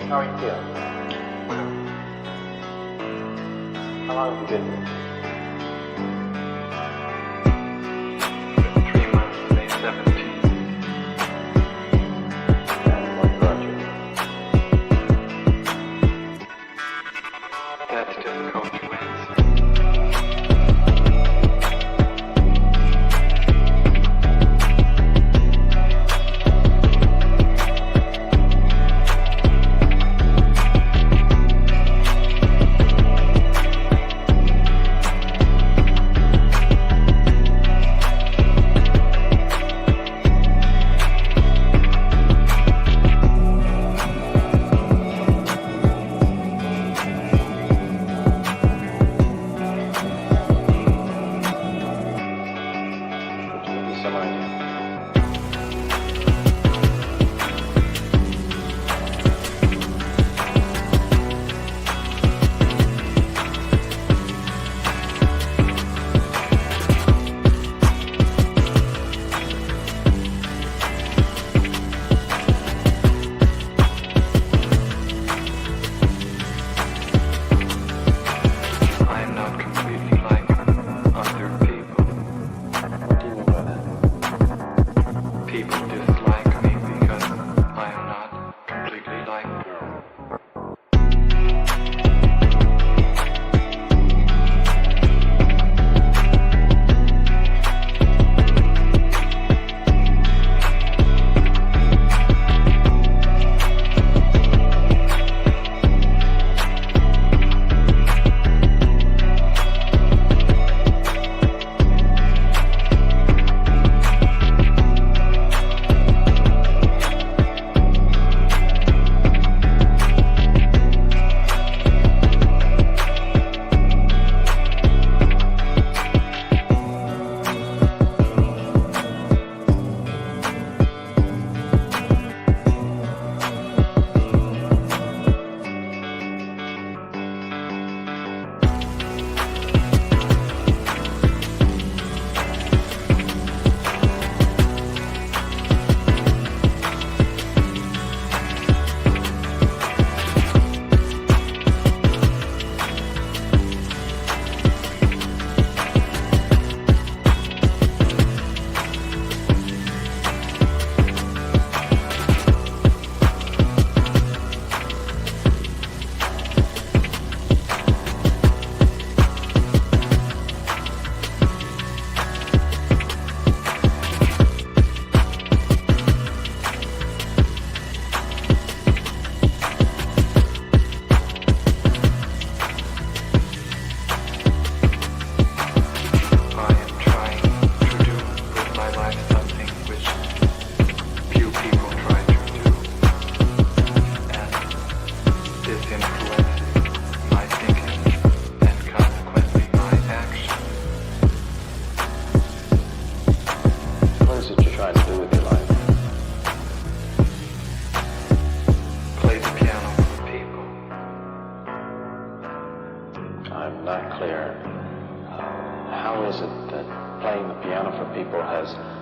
How are you feeling? How long have you been here? 3 months, May 17th. And what brought you? That's difficult to answer.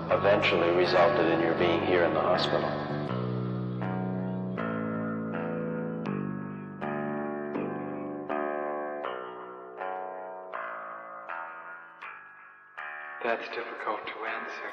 Eventually resulted in your being here in the hospital. That's difficult to answer.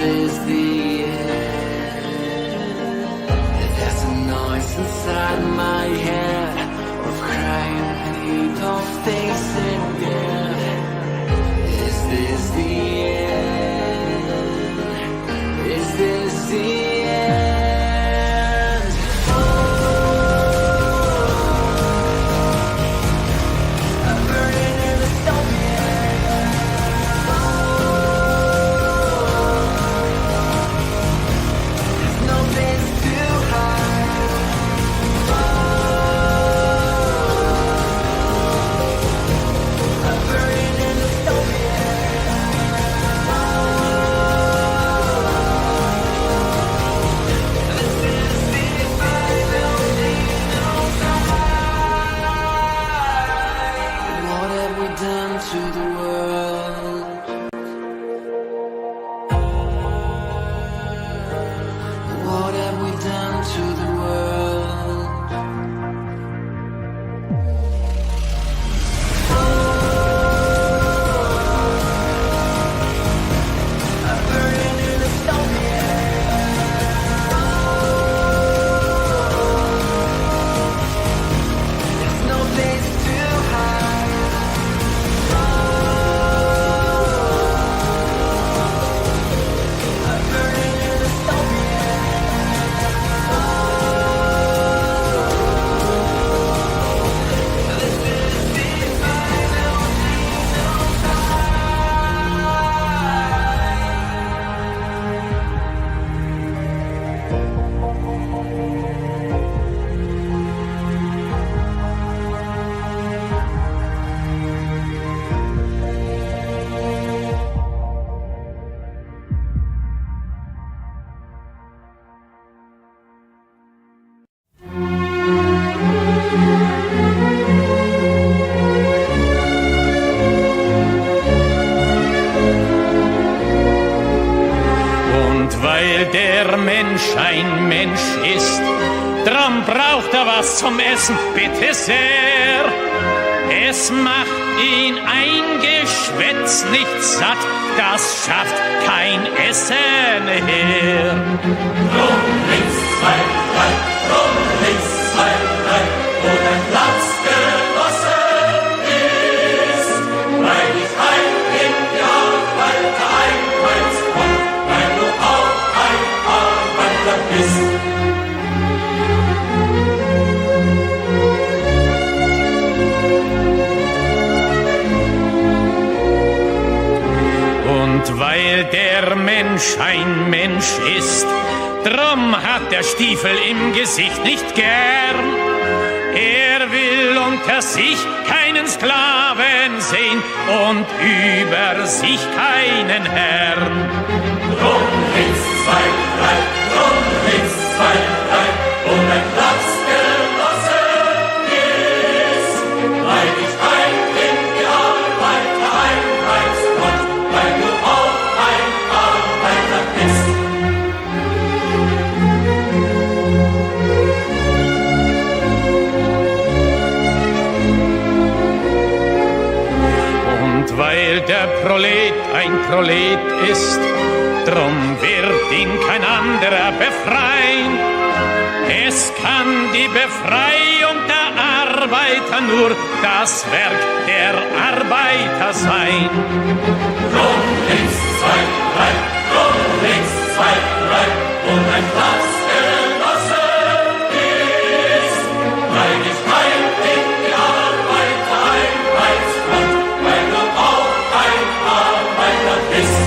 is the end. There's a noise inside my head of crying people facing death. Is this the end? Is this the end? Oh, I'm burning in the dystopia. There's no place to hide. I'm burning in the dystopia. This is the final side. What have we done to the world? What have we done to the world? I'm burning in the dystopia. There's no place to hide. I'm burning in the dystopia. This is the final Und weil der Mensch ein Mensch ist, drum braucht er was zum Essen, bitte sehr. Es macht ihn ein Geschwätz nicht satt, das schafft kein Essen her. Rum links, zwei, drei, rum links, zwei, drei, wo dein Platz genossen ist, weil ich ein in die Arbeit einheimst komm, weil du auch ein Arbeiter bist. Und weil der Mensch ein Mensch ist, drum hat der Stiefel im Gesicht nicht gern. Er will unter sich keinen Sklaven sehen und über sich keinen Herrn. Drum links, zwei, drei, drum links, zwei, drei, und ein Platz genossen ist, weil ich ein in die Arbeiter einheimst komm, weil du auch ein Arbeiter bist. Und weil der Prolet ein Prolet ist, drum wird ihn kein anderer befreien. Es kann die Befreiung der Arbeiter nur das Werk der Arbeiter sein. Drum links, zwei, drei, drum links, zwei, drei, und ein Platz genossen ist, weil ich ein in die Arbeiter einheimst komm, weil du auch ein Arbeiter bist.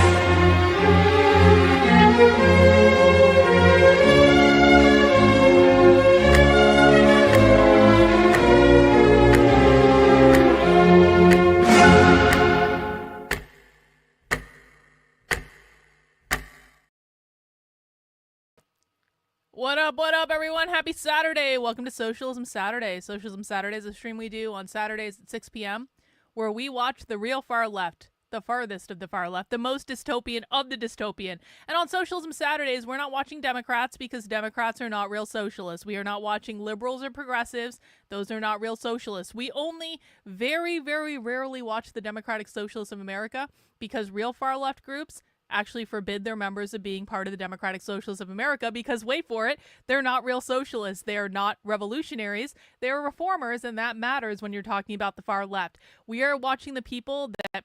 What up, everyone? Happy Saturday. Welcome to Socialism Saturday. Socialism Saturday is a stream we do on Saturdays at 6 p.m. where we watch the real far left, the farthest of the far left, the most dystopian of the dystopian. And on Socialism Saturdays, we're not watching Democrats because Democrats are not real socialists. We are not watching liberals or progressives. Those are not real socialists. We only very, very rarely watch the Democratic Socialists of America because real far left groups, actually forbid their members of being part of the Democratic Socialists of America because, wait for it, they're not real socialists. They're not revolutionaries. They're reformers, and that matters when you're talking about the far left. We are watching the people that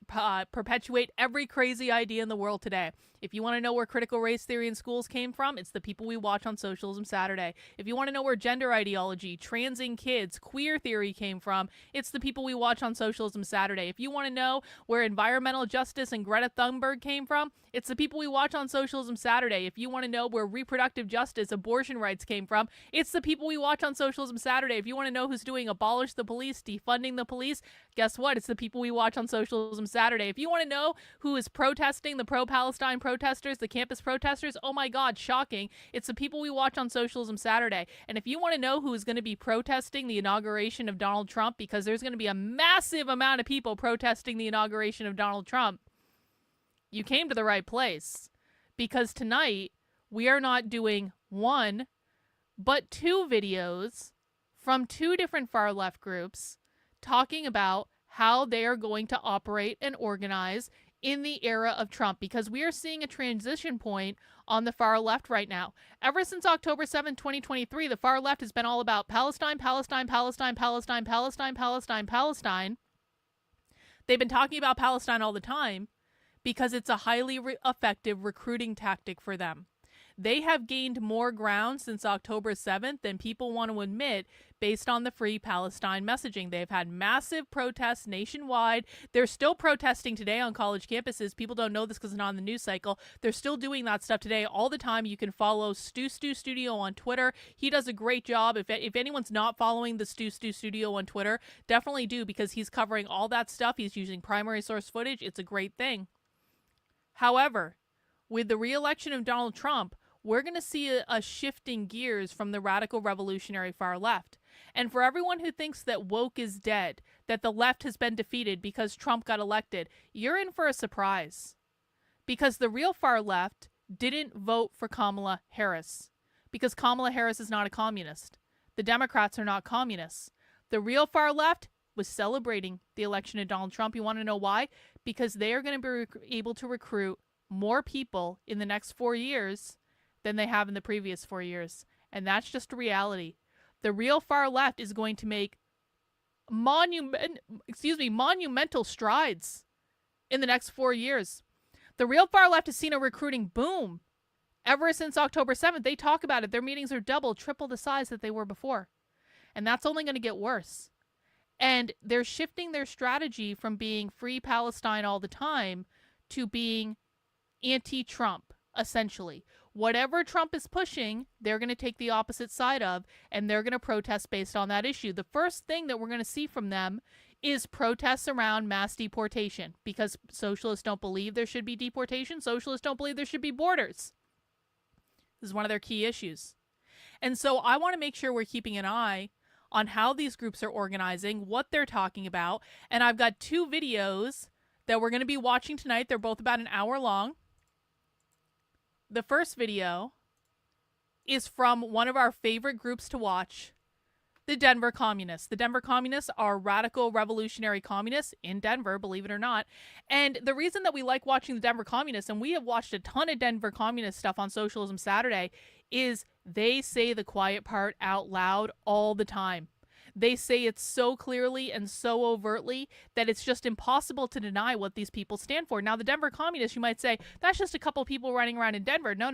perpetuate every crazy idea in the world today. If you want to know where critical race theory in schools came from, it's the people we watch on Socialism Saturday. If you want to know where gender ideology, transing kids, queer theory came from, it's the people we watch on Socialism Saturday. If you want to know where environmental justice and Greta Thunberg came from, it's the people we watch on Socialism Saturday. If you want to know where reproductive justice, abortion rights came from, it's the people we watch on Socialism Saturday. If you want to know who's doing abolish the police, defunding the police, guess what? It's the people we watch on Socialism Saturday. If you want to know who is protesting, the pro-Palestine protesters, the campus protesters, oh my God, shocking. It's the people we watch on Socialism Saturday. And if you want to know who is going to be protesting the inauguration of Donald Trump, because there's going to be a massive amount of people protesting the inauguration of Donald Trump, you came to the right place. Because tonight, we are not doing one, but two videos from two different far left groups talking about how they are going to operate and organize in the era of Trump, because we are seeing a transition point on the far left right now. Ever since October 7, 2023, the far left has been all about Palestine, Palestine, Palestine, Palestine, Palestine, Palestine, Palestine. They've been talking about Palestine all the time because it's a highly effective recruiting tactic for them. They have gained more ground since October 7th than people want to admit based on the Free Palestine messaging. They've had massive protests nationwide. They're still protesting today on college campuses. People don't know this because it's not on the news cycle. They're still doing that stuff today all the time. You can follow Stu Studio on Twitter. He does a great job. If anyone's not following the Stu Studio on Twitter, definitely do, because he's covering all that stuff. He's using primary source footage. It's a great thing. However, with the re-election of Donald Trump, we're going to see a shifting gears from the radical revolutionary far left. And for everyone who thinks that woke is dead, that the left has been defeated because Trump got elected, you're in for a surprise. Because the real far left didn't vote for Kamala Harris. Because Kamala Harris is not a communist. The Democrats are not communists. The real far left was celebrating the election of Donald Trump. You want to know why? Because they are going to be able to recruit more people in the next 4 years than they have in the previous 4 years. And that's just a reality. The real far left is going to make monumental strides in the next 4 years. The real far left has seen a recruiting boom ever since October 7th. They talk about it. Their meetings are double, triple the size that they were before. And that's only going to get worse. And they're shifting their strategy from being free Palestine all the time to being anti-Trump, essentially. Whatever Trump is pushing, they're going to take the opposite side of, and they're going to protest based on that issue. The first thing that we're going to see from them is protests around mass deportation, because socialists don't believe there should be deportation. Socialists don't believe there should be borders. This is one of their key issues. And so I want to make sure we're keeping an eye on how these groups are organizing, what they're talking about. And I've got two videos that we're going to be watching tonight. They're both about an hour long. The first video is from one of our favorite groups to watch, the Denver Communists. The Denver Communists are radical revolutionary communists in Denver, believe it or not. And the reason that we like watching the Denver Communists, and we have watched a ton of Denver Communist stuff on Socialism Saturday, is they say the quiet part out loud all the time. They say it so clearly and so overtly that it's just impossible to deny what these people stand for. Now, the Denver Communists, you might say, that's just a couple people running around in Denver. No,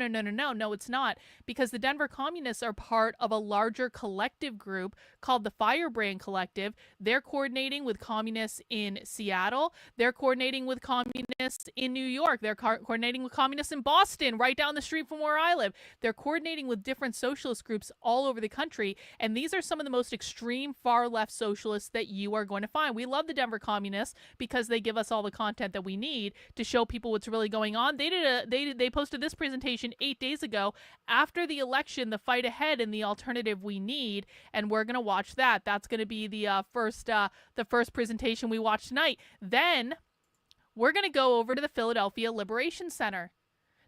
it's not. Because the Denver Communists are part of a larger collective group called the Firebrand Collective. They're coordinating with communists in Seattle. They're coordinating with communists in New York. They're coordinating with communists in Boston, right down the street from where I live. They're coordinating with different socialist groups all over the country. And these are some of the most extreme far left socialists that you are going to find. We love the Denver Communists because they give us all the content that we need to show people what's really going on. They posted this presentation 8 days ago after the election, the fight ahead and the alternative we need, and we're going to watch that. That's going to be the first presentation we watch tonight. Then we're going to go over to the Philadelphia Liberation Center.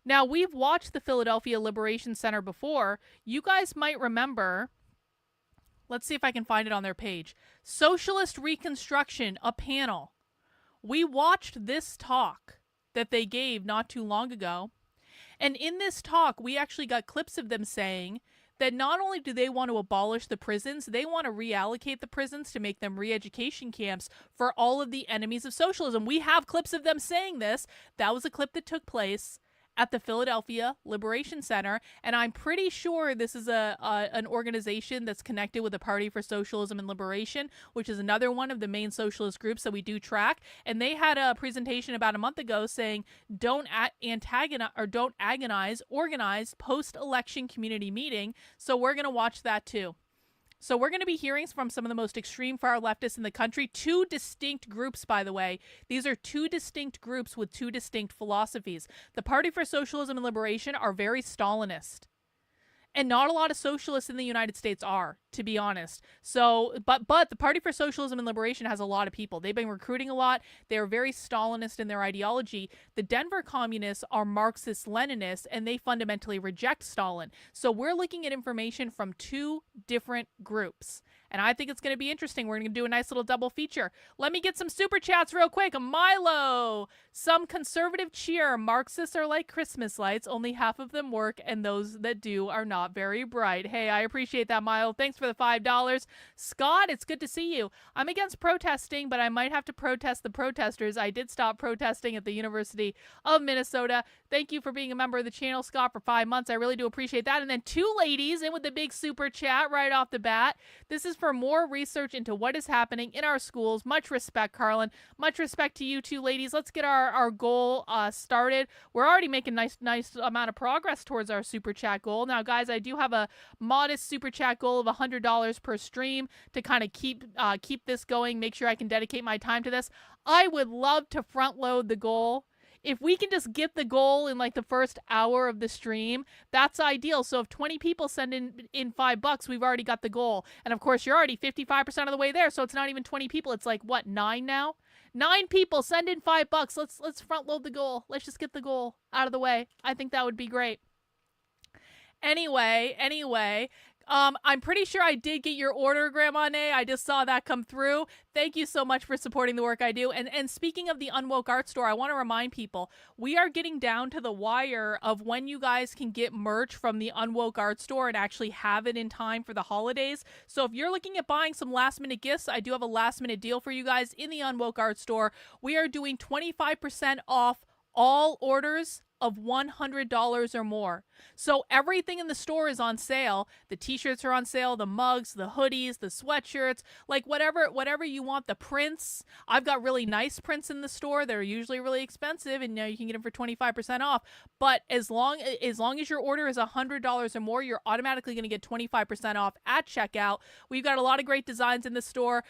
Now, we've watched the Philadelphia Liberation Center before. You guys might remember. Let's see if I can find it on their page. Socialist Reconstruction, a panel. We watched this talk that they gave not too long ago. And in this talk, we actually got clips of them saying that not only do they want to abolish the prisons, they want to reallocate the prisons to make them re-education camps for all of the enemies of socialism. We have clips of them saying this. That was a clip that took place at the Philadelphia Liberation Center, and I'm pretty sure this is an organization that's connected with the Party for Socialism and Liberation, which is another one of the main socialist groups that we do track. And they had a presentation about a month ago saying, don't antagonize or don't agonize, organize post-election community meeting. So we're going to watch that too. So we're going to be hearing from some of the most extreme far leftists in the country. Two distinct groups, by the way. These are two distinct groups with two distinct philosophies. The Party for Socialism and Liberation are very Stalinist. And not a lot of socialists in the United States are, to be honest. So, but the Party for Socialism and Liberation has a lot of people. They've been recruiting a lot. They're very Stalinist in their ideology. The Denver communists are Marxist-Leninists, and they fundamentally reject Stalin. So we're looking at information from two different groups. And I think it's going to be interesting. We're going to do a nice little double feature. Let me get some super chats real quick. Milo, some conservative cheer. Marxists are like Christmas lights. Only half of them work, and those that do are not very bright. Hey, I appreciate that, Milo. Thanks for the $5. Scott, it's good to see you. I'm against protesting, but I might have to protest the protesters. I did stop protesting at the University of Minnesota. Thank you for being a member of the channel, Scott, for 5 months. I really do appreciate that. And then two ladies in with the big super chat right off the bat. This is for more research into what is happening in our schools. Much respect, Carlin. Much respect to you two ladies. Let's get our goal started. We're already making nice amount of progress towards our super chat goal. Now, guys, I do have a modest super chat goal of $100 per stream to kind of keep this going, make sure I can dedicate my time to this. I would love to front load the goal. If we can just get the goal in like the first hour of the stream, that's ideal. So if 20 people send in $5, we've already got the goal. And of course, you're already 55% of the way there. So it's not even 20 people. It's like, what, 9 now? 9 people send in $5. Let's front load the goal. Let's just get the goal out of the way. I think that would be great. Anyway, I'm pretty sure I did get your order, Grandma Nay. I just saw that come through. Thank you so much for supporting the work I do. And speaking of the Unwoke Art Store, I want to remind people, we are getting down to the wire of when you guys can get merch from the Unwoke Art Store and actually have it in time for the holidays. So if you're looking at buying some last-minute gifts, I do have a last-minute deal for you guys in the Unwoke Art Store. We are doing 25% off all orders of $100 or more. So everything in the store is on sale. The t-shirts are on sale, the mugs, the hoodies, the sweatshirts, like whatever you want. The prints, I've got really nice prints in the store. They're usually really expensive, and you can get them for 25% off. But as long as your order is $100 or more, you're automatically going to get 25% off at checkout. We've got a lot of great designs in the store.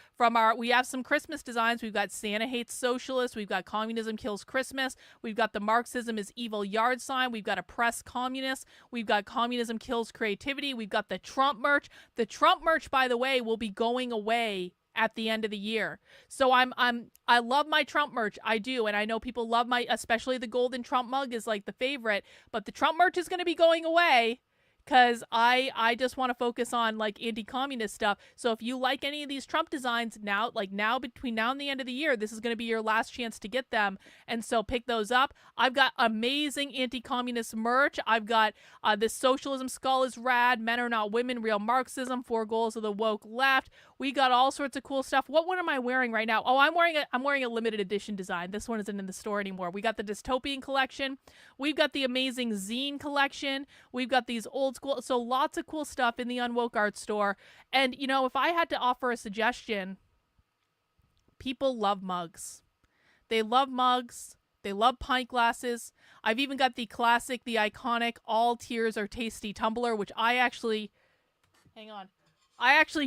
We have some Christmas designs. We've got Santa Hates Socialists. We've got Communism Kills Christmas. We've got the Marxism is Evil yard sign. We've got a Press Communist. We've got Communism Kills Creativity. We've got the Trump merch. The Trump merch, by the way, will be going away at the end of the year. So I love my Trump merch. I do. And I know people love especially the golden Trump mug is like the favorite, but the Trump merch is going to be going away, because I just want to focus on like anti-communist stuff. So if you like any of these Trump designs now, between now and the end of the year, this is going to be your last chance to get them. And so pick those up. I've got amazing anti-communist merch. I've got this Socialism Skull is Rad, Men Are Not Women, Real Marxism, 4 Goals of the Woke Left. We got all sorts of cool stuff. What one am I wearing right now? Oh, I'm wearing a limited edition design. This one isn't in the store anymore. We got the Dystopian collection. We've got the amazing Zine collection. We've got these old school, so lots of cool stuff in the Unwoke Art Store. And if I had to offer a suggestion, people love mugs. They love mugs. They love pint glasses. I've even got the classic, the iconic All Tears Are Tasty tumbler, which I actually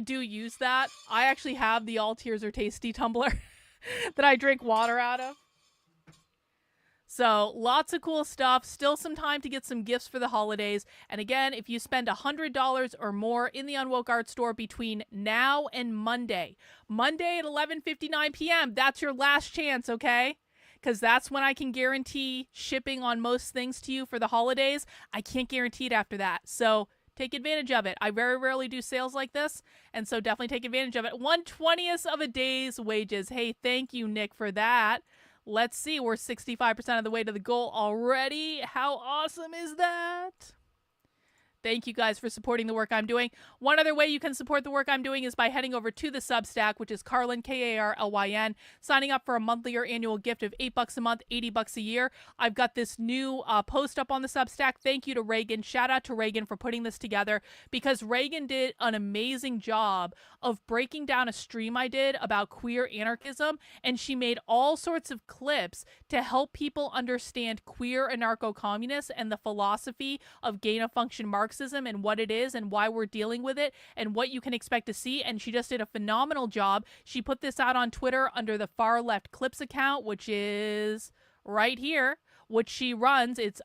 do use that. I actually have the All Tears Are Tasty tumbler that I drink water out of. So lots of cool stuff. Still some time to get some gifts for the holidays. And again, if you spend $100 or more in the Unwoke Art Store between now and Monday at 11:59 p.m., that's your last chance, okay? Because that's when I can guarantee shipping on most things to you for the holidays. I can't guarantee it after that. So take advantage of it. I very rarely do sales like this, and so definitely take advantage of it. 1/20th of a day's wages. Hey, thank you, Nick, for that. Let's see. We're 65% of the way to the goal already. How awesome is that? Thank you guys for supporting the work I'm doing. One other way you can support the work I'm doing is by heading over to the Substack, which is Carlin, Karlyn, signing up for a monthly or annual gift of $8 a month, $80 a year. I've got this new post up on the Substack. Thank you to Reagan. Shout out to Reagan for putting this together, because Reagan did an amazing job of breaking down a stream I did about queer anarchism, and she made all sorts of clips to help people understand queer anarcho-communists and the philosophy of gain-of-function Marxism and what it is and why we're dealing with it and what you can expect to see. And she just did a phenomenal job. She put this out on Twitter under the Far Left Clips account, which is right here, which she runs. It's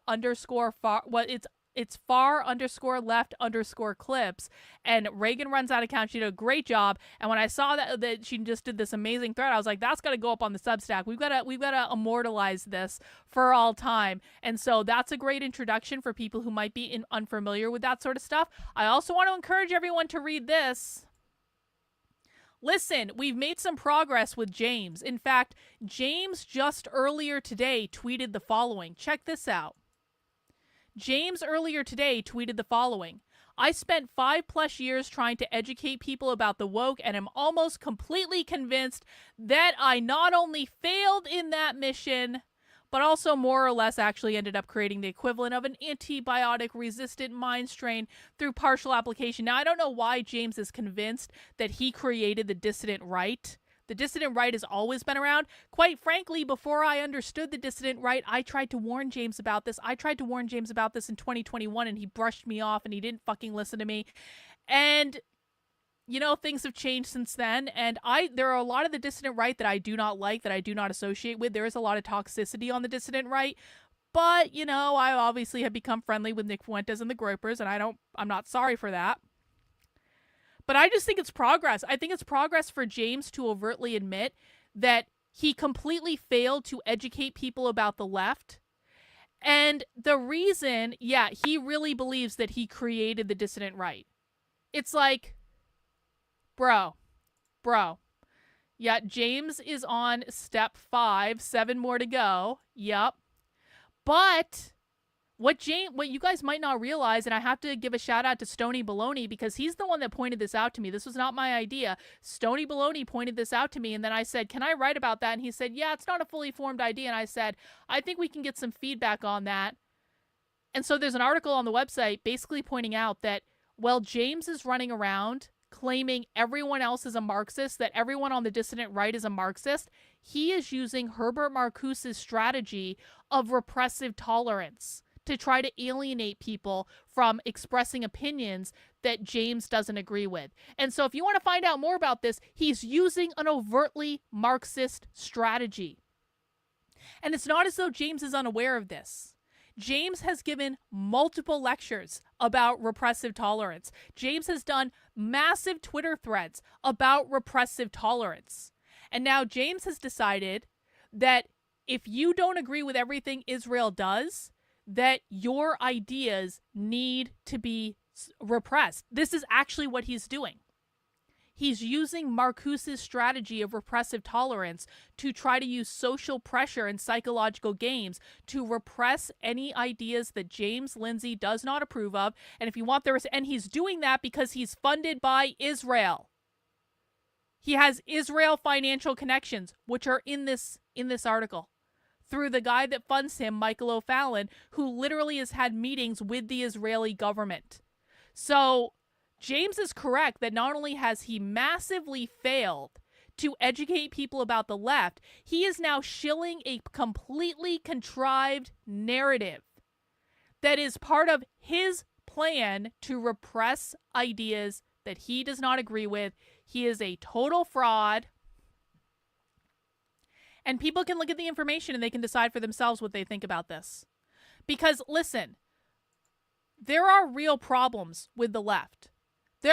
far_left_clips, and Reagan runs that account. She did a great job, and when I saw that she just did this amazing thread, I was like, that's got to go up on the Substack. We've got to immortalize this for all time. And so that's a great introduction for people who might be unfamiliar with that sort of stuff. I also want to encourage everyone to read this. Listen, we've made some progress with James. In fact, James just earlier today tweeted the following. Check this out. James earlier today tweeted the following. I spent 5+ years trying to educate people about the woke, and am almost completely convinced that I not only failed in that mission, but also more or less actually ended up creating the equivalent of an antibiotic-resistant mind strain through partial application. Now, I don't know why James is convinced that he created the dissident right. The dissident right has always been around. Quite frankly, before I understood the dissident right, I tried to warn James about this. I tried to warn James about this in 2021, and he brushed me off, and he didn't fucking listen to me. And, you know, things have changed since then, and there are a lot of the dissident right that I do not like, that I do not associate with. There is a lot of toxicity on the dissident right, but, you know, I obviously have become friendly with Nick Fuentes and the Gropers, and I'm not sorry for that. But I just think it's progress. I think it's progress for James to overtly admit that he completely failed to educate people about the left. And the reason, yeah, he really believes that he created the dissident right. It's like, bro. Yeah, James is on step 5, 7 more to go. Yep. But what you guys might not realize, and I have to give a shout out to Stony Baloney, because he's the one that pointed this out to me. This was not my idea. Stony Baloney pointed this out to me, and then I said, can I write about that? And he said, yeah, it's not a fully formed idea. And I said, I think we can get some feedback on that. And so there's an article on the website basically pointing out that, well, James is running around claiming everyone else is a Marxist, that everyone on the dissident right is a Marxist. He is using Herbert Marcuse's strategy of repressive tolerance to try to alienate people from expressing opinions that James doesn't agree with. And so if you want to find out more about this, he's using an overtly Marxist strategy. And it's not as though James is unaware of this. James has given multiple lectures about repressive tolerance. James has done massive Twitter threads about repressive tolerance. And now James has decided that if you don't agree with everything Israel does, that your ideas need to be repressed. This is actually what he's doing. He's using Marcuse's strategy of repressive tolerance to try to use social pressure and psychological games to repress any ideas that James Lindsay does not approve of. And if you want and he's doing that because he's funded by Israel. He has Israel financial connections, which are in this article, through the guy that funds him, Michael O'Fallon, who literally has had meetings with the Israeli government. So James is correct that not only has he massively failed to educate people about the left, he is now shilling a completely contrived narrative that is part of his plan to repress ideas that he does not agree with. He is a total fraud. And people can look at the information and they can decide for themselves what they think about this. Because, listen, there are real problems with the left.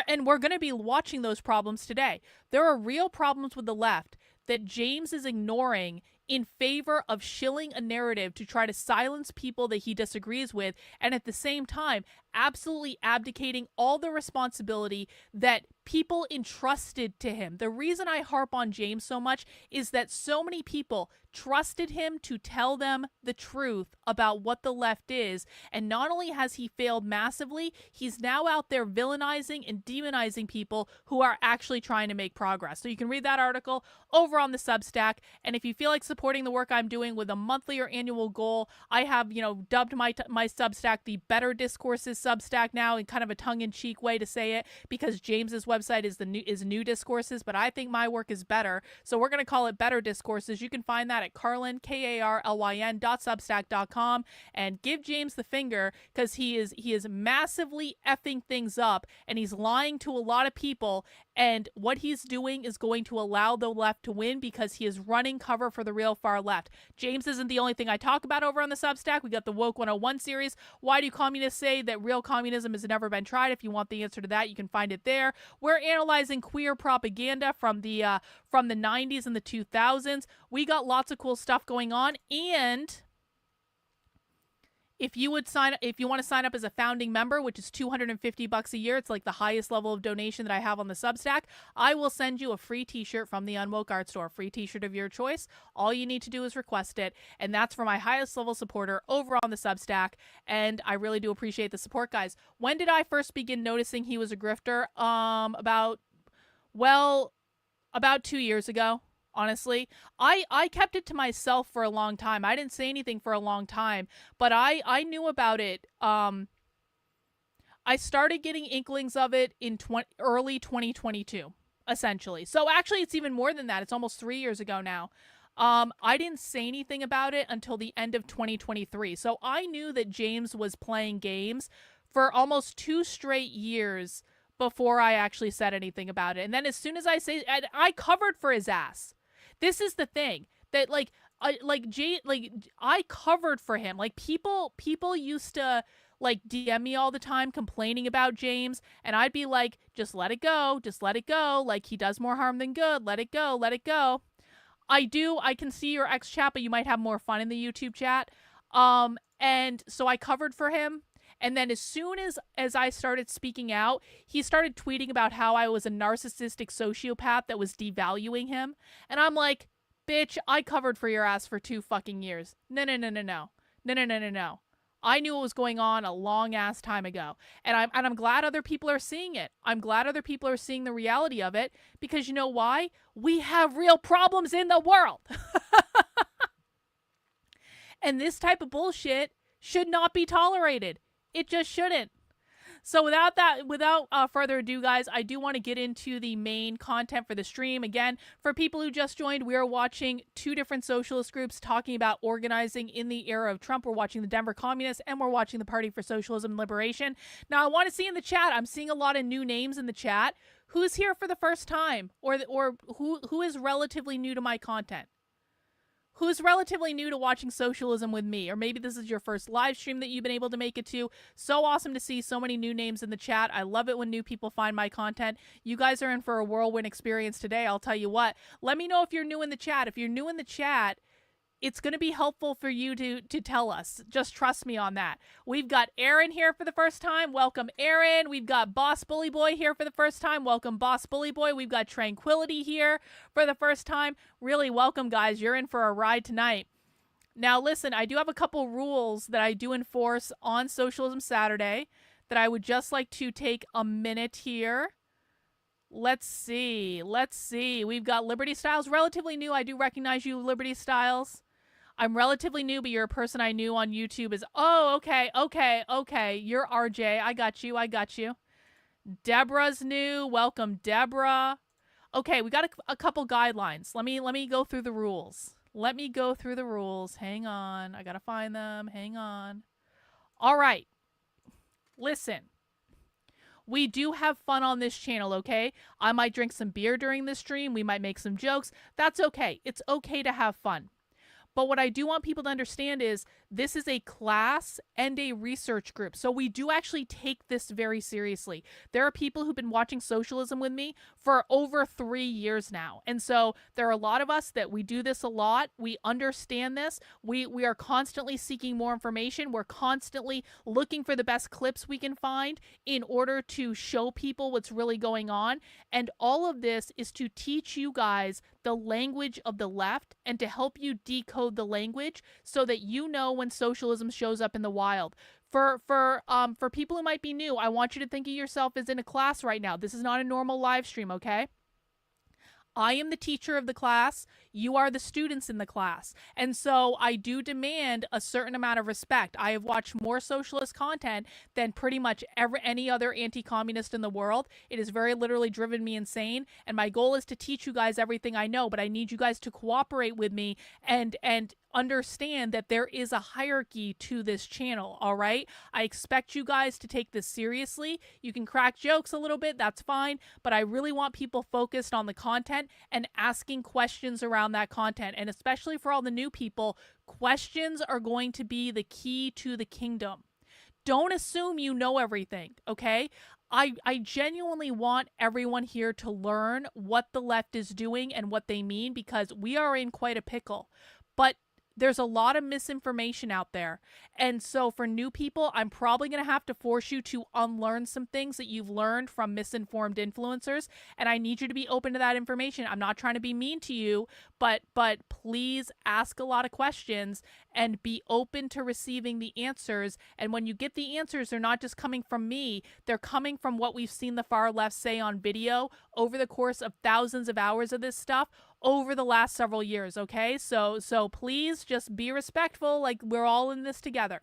And we're going to be watching those problems today. There are real problems with the left that James is ignoring in favor of shilling a narrative to try to silence people that he disagrees with, and at the same time, absolutely abdicating all the responsibility that people entrusted to him. The reason I harp on James so much is that so many people trusted him to tell them the truth about what the left is. And not only has he failed massively, he's now out there villainizing and demonizing people who are actually trying to make progress. So you can read that article over on the Substack. And if you feel like supporting the work I'm doing with a monthly or annual goal, I have, dubbed my Substack the Better Discourses Substack now, in kind of a tongue-in-cheek way to say it, because James's website is New Discourses, but I think my work is better. So we're going to call it Better Discourses. You can find that at Carlyn, KARLYN.substack.com, and give James the finger, because he is massively effing things up, and he's lying to a lot of people, and what he's doing is going to allow the left to win, because he is running cover for the real far left. James isn't the only thing I talk about over on the Substack. We got the Woke 101 series. Why do communists say that real communism has never been tried? If you want the answer to that, you can find it there. We're analyzing queer propaganda from the 90s and the 2000s. We got lots of cool stuff going on, and if you want to sign up as a founding member, which is $250 a year, it's like the highest level of donation that I have on the Substack, I will send you a free t-shirt from the Unwoke Art Store, free t-shirt of your choice. All you need to do is request it, and that's for my highest level supporter over on the Substack, and I really do appreciate the support, guys. When did I first begin noticing he was a grifter? About 2 years ago. Honestly, I kept it to myself for a long time. I didn't say anything for a long time, but I knew about it. I started getting inklings of it in early 2022, essentially. So actually, it's even more than that. It's almost 3 years ago now. I didn't say anything about it until the end of 2023. So I knew that James was playing games for almost 2 straight years before I actually said anything about it. And then as soon as I covered for his ass. This is the thing that I covered for him. Like people used to like DM me all the time complaining about James, and I'd be like, just let it go, like he does more harm than good, let it go. I can see your X chat, but you might have more fun in the YouTube chat. And so I covered for him. And then as soon as I started speaking out, he started tweeting about how I was a narcissistic sociopath that was devaluing him. And I'm like, bitch, I covered for your ass for 2 fucking years. No. I knew what was going on a long ass time ago. And I'm glad other people are seeing it. I'm glad other people are seeing the reality of it, because you know why? We have real problems in the world. And this type of bullshit should not be tolerated. It just shouldn't. So without further ado, guys, I do want to get into the main content for the stream. Again, for people who just joined, we are watching 2 different socialist groups talking about organizing in the era of Trump. We're watching the Denver Communists, and we're watching the Party for Socialism and Liberation. Now, I want to see in the chat, I'm seeing a lot of new names in the chat. Who's here for the first time? Or who is relatively new to my content? Who's relatively new to watching socialism with me, or maybe this is your first live stream that you've been able to make it to. So awesome to see so many new names in the chat. I love it when new people find my content. You guys are in for a whirlwind experience today, I'll tell you what. Let me know if you're new in the chat. If you're new in the chat, it's going to be helpful for you to tell us. Just trust me on that. We've got Aaron here for the first time. Welcome, Aaron. We've got Boss Bully Boy here for the first time. Welcome, Boss Bully Boy. We've got Tranquility here for the first time. Really welcome, guys. You're in for a ride tonight. Now, listen, I do have a couple rules that I do enforce on Socialism Saturday that I would just like to take a minute here. Let's see. We've got Liberty Styles, relatively new. I do recognize you, Liberty Styles. I'm relatively new, but you're a person I knew on YouTube. Okay. You're RJ. I got you. Deborah's new. Welcome, Deborah. Okay, we got a couple guidelines. Let me go through the rules. Hang on. I gotta find them. Hang on. All right. Listen. We do have fun on this channel, okay? I might drink some beer during this stream. We might make some jokes. That's okay. It's okay to have fun. But what I do want people to understand is This is a class and a research group. So we do actually take this very seriously. There are people who've been watching socialism with me for over 3 years now. And so there are a lot of us that we do this a lot. We understand this. We are constantly seeking more information. We're constantly looking for the best clips we can find in order to show people what's really going on. And all of this is to teach you guys the language of the left and to help you decode the language so that you know when socialism shows up in the wild. For people who might be new, I want you to think of yourself as in a class right now. This is not a normal live stream, okay? I am the teacher of the class. You are the students in the class. And so I do demand a certain amount of respect. I have watched more socialist content than pretty much any other anti-communist in the world. It has very literally driven me insane. And my goal is to teach you guys everything I know, but I need you guys to cooperate with me and understand that there is a hierarchy to this channel, all right? I expect you guys to take this seriously. You can crack jokes a little bit, that's fine, but I really want people focused on the content and asking questions around that content. And especially for all the new people, questions are going to be the key to the kingdom. Don't assume you know everything, okay? I genuinely want everyone here to learn what the left is doing and what they mean, because we are in quite a pickle. But there's a lot of misinformation out there. And so for new people, I'm probably going to have to force you to unlearn some things that you've learned from misinformed influencers. And I need you to be open to that information. I'm not trying to be mean to you, but please ask a lot of questions and be open to receiving the answers. And when you get the answers, they're not just coming from me. They're coming from what we've seen the far left say on video over the course of thousands of hours of this stuff over the last several years, okay? So please just be respectful, like we're all in this together.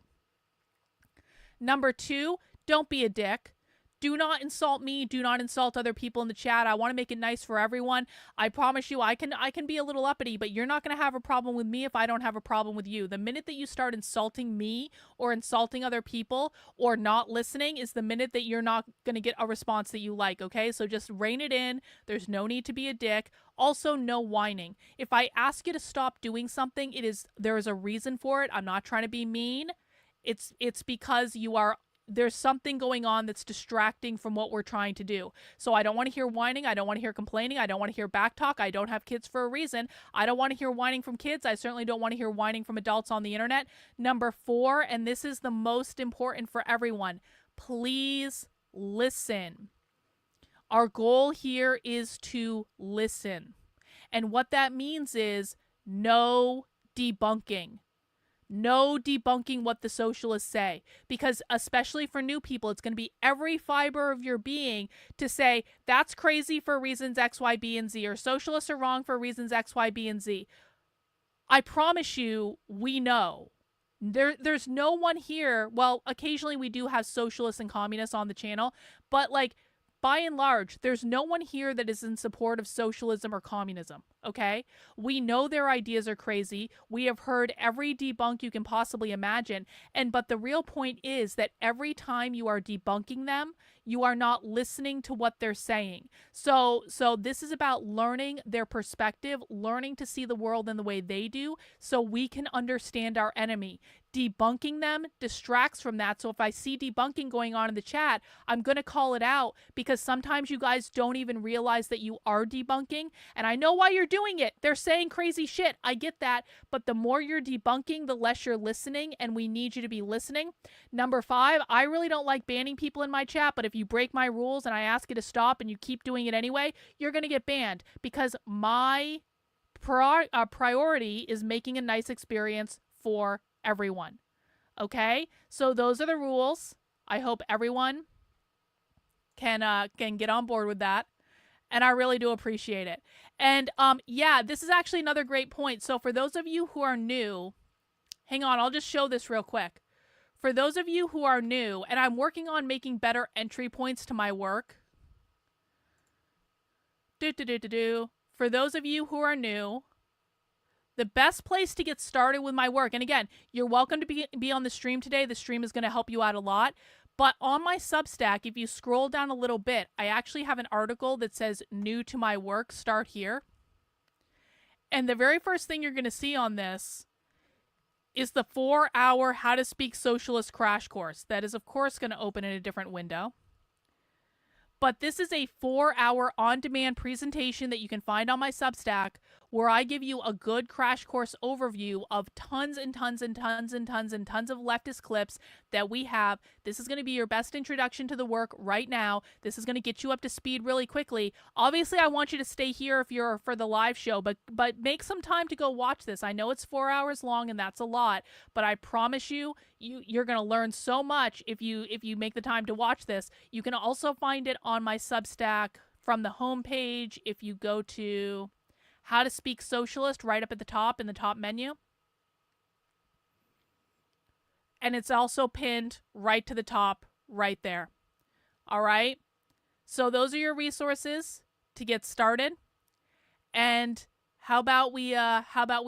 Number 2, don't be a dick. Do not insult me. Do not insult other people in the chat. I want to make it nice for everyone. I promise you, I can be a little uppity, but you're not going to have a problem with me if I don't have a problem with you. The minute that you start insulting me or insulting other people or not listening is the minute that you're not going to get a response that you like, okay? So just rein it in. There's no need to be a dick. Also, no whining. If I ask you to stop doing something, there is a reason for it. I'm not trying to be mean. It's because there's something going on that's distracting from what we're trying to do. So I don't want to hear whining. I don't want to hear complaining. I don't want to hear backtalk. I don't have kids for a reason. I don't want to hear whining from kids. I certainly don't want to hear whining from adults on the internet. Number 4, and this is the most important for everyone, please listen. Our goal here is to listen. And what that means is no debunking. No debunking what the socialists say, because especially for new people, it's going to be every fiber of your being to say that's crazy for reasons X, Y, B, and Z, or socialists are wrong for reasons X, Y, B, and Z. I promise you, we know. There's no one here. Well, occasionally we do have socialists and communists on the channel, but like by and large, there's no one here that is in support of socialism or communism, okay? We know their ideas are crazy. We have heard every debunk you can possibly imagine. But the real point is that every time you are debunking them, you are not listening to what they're saying. So this is about learning their perspective, learning to see the world in the way they do, so we can understand our enemy. Debunking them distracts from that. So if I see debunking going on in the chat, I'm going to call it out, because sometimes you guys don't even realize that you are debunking. And I know why you're doing it. They're saying crazy shit. I get that. But the more you're debunking, the less you're listening. And we need you to be listening. Number 5, I really don't like banning people in my chat. But if you break my rules and I ask you to stop and you keep doing it anyway, you're going to get banned, because my priority is making a nice experience for everyone. Okay, so those are the rules. I hope everyone can get on board with that, and I really do appreciate it. And yeah, this is actually another great point. So for those of you who are new, hang on, I'll just show this real quick. For those of you who are new, and I'm working on making better entry points to my work. For those of you who are new, the best place to get started with my work, and again, you're welcome to be on the stream today. The stream is going to help you out a lot. But on my Substack, if you scroll down a little bit, I actually have an article that says new to my work, start here. And the very first thing you're going to see on this is the 4-hour How to Speak Socialist crash course. That is, of course, going to open in a different window. But this is a 4-hour on-demand presentation that you can find on my Substack, where I give you a good crash course overview of tons and tons and tons and tons and tons of leftist clips that we have. This is going to be your best introduction to the work right now. This is going to get you up to speed really quickly. Obviously, I want you to stay here if you're for the live show, but make some time to go watch this. I know it's 4 hours long, and that's a lot, but I promise you, you're going to learn so much if you make the time to watch this. You can also find it on my Substack from the homepage if you go to How to Speak Socialist right up at the top in the top menu. And it's also pinned right to the top right there. All right? So those are your resources to get started. And how about we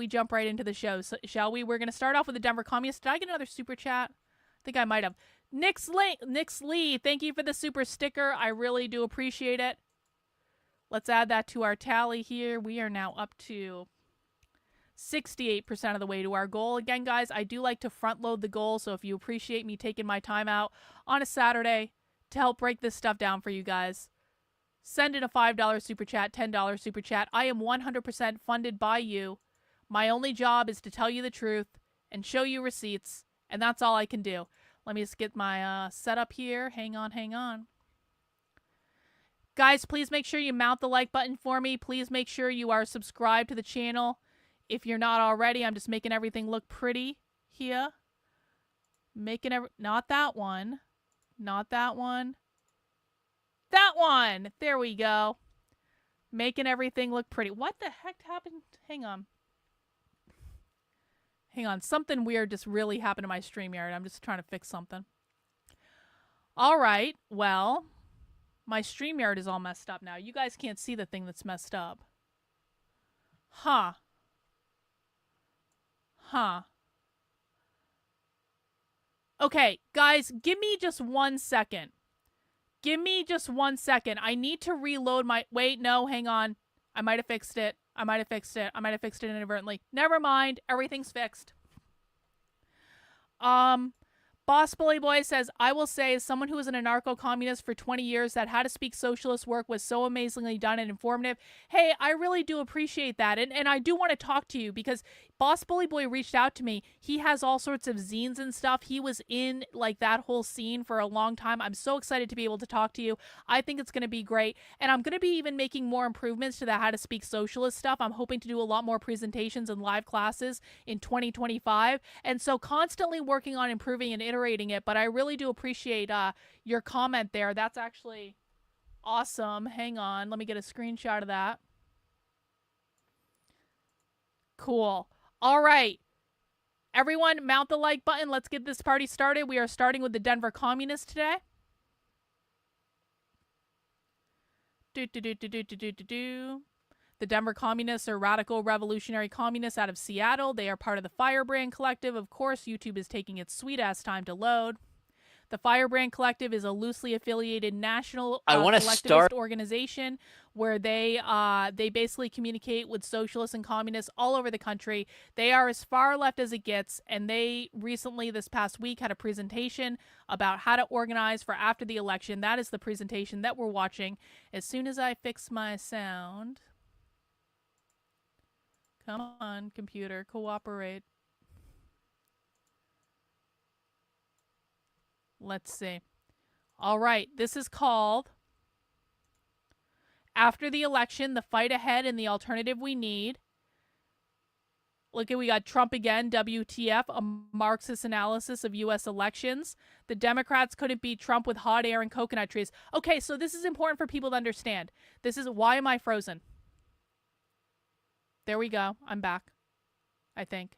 jump right into the show? So, shall we? We're going to start off with the Denver Communist. Did I get another super chat? I think I might have. Nix Lee, thank you for the super sticker. I really do appreciate it. Let's add that to our tally here. We are now up to 68% of the way to our goal. Again, guys, I do like to front load the goal, so if you appreciate me taking my time out on a Saturday to help break this stuff down for you guys, send in a $5 super chat, $10 super chat. I am 100% funded by you. My only job is to tell you the truth and show you receipts, and that's all I can do. Let me just get my setup here. Hang on. Guys, please make sure you mount the like button for me. Please make sure you are subscribed to the channel. If you're not already, I'm just making everything look pretty here. Not that one. Not that one. That one! There we go. Making everything look pretty. What the heck happened? Hang on. Something weird just really happened to my StreamYard. I'm just trying to fix something. All right. Well, my StreamYard is all messed up now. You guys can't see the thing that's messed up. Huh. Okay, guys, give me just 1 second. I need to reload my... Wait, no, hang on. I might have fixed it. I might have fixed it inadvertently. Never mind. Everything's fixed. Boss Bully Boy says, I will say, as someone who was an anarcho-communist for 20 years, that How to Speak Socialist work was so amazingly done and informative. Hey, I really do appreciate that. And I do want to talk to you because Boss Bully Boy reached out to me. He has all sorts of zines and stuff. He was in like that whole scene for a long time. I'm so excited to be able to talk to you. I think it's going to be great. And I'm going to be even making more improvements to the How to Speak Socialist stuff. I'm hoping to do a lot more presentations and live classes in 2025. And so constantly working on improving and iterating it, but I really do appreciate your comment there. That's actually awesome. Hang on, let me get a screenshot of that. Cool. All right, everyone, mount the like button. Let's get this party started. We are starting with the Denver Communist today. The Denver Communists are radical revolutionary communists out of Seattle. They are part of the Firebrand Collective. Of course, YouTube is taking its sweet-ass time to load. The Firebrand Collective is a loosely affiliated national collectivist organization where they basically communicate with socialists and communists all over the country. They are as far left as it gets, and they recently, this past week, had a presentation about how to organize for after the election. That is the presentation that we're watching. As soon as I fix my sound... Come on, computer, cooperate. Let's see. All right, this is called After the Election, the Fight Ahead and the Alternative We Need. Look at, we got Trump again, WTF, a Marxist analysis of U.S. elections. The Democrats couldn't beat Trump with hot air and coconut trees. Okay, so this is important for people to understand. This is, why am I frozen? There we go. I'm back, I think.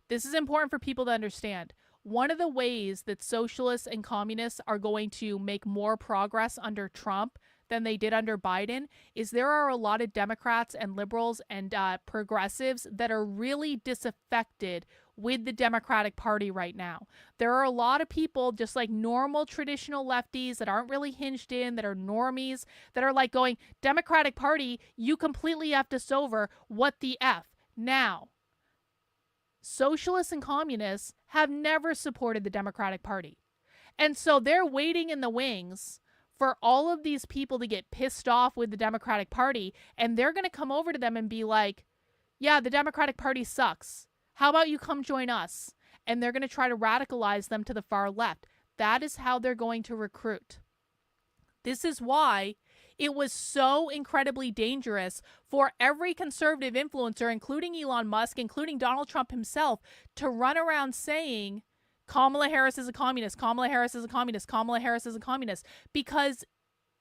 This is important for people to understand. One of the ways that socialists and communists are going to make more progress under Trump than they did under Biden is there are a lot of Democrats and liberals and progressives that are really disaffected with the Democratic Party right now. There are a lot of people, just like normal traditional lefties that aren't really hinged in, that are normies, that are like going, Democratic Party, you completely effed us over. What the F? Now, socialists and communists have never supported the Democratic Party. And so they're waiting in the wings for all of these people to get pissed off with the Democratic Party, and they're going to come over to them and be like, yeah, the Democratic Party sucks. How about you come join us? And they're going to try to radicalize them to the far left. That is how they're going to recruit. This is why it was so incredibly dangerous for every conservative influencer, including Elon Musk, including Donald Trump himself, to run around saying, Kamala Harris is a communist, Kamala Harris is a communist, Kamala Harris is a communist, because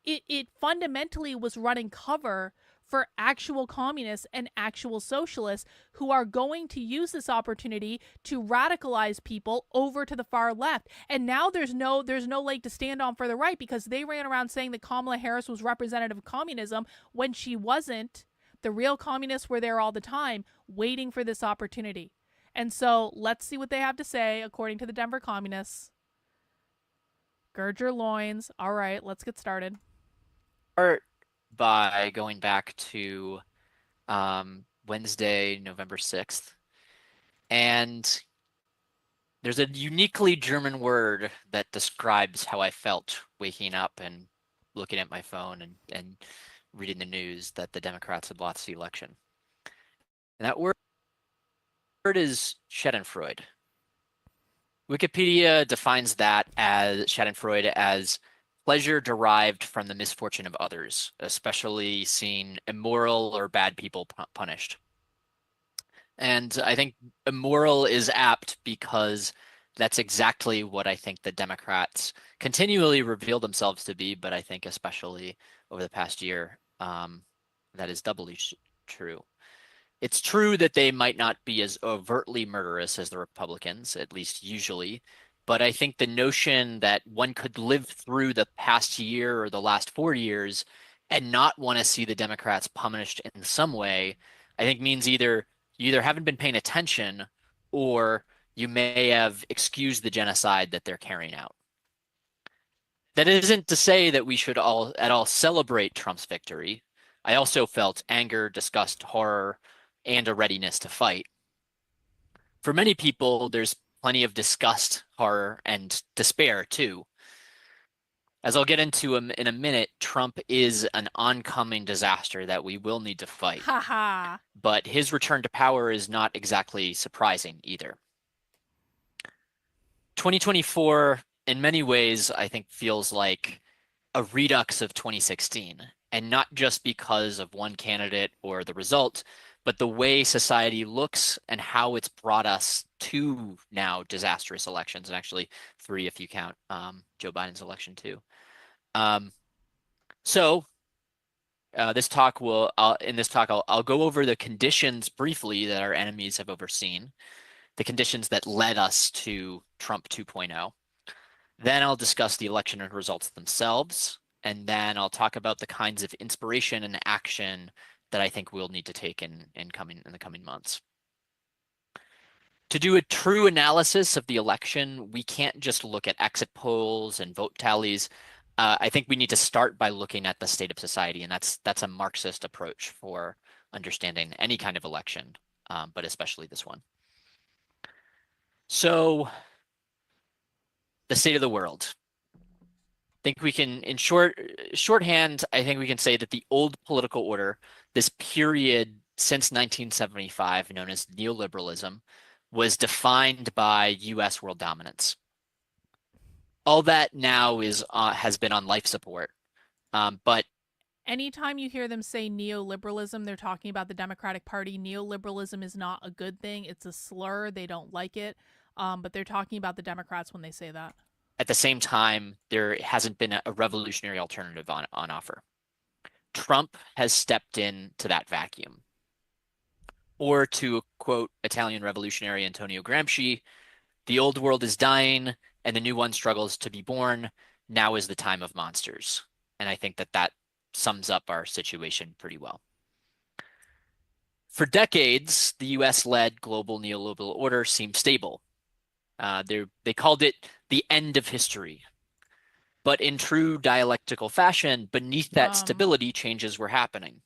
it fundamentally was running cover for actual communists and actual socialists who are going to use this opportunity to radicalize people over to the far left. And now there's no leg to stand on for the right, because they ran around saying that Kamala Harris was representative of communism when she wasn't. The real communists were there all the time waiting for this opportunity. And so let's see what they have to say according to the Denver communists. Gird your loins. All right, let's get started. Start by going back to Wednesday, November 6th. And there's a uniquely German word that describes how I felt waking up and looking at my phone and reading the news that the Democrats had lost the election. And that word is Schadenfreude. Wikipedia defines that as Schadenfreude as pleasure derived from the misfortune of others, especially seeing immoral or bad people punished. And I think immoral is apt because that's exactly what I think the Democrats continually reveal themselves to be, but I think especially over the past year, that is doubly true. It's true that they might not be as overtly murderous as the Republicans, at least usually, but I think the notion that one could live through the past year or the last 4 years and not want to see the Democrats punished in some way, I think means you either haven't been paying attention or you may have excused the genocide that they're carrying out. That isn't to say that we should all celebrate Trump's victory. I also felt anger, disgust, horror, and a readiness to fight. For many people, there's plenty of disgust, horror, and despair too. As I'll get into in a minute, Trump is an oncoming disaster that we will need to fight. But his return to power is not exactly surprising either. 2024, in many ways, I think feels like a redux of 2016, and not just because of one candidate or the result, but the way society looks and how it's brought us to now disastrous elections, and actually 3 if you count Joe Biden's election too. This talk I'll go over the conditions briefly that our enemies have overseen, the conditions that led us to Trump 2.0. Then I'll discuss the election and results themselves, and then I'll talk about the kinds of inspiration and action that I think we'll need to take in the coming months. To do a true analysis of the election, we can't just look at exit polls and vote tallies. I think we need to start by looking at the state of society, and that's a Marxist approach for understanding any kind of election, but especially this one. So, the state of the world. I think we can, in shorthand, I think we can say that the old political order, this period since 1975 known as neoliberalism, was defined by U.S. world dominance. All that now has been on life support, but anytime you hear them say neoliberalism, they're talking about the Democratic Party. Neoliberalism is not a good thing. It's a slur. They don't like it, but they're talking about the Democrats when they say that. At the same time, there hasn't been a revolutionary alternative on offer. Trump has stepped into that vacuum. Or to quote Italian revolutionary Antonio Gramsci, the old world is dying and the new one struggles to be born. Now is the time of monsters. And I think that sums up our situation pretty well. For decades, the US-led global neoliberal order seemed stable. They called it the end of history. But in true dialectical fashion, beneath that stability, changes were happening.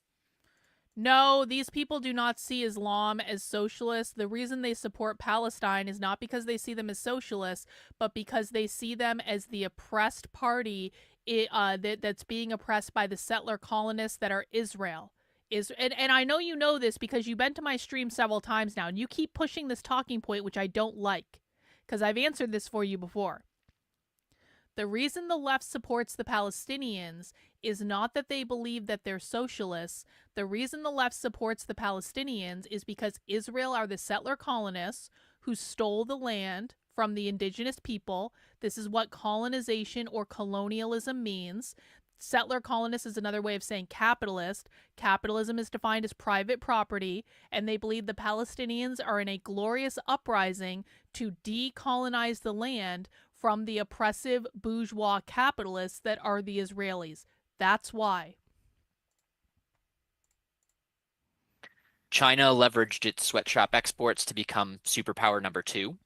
No, these people do not see Islam as socialist. The reason they support Palestine is not because they see them as socialists, but because they see them as the oppressed party that's being oppressed by the settler colonists that are Israel. And I know you know this because you've been to my stream several times now, and you keep pushing this talking point, which I don't like, because I've answered this for you before. The reason the left supports the Palestinians is not that they believe that they're socialists. The reason the left supports the Palestinians is because Israel are the settler colonists who stole the land from the indigenous people. This is what colonization or colonialism means. Settler colonist is another way of saying capitalist. Capitalism is defined as private property, and they believe the Palestinians are in a glorious uprising to decolonize the land from the oppressive bourgeois capitalists that are the Israelis. That's why. China leveraged its sweatshop exports to become superpower number 2.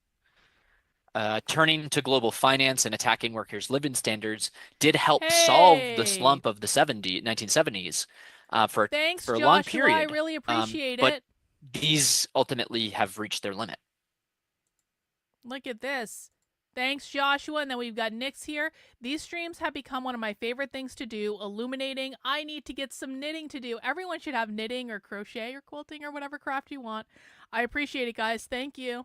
Turning to global finance and attacking workers' living standards did help solve the slump of the 1970s for a long period. I really appreciate but it. These ultimately have reached their limit. Look at this. Thanks, Joshua. And then we've got Nix here. These streams have become one of my favorite things to do, illuminating. I need to get some knitting to do. Everyone should have knitting or crochet or quilting or whatever craft you want. I appreciate it, guys. Thank you.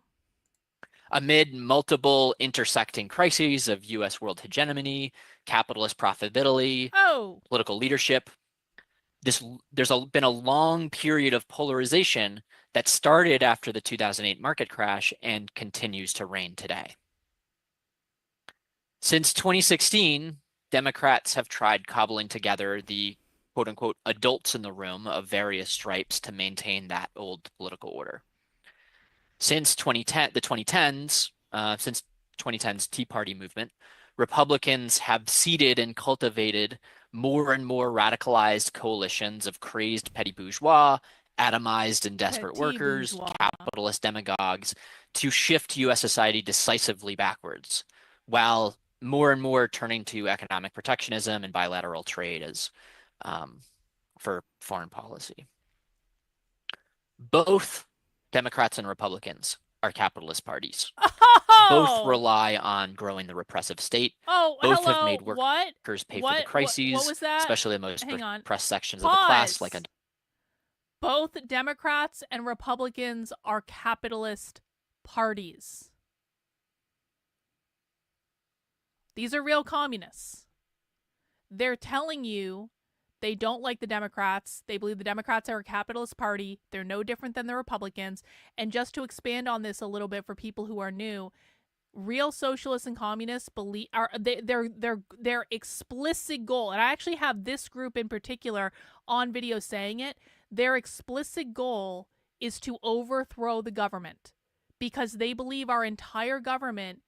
Amid multiple intersecting crises of U.S. world hegemony, capitalist profitability, political leadership, there's been a long period of polarization that started after the 2008 market crash and continues to reign today. Since 2016, Democrats have tried cobbling together the quote-unquote adults in the room of various stripes to maintain that old political order. Since 2010's Tea Party movement, Republicans have seeded and cultivated more and more radicalized coalitions of crazed petty bourgeois, atomized and desperate workers, capitalist demagogues to shift U.S. society decisively backwards, while more and more turning to economic protectionism and bilateral trade as for foreign policy. Both Democrats and Republicans are capitalist parties. Both rely on growing the repressive state. Both have made workers pay for the crises, what was that? especially the most repressed sections of the class. Both Democrats and Republicans are capitalist parties. These are real communists. They're telling you they don't like the Democrats. They believe the Democrats are a capitalist party. They're no different than the Republicans. And just to expand on this a little bit for people who are new, real socialists and communists believe their explicit goal, and I actually have this group in particular on video saying it, their explicit goal is to overthrow the government because they believe our entire government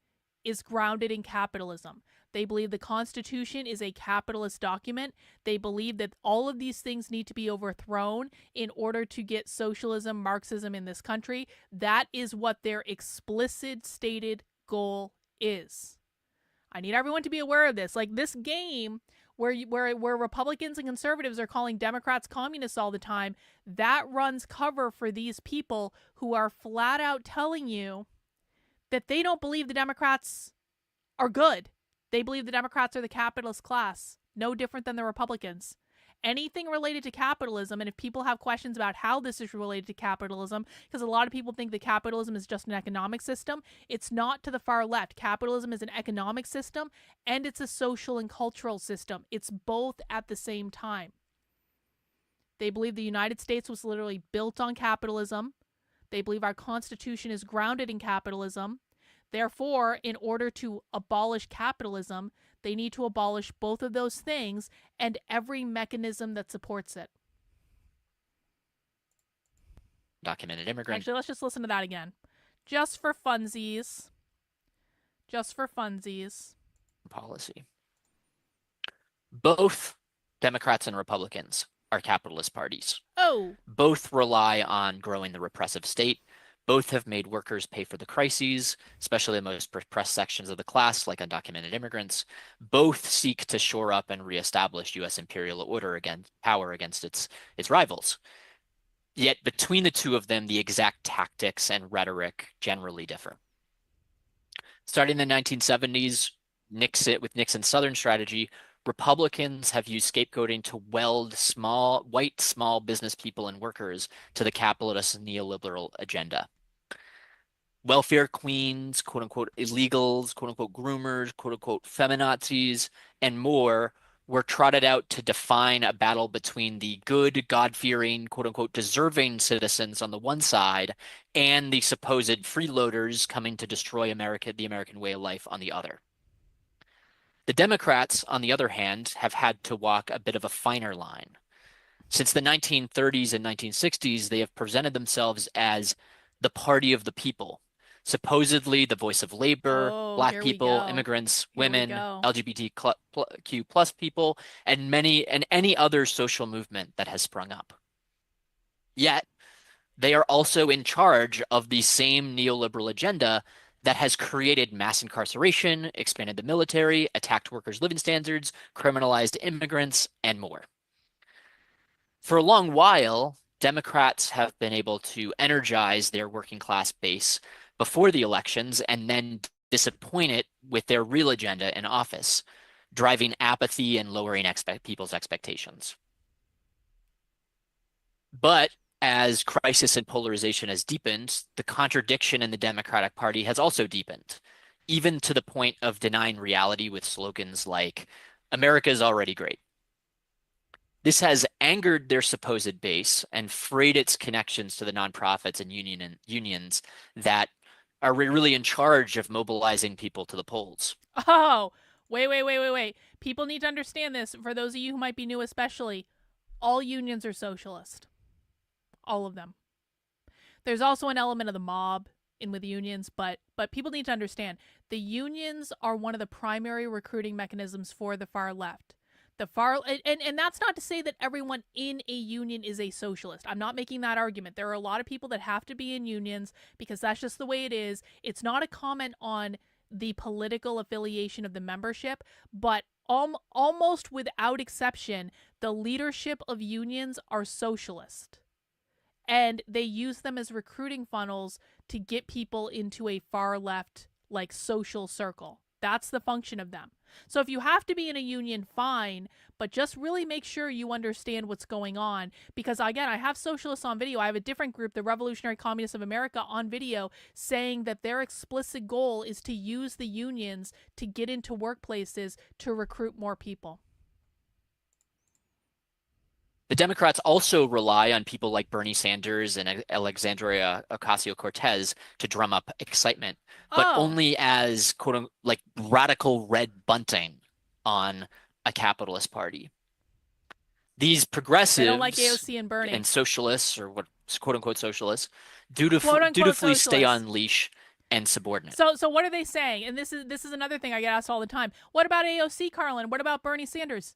is grounded in capitalism. They believe the Constitution is a capitalist document. They believe that all of these things need to be overthrown in order to get socialism, Marxism in this country. That is what their explicit stated goal is. I need everyone to be aware of this. Like this game where Republicans and conservatives are calling Democrats communists all the time, that runs cover for these people who are flat out telling you that they don't believe the Democrats are good. They believe the Democrats are the capitalist class, no different than the Republicans. Anything related to capitalism, and if people have questions about how this is related to capitalism, because a lot of people think that capitalism is just an economic system, it's not to the far left. Capitalism is an economic system, and it's a social and cultural system. It's both at the same time. They believe the United States was literally built on capitalism. They believe our Constitution is grounded in capitalism. Therefore, in order to abolish capitalism, they need to abolish both of those things and every mechanism that supports it. Documented immigrant. Actually, let's just listen to that again. Just for funsies. Just for funsies. Policy. Both Democrats and Republicans are capitalist parties. Both rely on growing the repressive state. Both have made workers pay for the crises, especially the most repressed sections of the class, like undocumented immigrants. Both seek to shore up and reestablish U.S. imperial order against its rivals. Yet between the two of them, the exact tactics and rhetoric generally differ. Starting in the 1970s, with Nixon's Southern strategy, Republicans have used scapegoating to weld white small business people and workers to the capitalist neoliberal agenda. Welfare queens, quote unquote illegals, quote unquote groomers, quote unquote feminazis, and more were trotted out to define a battle between the good, God-fearing, quote unquote deserving citizens on the one side and the supposed freeloaders coming to destroy the American way of life on the other. The Democrats, on the other hand, have had to walk a bit of a finer line. Since the 1930s and 1960s, they have presented themselves as the party of the people, supposedly the voice of labor, Black people, immigrants, women, LGBTQ plus people, and any other social movement that has sprung up. Yet, they are also in charge of the same neoliberal agenda that has created mass incarceration, expanded the military, attacked workers' living standards, criminalized immigrants, and more. For a long while, Democrats have been able to energize their working class base before the elections and then disappoint it with their real agenda in office, driving apathy and lowering people's expectations. But as crisis and polarization has deepened, the contradiction in the Democratic Party has also deepened, even to the point of denying reality with slogans like, America is already great. This has angered their supposed base and frayed its connections to the nonprofits and unions that are really in charge of mobilizing people to the polls. Oh, wait. People need to understand this. For those of you who might be new especially, all unions are socialist. All of them. There's also an element of the mob in with unions, but people need to understand the unions are one of the primary recruiting mechanisms for the far left. And that's not to say that everyone in a union is a socialist. I'm not making that argument. There are a lot of people that have to be in unions because that's just the way it is. It's not a comment on the political affiliation of the membership, but almost without exception, the leadership of unions are socialist. And they use them as recruiting funnels to get people into a far left, like, social circle. That's the function of them. So if you have to be in a union, fine, but just really make sure you understand what's going on. Because again, I have socialists on video. I have a different group, the Revolutionary Communists of America, on video saying that their explicit goal is to use the unions to get into workplaces to recruit more people. The Democrats also rely on people like Bernie Sanders and Alexandria Ocasio-Cortez to drum up excitement, but only as like radical red bunting on a capitalist party. These progressives don't like AOC and Bernie and socialists, or what quote unquote socialists, dutifully stay on leash and subordinate. So what are they saying? And this is another thing I get asked all the time. What about AOC, Carlin? What about Bernie Sanders?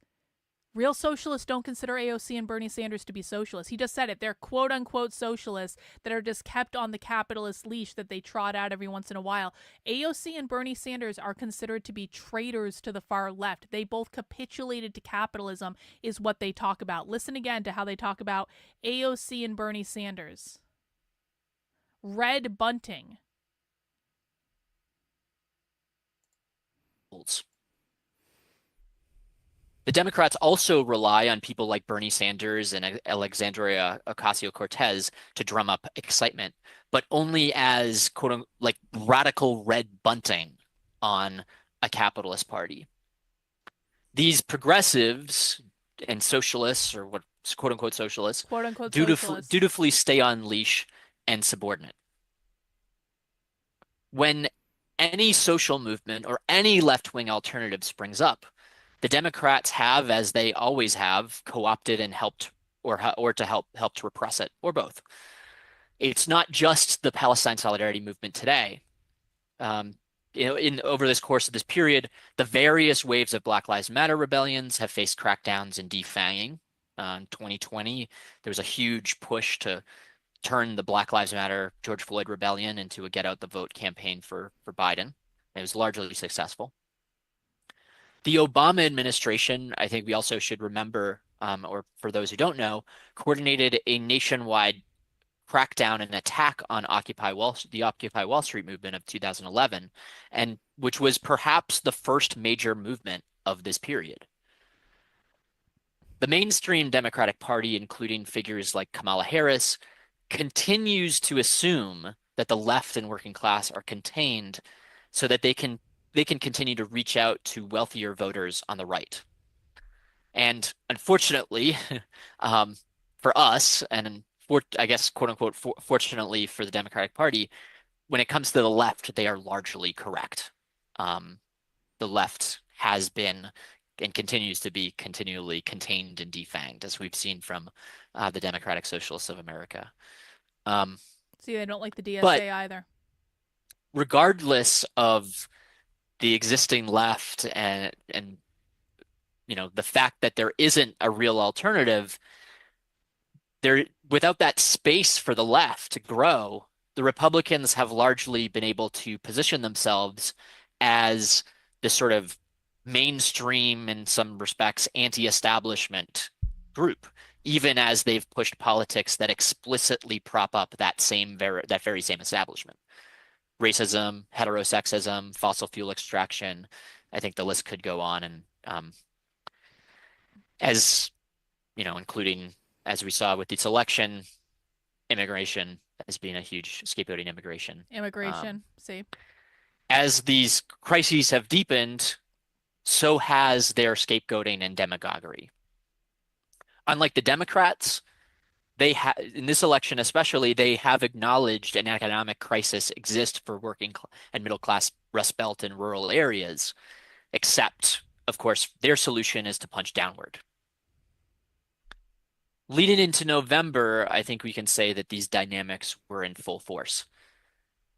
Real socialists don't consider AOC and Bernie Sanders to be socialists. He just said it. They're quote-unquote socialists that are just kept on the capitalist leash that they trot out every once in a while. AOC and Bernie Sanders are considered to be traitors to the far left. They both capitulated to capitalism is what they talk about. Listen again to how they talk about AOC and Bernie Sanders. Red bunting. The Democrats also rely on people like Bernie Sanders and Alexandria Ocasio-Cortez to drum up excitement, but only as like radical red bunting on a capitalist party. These progressives and socialists, or what quote unquote socialists, dutifully stay on leash and subordinate. When any social movement or any left-wing alternative springs up, the Democrats have, as they always have, co-opted and helped, or to help to repress it, or both. It's not just the Palestine Solidarity Movement today. Over this course of this period, the various waves of Black Lives Matter rebellions have faced crackdowns and defanging. In 2020, there was a huge push to turn the Black Lives Matter George Floyd rebellion into a get out the vote campaign for Biden. It was largely successful. The Obama administration, I think we also should remember, or for those who don't know, coordinated a nationwide crackdown and attack on the Occupy Wall Street movement of 2011, and which was perhaps the first major movement of this period. The mainstream Democratic Party, including figures like Kamala Harris, continues to assume that the left and working class are contained so that they can continue to reach out to wealthier voters on the right. And unfortunately, for us, and I guess, quote unquote, fortunately for the Democratic Party, when it comes to the left, they are largely correct. The left has been and continues to be continually contained and defanged, as we've seen from the Democratic Socialists of America. See, they don't like the DSA but either. Regardless of the existing left and the fact that there isn't a real alternative, without that space for the left to grow, the Republicans have largely been able to position themselves as the sort of mainstream, in some respects, anti-establishment group, even as they've pushed politics that explicitly prop up that very same establishment. Racism, heterosexism, fossil fuel extraction. I think the list could go on, and including, as we saw with this election, immigration as being a huge scapegoating immigration. See. As these crises have deepened, so has their scapegoating and demagoguery. Unlike the Democrats, in this election especially, they have acknowledged an economic crisis exists for working and middle class Rust Belt and rural areas, except, of course, their solution is to punch downward. Leading into November, I think we can say that these dynamics were in full force.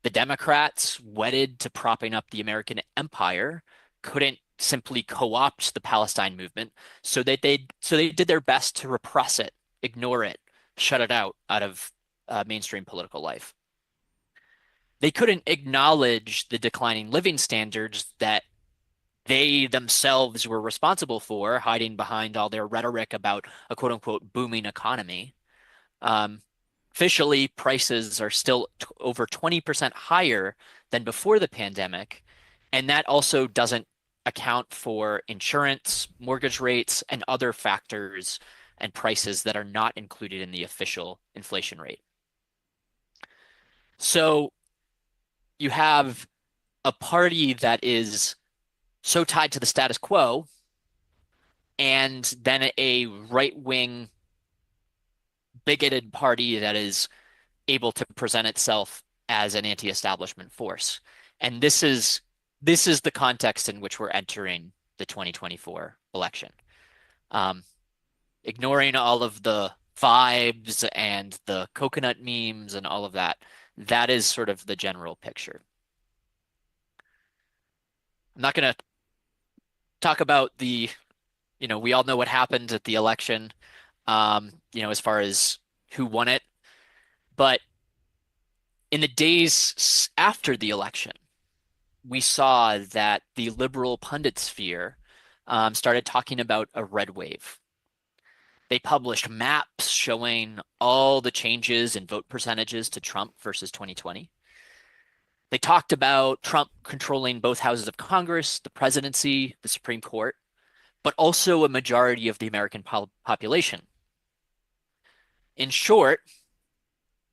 The Democrats, wedded to propping up the American empire, couldn't simply co-opt the Palestine movement, so they did their best to repress it, ignore it, shut it out of mainstream political life. They couldn't acknowledge the declining living standards that they themselves were responsible for, hiding behind all their rhetoric about a quote-unquote booming economy. Officially, prices are still over 20% higher than before the pandemic, and that also doesn't account for insurance, mortgage rates, and other factors and prices that are not included in the official inflation rate. So you have a party that is so tied to the status quo, and then a right-wing bigoted party that is able to present itself as an anti-establishment force. And this is the context in which we're entering the 2024 election. Ignoring all of the vibes and the coconut memes and all of that, that is sort of the general picture. I'm not going to talk about we all know what happened at the election, as far as who won it. But in the days after the election, we saw that the liberal pundit sphere started talking about a red wave. They published maps showing all the changes in vote percentages to Trump versus 2020. They talked about Trump controlling both houses of Congress, the presidency, the Supreme Court, but also a majority of the American population. In short,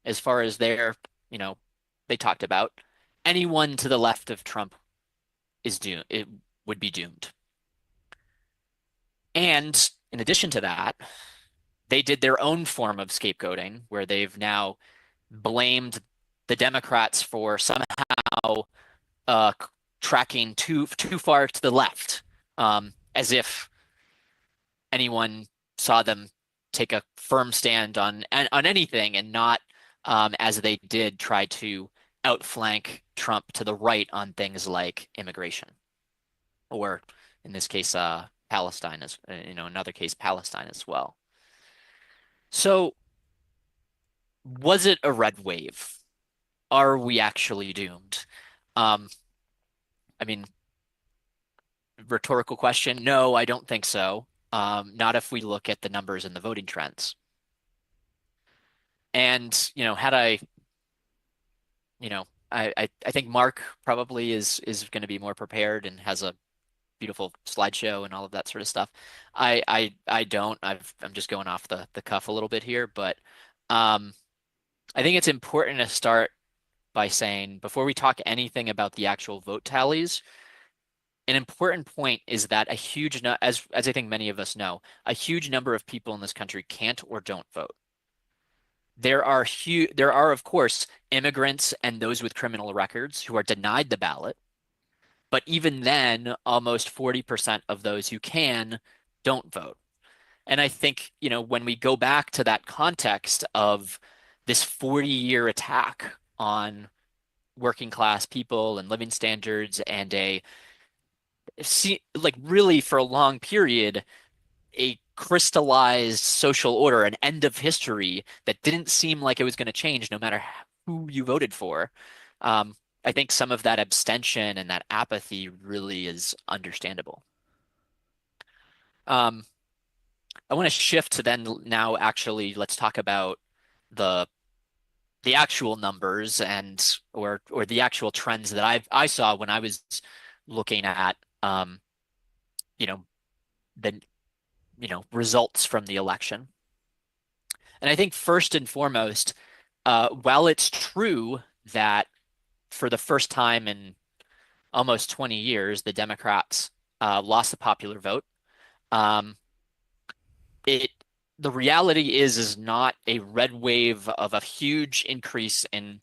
as far as they talked about, anyone to the left of Trump would be doomed. And in addition to that, they did their own form of scapegoating, where they've now blamed the Democrats for somehow tracking too far to the left, as if anyone saw them take a firm stand on anything, and not, as they did, try to outflank Trump to the right on things like immigration, or in this case, Palestine, as another case, Palestine as well. So, was it a red wave? Are we actually doomed? Rhetorical question. No, I don't think so. Not if we look at the numbers and the voting trends. And, had I, I think Mark probably is going to be more prepared and has a beautiful slideshow and all of that sort of stuff. I don't. I'm just going off the cuff a little bit here, but I think it's important to start by saying, before we talk anything about the actual vote tallies, an important point is that as I think many of us know, a huge number of people in this country can't or don't vote. There are of course immigrants and those with criminal records who are denied the ballot, but even then, almost 40% of those who can don't vote. And I think, when we go back to that context of this 40-year attack on working class people and living standards, and really for a long period, a crystallized social order, an end of history that didn't seem like it was going to change no matter who you voted for. I think some of that abstention and that apathy really is understandable. I want to shift to then now actually let's talk about the actual numbers or the actual trends that I saw when I was looking at the results from the election. And I think first and foremost, while it's true that for the first time in almost 20 years, the Democrats lost the popular vote, the reality is not a red wave of a huge increase in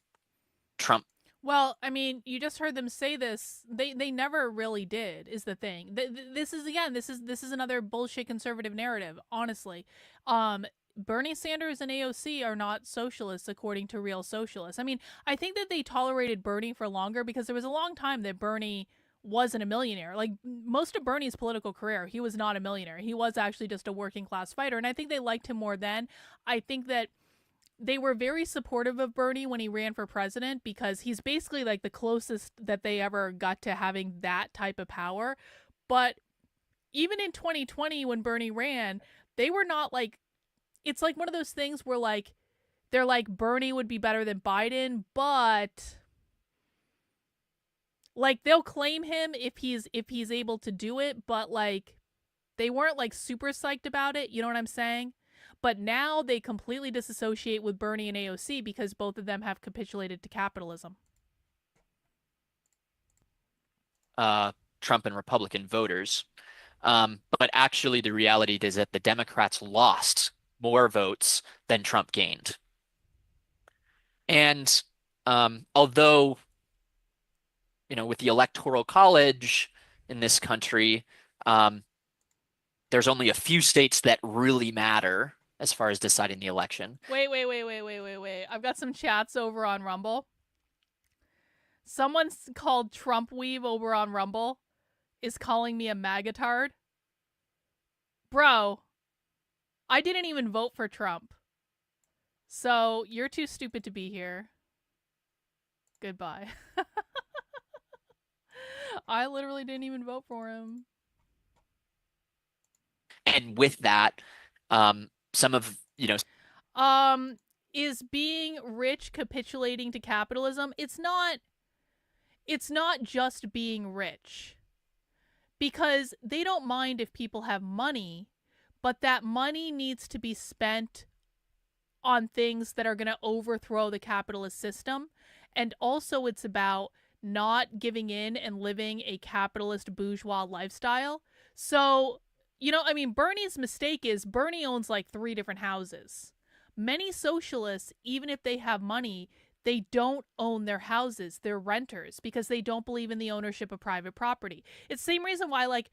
Trump. Well, I mean, you just heard them say this. They never really did, is the thing. This is another bullshit conservative narrative, honestly. Bernie Sanders and AOC are not socialists according to real socialists. I mean, I think that they tolerated Bernie for longer because there was a long time that Bernie wasn't a millionaire. Like, most of Bernie's political career, he was not a millionaire. He was actually just a working class fighter, and I think they liked him more then. I think that they were very supportive of Bernie when he ran for president because he's basically like the closest that they ever got to having that type of power. But even in 2020 when Bernie ran, they were not like, it's like one of those things where like they're like Bernie would be better than Biden, but like they'll claim him if he's able to do it, but like they weren't like super psyched about it, you know what I'm saying? But now they completely disassociate with Bernie and AOC because both of them have capitulated to capitalism. Trump and Republican voters. But actually the reality is that the Democrats lost more votes than Trump gained. And although, with the Electoral College in this country, there's only a few states that really matter as far as deciding the election. Wait. I've got some chats over on Rumble. Someone's called Trump Weave over on Rumble is calling me a magatard. Bro, I didn't even vote for Trump. So you're too stupid to be here. Goodbye. I literally didn't even vote for him. And with that, some of, is being rich capitulating to capitalism? It's not just being rich. Because they don't mind if people have money, but that money needs to be spent on things that are going to overthrow the capitalist system. And also it's about not giving in and living a capitalist bourgeois lifestyle. So, Bernie's mistake is Bernie owns like 3 different houses. Many socialists, even if they have money, they don't own their houses. They're renters because they don't believe in the ownership of private property. It's the same reason why, like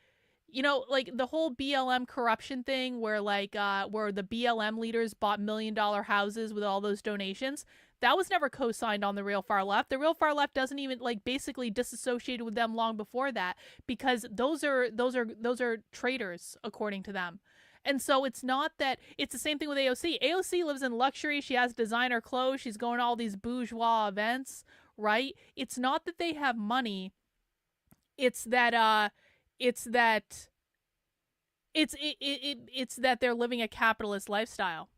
the whole BLM corruption thing where where the BLM leaders bought $1 million houses with all those donations. That was never co-signed on the real far left. The real far left doesn't even basically disassociated with them long before that because those are traitors according to them. And so it's not that it's the same thing with AOC. AOC lives in luxury. She has designer clothes. She's going to all these bourgeois events, right? It's not that they have money. It's that it's that they're living a capitalist lifestyle.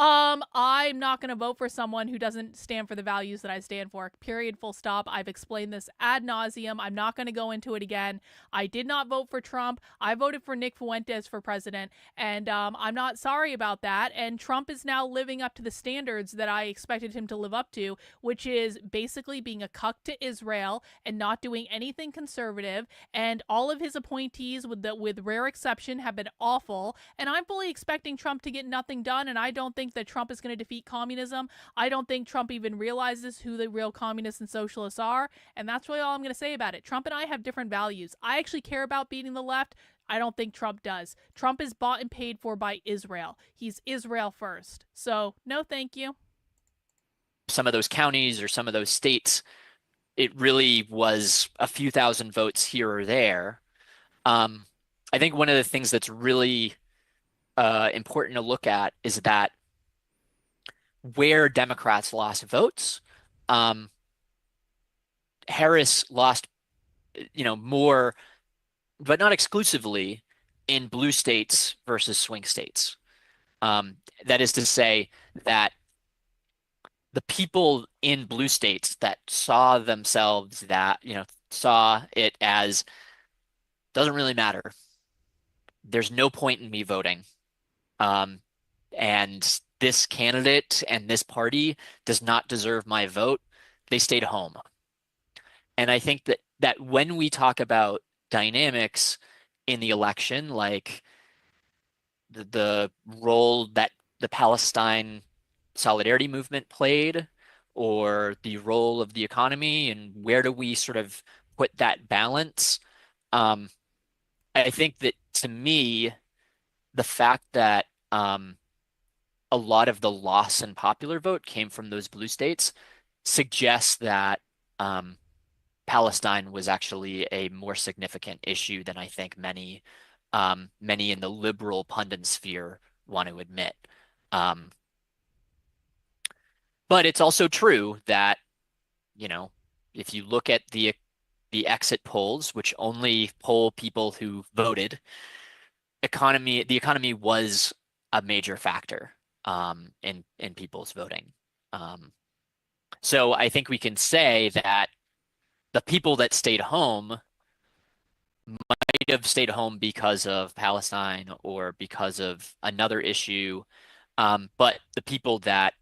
I'm not going to vote for someone who doesn't stand for the values that I stand for. Period. Full stop. I've explained this ad nauseum. I'm not going to go into it again. I did not vote for Trump. I voted for Nick Fuentes for president, and I'm not sorry about that. And Trump is now living up to the standards that I expected him to live up to, which is basically being a cuck to Israel and not doing anything conservative. And all of his appointees, with rare exception, have been awful. And I'm fully expecting Trump to get nothing done. And I don't think that Trump is going to defeat communism. I don't think Trump even realizes who the real communists and socialists are. And that's really all I'm going to say about it. Trump and I have different values. I actually care about beating the left. I don't think Trump does. Trump is bought and paid for by Israel. He's Israel first. So, no thank you. Some of those counties or some of those states, it really was a few thousand votes here or there. I think one of the things that's really important to look at is that where Democrats lost votes, Harris lost, more, but not exclusively, in blue states versus swing states. That is to say that the people in blue states that saw themselves saw it as doesn't really matter. There's no point in me voting. And this candidate and this party does not deserve my vote. They stayed home. And I think that when we talk about dynamics in the election, like the role that the Palestine solidarity movement played, or the role of the economy, and where do we sort of put that balance, I think that, to me, the fact that a lot of the loss in popular vote came from those blue states suggests that Palestine was actually a more significant issue than I think many in the liberal pundit sphere want to admit. But it's also true that, if you look at the exit polls, which only poll people who voted, the economy was a major factor in people's voting. So I think we can say that the people that stayed home might have stayed home because of Palestine or because of another issue, but the people that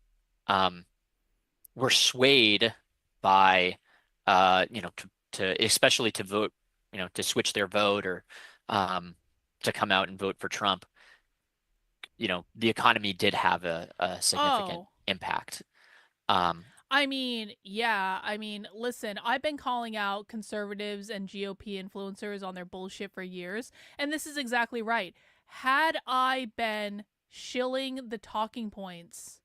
were swayed by to especially to vote, to switch their vote, or to come out and vote for Trump, the economy did have a significant impact. Listen, I've been calling out conservatives and GOP influencers on their bullshit for years, and this is exactly right. Had I been shilling the talking points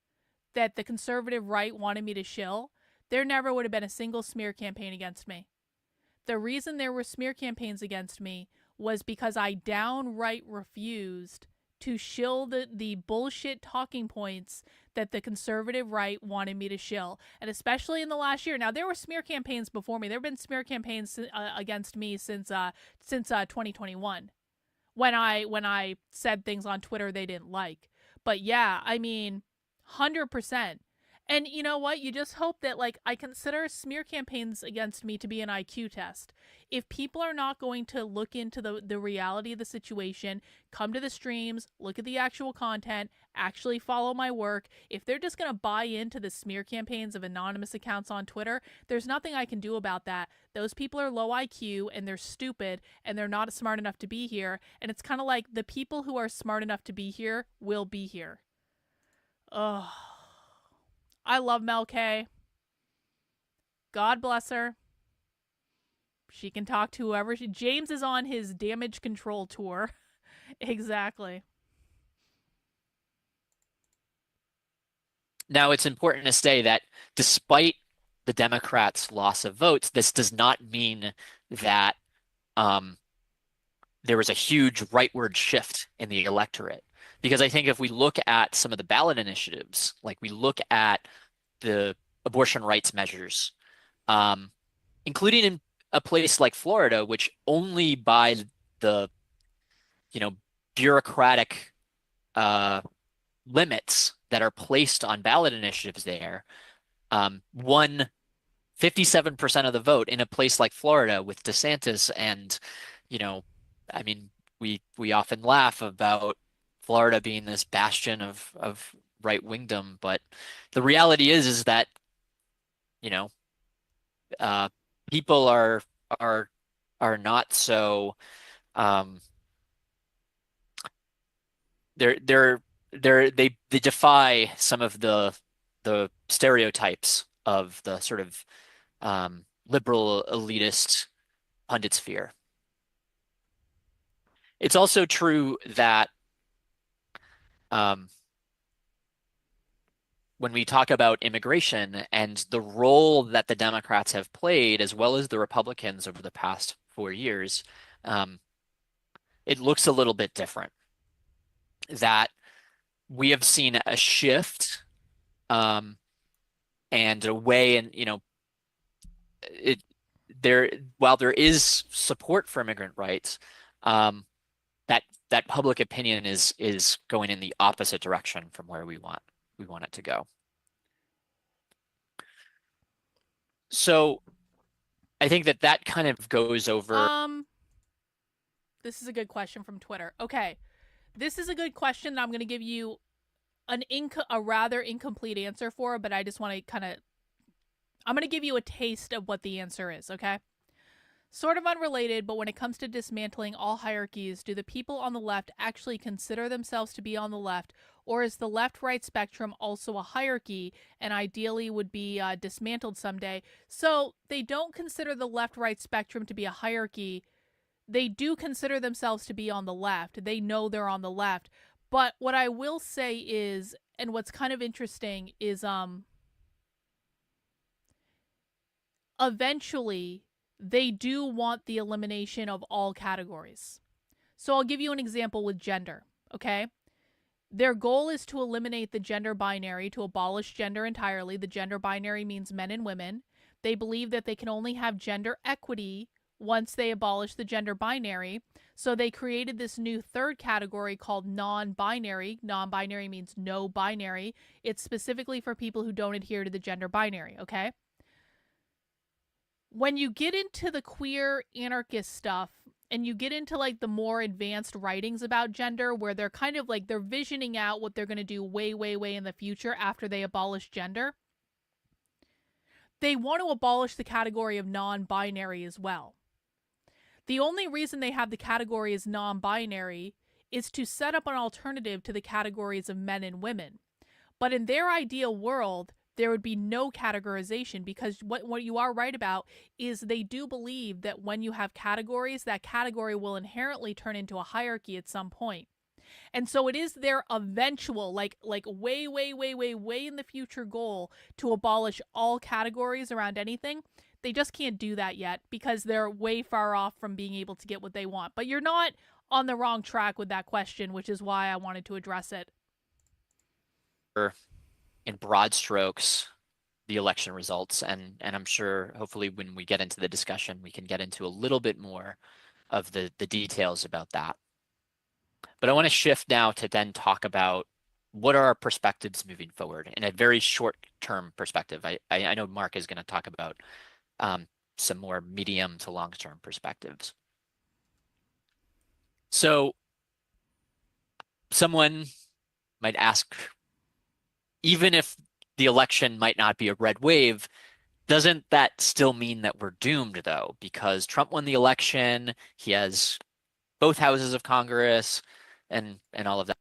that the conservative right wanted me to shill, there never would have been a single smear campaign against me. The reason there were smear campaigns against me was because I downright refused to shill the bullshit talking points that the conservative right wanted me to shill. And especially in the last year. Now, there were smear campaigns before me. There have been smear campaigns against me since 2021, when I said things on Twitter they didn't like. But yeah, 100%. And you know what? You just hope that, I consider smear campaigns against me to be an IQ test. If people are not going to look into the reality of the situation, come to the streams, look at the actual content, actually follow my work, if they're just going to buy into the smear campaigns of anonymous accounts on Twitter, there's nothing I can do about that. Those people are low IQ, and they're stupid, and they're not smart enough to be here. And it's kind of like the people who are smart enough to be here will be here. Ugh. I love Mel K. God bless her. She can talk to whoever James is on his damage control tour. Exactly. Now, it's important to say that despite the Democrats' loss of votes, this does not mean that there was a huge rightward shift in the electorate. Because I think if we look at some of the ballot initiatives, like we look at the abortion rights measures, including in a place like Florida, which only by the, bureaucratic limits that are placed on ballot initiatives there won 57% of the vote in a place like Florida with DeSantis. And, I mean, we often laugh about Florida being this bastion of right-wingdom, but the reality is that, people are not so they defy some of the stereotypes of the sort of liberal elitist pundit sphere. It's also true that when we talk about immigration and the role that the Democrats have played, as well as the Republicans over the past 4 years, it looks a little bit different. That we have seen a shift and a way, and while there is support for immigrant rights, that public opinion is going in the opposite direction from where we want it to go. So I think that kind of goes over. This is a good question from Twitter. Okay. This is a good question that I'm going to give you a rather incomplete answer for, but I just want to I'm going to give you a taste of what the answer is, okay? Sort of unrelated, but when it comes to dismantling all hierarchies, do the people on the left actually consider themselves to be on the left, or is the left-right spectrum also a hierarchy and ideally would be dismantled someday? So they don't consider the left-right spectrum to be a hierarchy. They do consider themselves to be on the left. They know they're on the left. But what I will say is, and what's kind of interesting is eventually they do want the elimination of all categories. So I'll give you an example with gender, okay? Their goal is to eliminate the gender binary, to abolish gender entirely. The gender binary means men and women. They believe that they can only have gender equity once they abolish the gender binary. So they created this new third category called non-binary. Non-binary means no binary. It's specifically for people who don't adhere to the gender binary, okay? When you get into the queer anarchist stuff and you get into like the more advanced writings about gender where they're kind of like they're visioning out what they're going to do way, way, way in the future after they abolish gender, they want to abolish the category of non-binary as well. The only reason they have the category as non-binary is to set up an alternative to the categories of men and women. But in their ideal world, there would be no categorization because what you are right about is they do believe that when you have categories, that category will inherently turn into a hierarchy at some point. And so it is their eventual, like way, way, way, way, way in the future goal to abolish all categories around anything. They just can't do that yet because they're way far off from being able to get what they want. But you're not on the wrong track with that question, which is why I wanted to address it. In broad strokes, the election results, and I'm sure hopefully when we get into the discussion, we can get into a little bit more of the details about that. But I want to shift now to then talk about what are our perspectives moving forward in a very short-term perspective. I know Mark is going to talk about some more medium to long-term perspectives. So someone might ask, even if the election might not be a red wave, doesn't that still mean that we're doomed, though? Because Trump won the election, he has both houses of Congress, and all of that.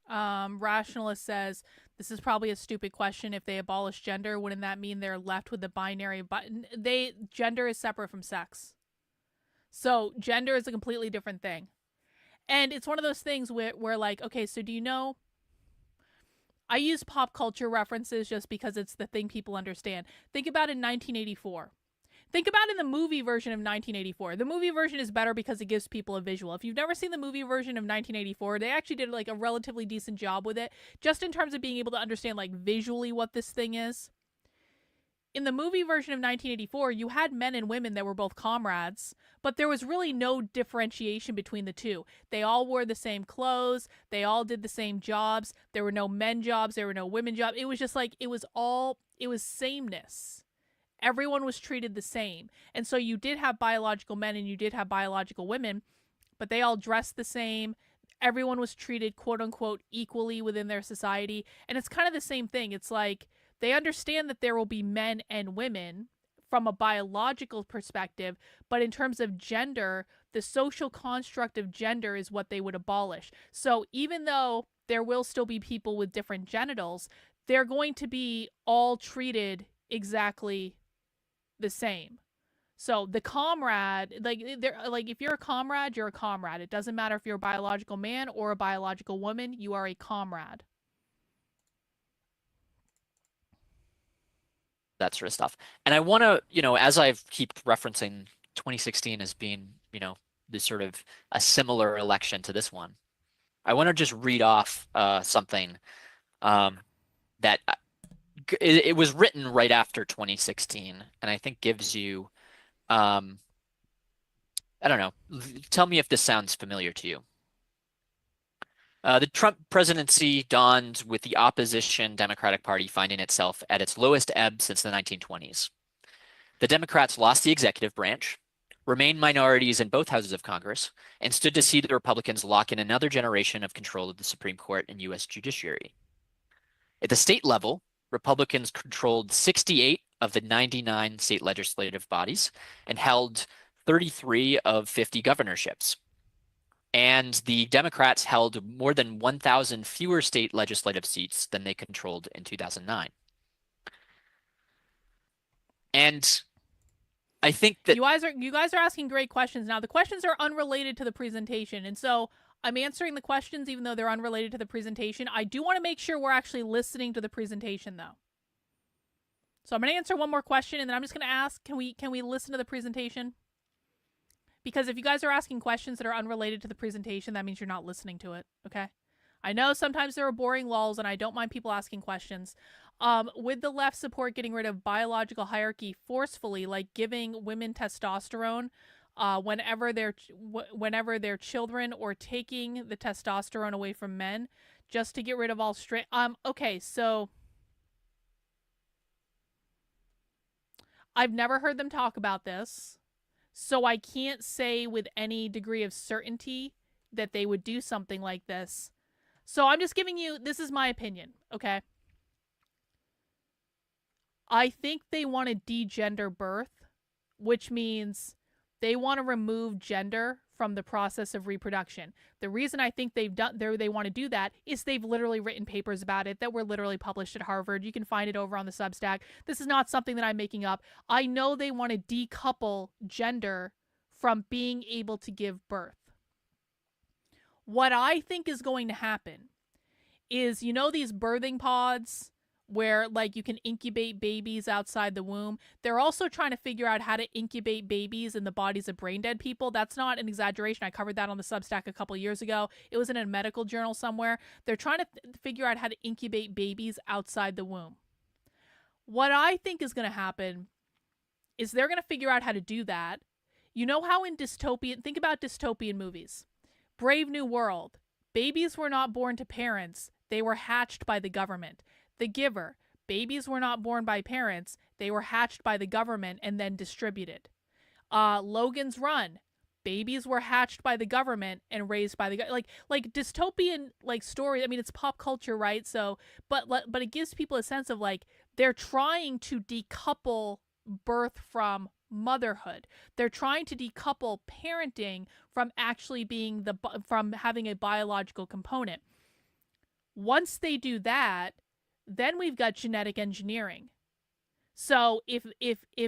Rationalist says, this is probably a stupid question. If they abolish gender, wouldn't that mean they're left with the binary button? Gender is separate from sex. So gender is a completely different thing. And it's one of those things where like, okay, so do you know... I use pop culture references just because it's the thing people understand. Think about in 1984. Think about in the movie version of 1984. The movie version is better because it gives people a visual. If you've never seen the movie version of 1984, they actually did like a relatively decent job with it, just in terms of being able to understand like visually what this thing is. in the movie version of 1984, you had men and women that were both comrades, but there was really no differentiation between the two. They all wore the same clothes. They all did the same jobs. There were no men jobs. There were no women jobs. It was just like, it was sameness. Everyone was treated the same. And so you did have biological men and you did have biological women, but they all dressed the same. Everyone was treated, quote unquote, equally within their society. And it's kind of the same thing. It's like, they understand that there will be men and women from a biological perspective, but in terms of gender, the social construct of gender is what they would abolish. So even though there will still be people with different genitals, they're going to be all treated exactly the same. So the comrade, like if you're a comrade, you're a comrade. It doesn't matter if you're a biological man or a biological woman, you are a comrade. That sort of stuff. And I want to, as I keep referencing 2016 as being, this sort of a similar election to this one, I want to just read off something that it was written right after 2016, and I think gives you, I don't know, tell me if this sounds familiar to you. The Trump presidency dawned with the opposition Democratic Party finding itself at its lowest ebb since the 1920s. The Democrats lost the executive branch, remained minorities in both houses of Congress, and stood to see the Republicans lock in another generation of control of the Supreme Court and U.S. judiciary. At the state level, Republicans controlled 68 of the 99 state legislative bodies and held 33 of 50 governorships. And the Democrats held more than 1,000 fewer state legislative seats than they controlled in 2009. And I think that you guys are asking great questions. Now, the questions are unrelated to the presentation, and so I'm answering the questions even though they're unrelated to the presentation. I do want to make sure we're actually listening to the presentation, though. So I'm going to answer one more question, and then I'm just going to ask, can we listen to the presentation? Because if you guys are asking questions that are unrelated to the presentation, that means you're not listening to it, okay? I know sometimes there are boring lulls, and I don't mind people asking questions. Would the left support getting rid of biological hierarchy forcefully, like giving women testosterone whenever they're children, or taking the testosterone away from men just to get rid of all straight? Okay, so I've never heard them talk about this. So I can't say with any degree of certainty that they would do something like this. So I'm just giving you, this is my opinion, okay? I think they want to degender birth, which means they want to remove gender from the process of reproduction. The reason I think they want to do that is they've literally written papers about it that were literally published at Harvard. You can find it over on the Substack. This is not something that I'm making up. I know they want to decouple gender from being able to give birth. What I think is going to happen is, these birthing pods where like you can incubate babies outside the womb. They're also trying to figure out how to incubate babies in the bodies of brain dead people. That's not an exaggeration. I covered that on the Substack a couple years ago. It was in a medical journal somewhere. They're trying to figure out how to incubate babies outside the womb. What I think is going to happen is they're going to figure out how to do that. You know how in think about dystopian movies. Brave New World. Babies were not born to parents. They were hatched by the government. The Giver. Babies were not born by parents. They were hatched by the government and then distributed. Logan's Run. Babies were hatched by the government and raised by the like dystopian stories. I mean, it's pop culture, right? So, but it gives people a sense of like they're trying to decouple birth from motherhood. They're trying to decouple parenting from actually being from having a biological component. Once they do that, then we've got genetic engineering. So if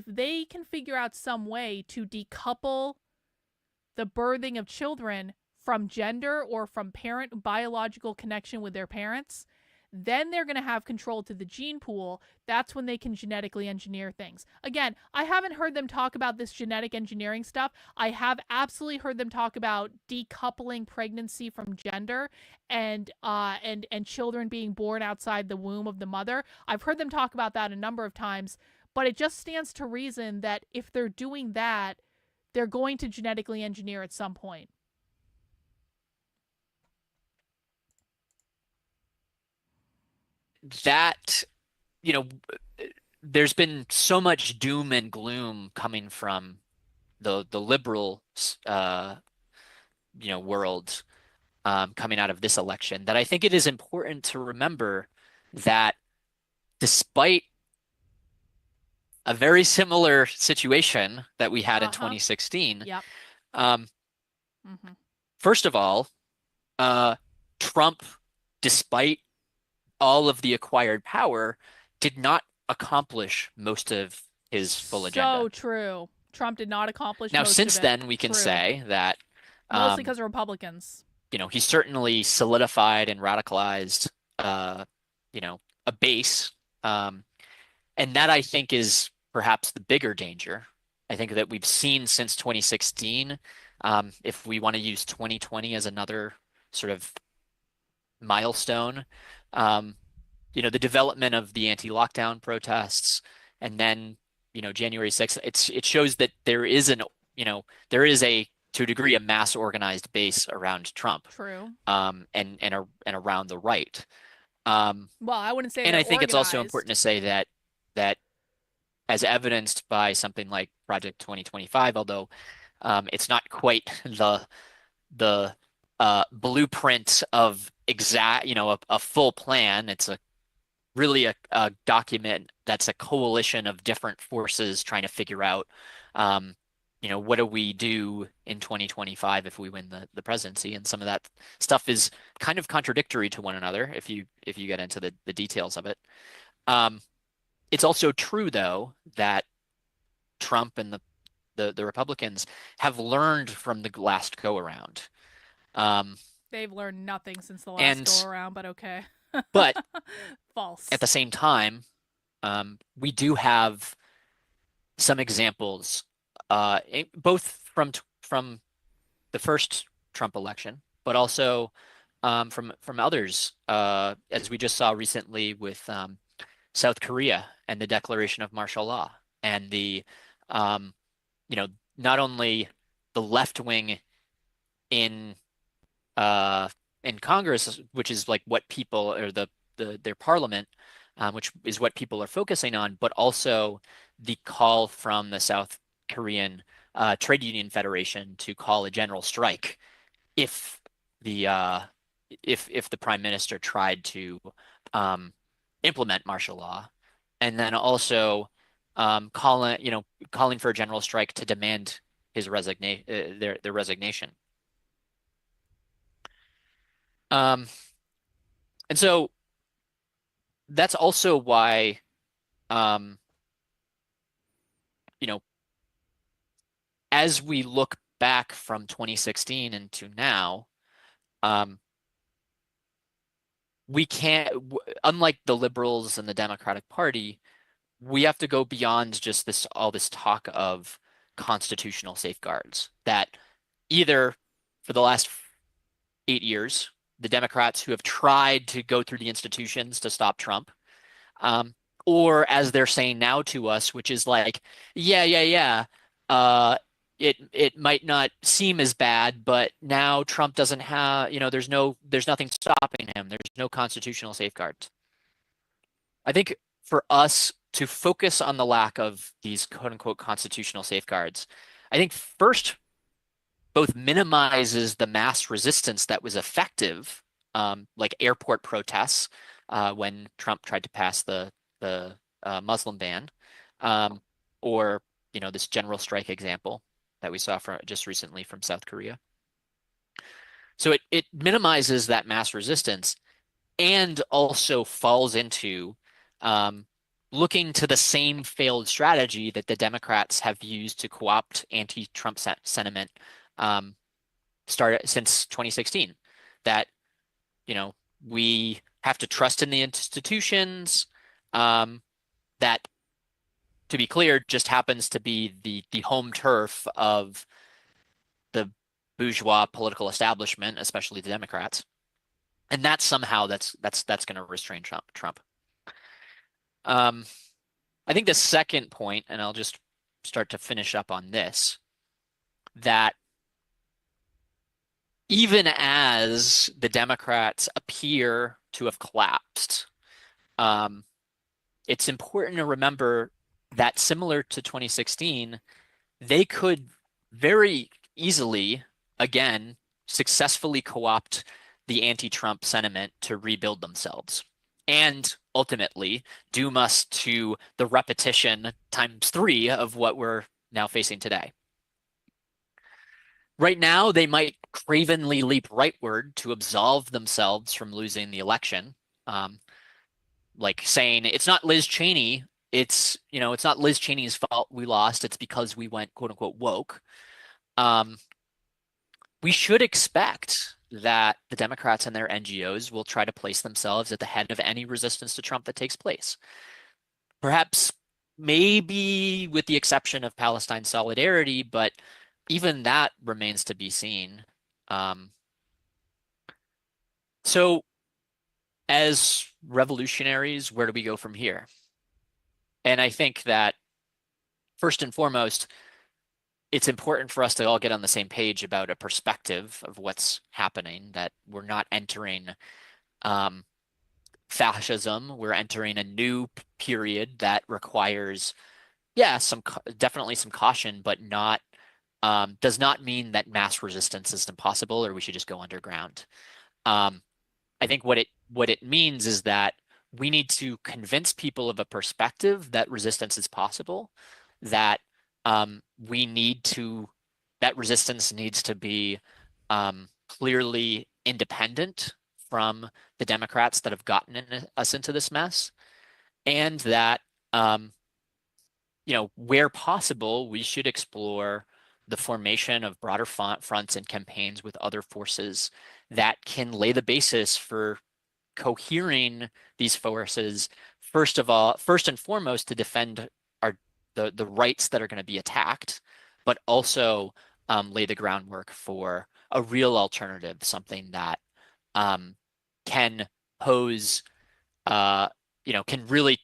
they can figure out some way to decouple the birthing of children from gender or from parent biological connection with their parents, then they're going to have control to the gene pool. That's when they can genetically engineer things. Again, I haven't heard them talk about this genetic engineering stuff. I have absolutely heard them talk about decoupling pregnancy from gender and children being born outside the womb of the mother. I've heard them talk about that a number of times, But it just stands to reason that if they're doing that, they're going to genetically engineer at some point. That, you know, there's been so much doom and gloom coming from the liberal world, coming out of this election, that I think it is important to remember that despite a very similar situation that we had in 2016, Yep. First of all, Trump, despite all of the acquired power, did not accomplish most of his full agenda. So true. Trump did not accomplish Now, most since of it. then, we can True. say that mostly because of Republicans. he certainly solidified and radicalized, a base, and that I think is perhaps the bigger danger. I think that we've seen since 2016, if we want to use 2020 as another sort of milestone, the development of the anti-lockdown protests, and then January 6th, it shows that there is to a degree a mass organized base around Trump. True. And around the right. Well, I wouldn't say. And I think it's also organized. important to say that as evidenced by something like Project 2025, although it's not quite the blueprint of exact, a full plan. It's really a document that's a coalition of different forces trying to figure out, what do we do in 2025 if we win the presidency? And some of that stuff is kind of contradictory to one another if you get into the details of it. It's also true, though, that Trump and the Republicans have learned from the last go-around. They've learned nothing since the last go-around, but okay. But false. At the same time, we do have some examples, both from the first Trump election, but also from others, as we just saw recently with South Korea and the declaration of martial law, and the not only the left wing in Congress, which is like what people, or their parliament, which is what people are focusing on, but also the call from the South Korean Trade Union Federation to call a general strike if the prime minister tried to implement martial law, and then also calling for a general strike to demand his their resignation. And so that's also why, as we look back from 2016 into now, we can't, unlike the liberals and the Democratic Party, we have to go beyond just all this talk of constitutional safeguards that either for the last 8 years, the Democrats who have tried to go through the institutions to stop Trump, or as they're saying now to us, which is like, it might not seem as bad, but now Trump doesn't have, there's nothing stopping him. There's no constitutional safeguards. I think for us to focus on the lack of these quote unquote constitutional safeguards, I think first both minimizes the mass resistance that was effective, like airport protests when Trump tried to pass the Muslim ban, or this general strike example that we saw just recently from South Korea. So it minimizes that mass resistance, and also falls into looking to the same failed strategy that the Democrats have used to co-opt anti-Trump sentiment started since 2016, that we have to trust in the institutions, that, to be clear, just happens to be the home turf of the bourgeois political establishment, especially the Democrats, and that somehow that's going to restrain Trump. I think the second point, and I'll just start to finish up on this, that even as the Democrats appear to have collapsed, it's important to remember that similar to 2016, they could very easily, again, successfully co-opt the anti-Trump sentiment to rebuild themselves and ultimately doom us to the repetition times 3 of what we're now facing today. Right now, they might cravenly leap rightward to absolve themselves from losing the election, like saying it's not Liz Cheney, it's not Liz Cheney's fault we lost, it's because we went quote unquote woke. We should expect that the Democrats and their NGOs will try to place themselves at the head of any resistance to Trump that takes place. Perhaps, maybe with the exception of Palestine Solidarity, but even that remains to be seen. So as revolutionaries, where do we go from here? And I think that first and foremost, it's important for us to all get on the same page about a perspective of what's happening, that we're not entering fascism. We're entering a new period that requires, definitely some caution, but not does not mean that mass resistance is impossible or we should just go underground. I think what it means is that we need to convince people of a perspective that resistance is possible, that that resistance needs to be clearly independent from the Democrats that have gotten us into this mess, and that where possible, we should explore the formation of broader fronts and campaigns with other forces that can lay the basis for cohering these forces, first and foremost, to defend the rights that are going to be attacked, but also lay the groundwork for a real alternative, something that can pose, can really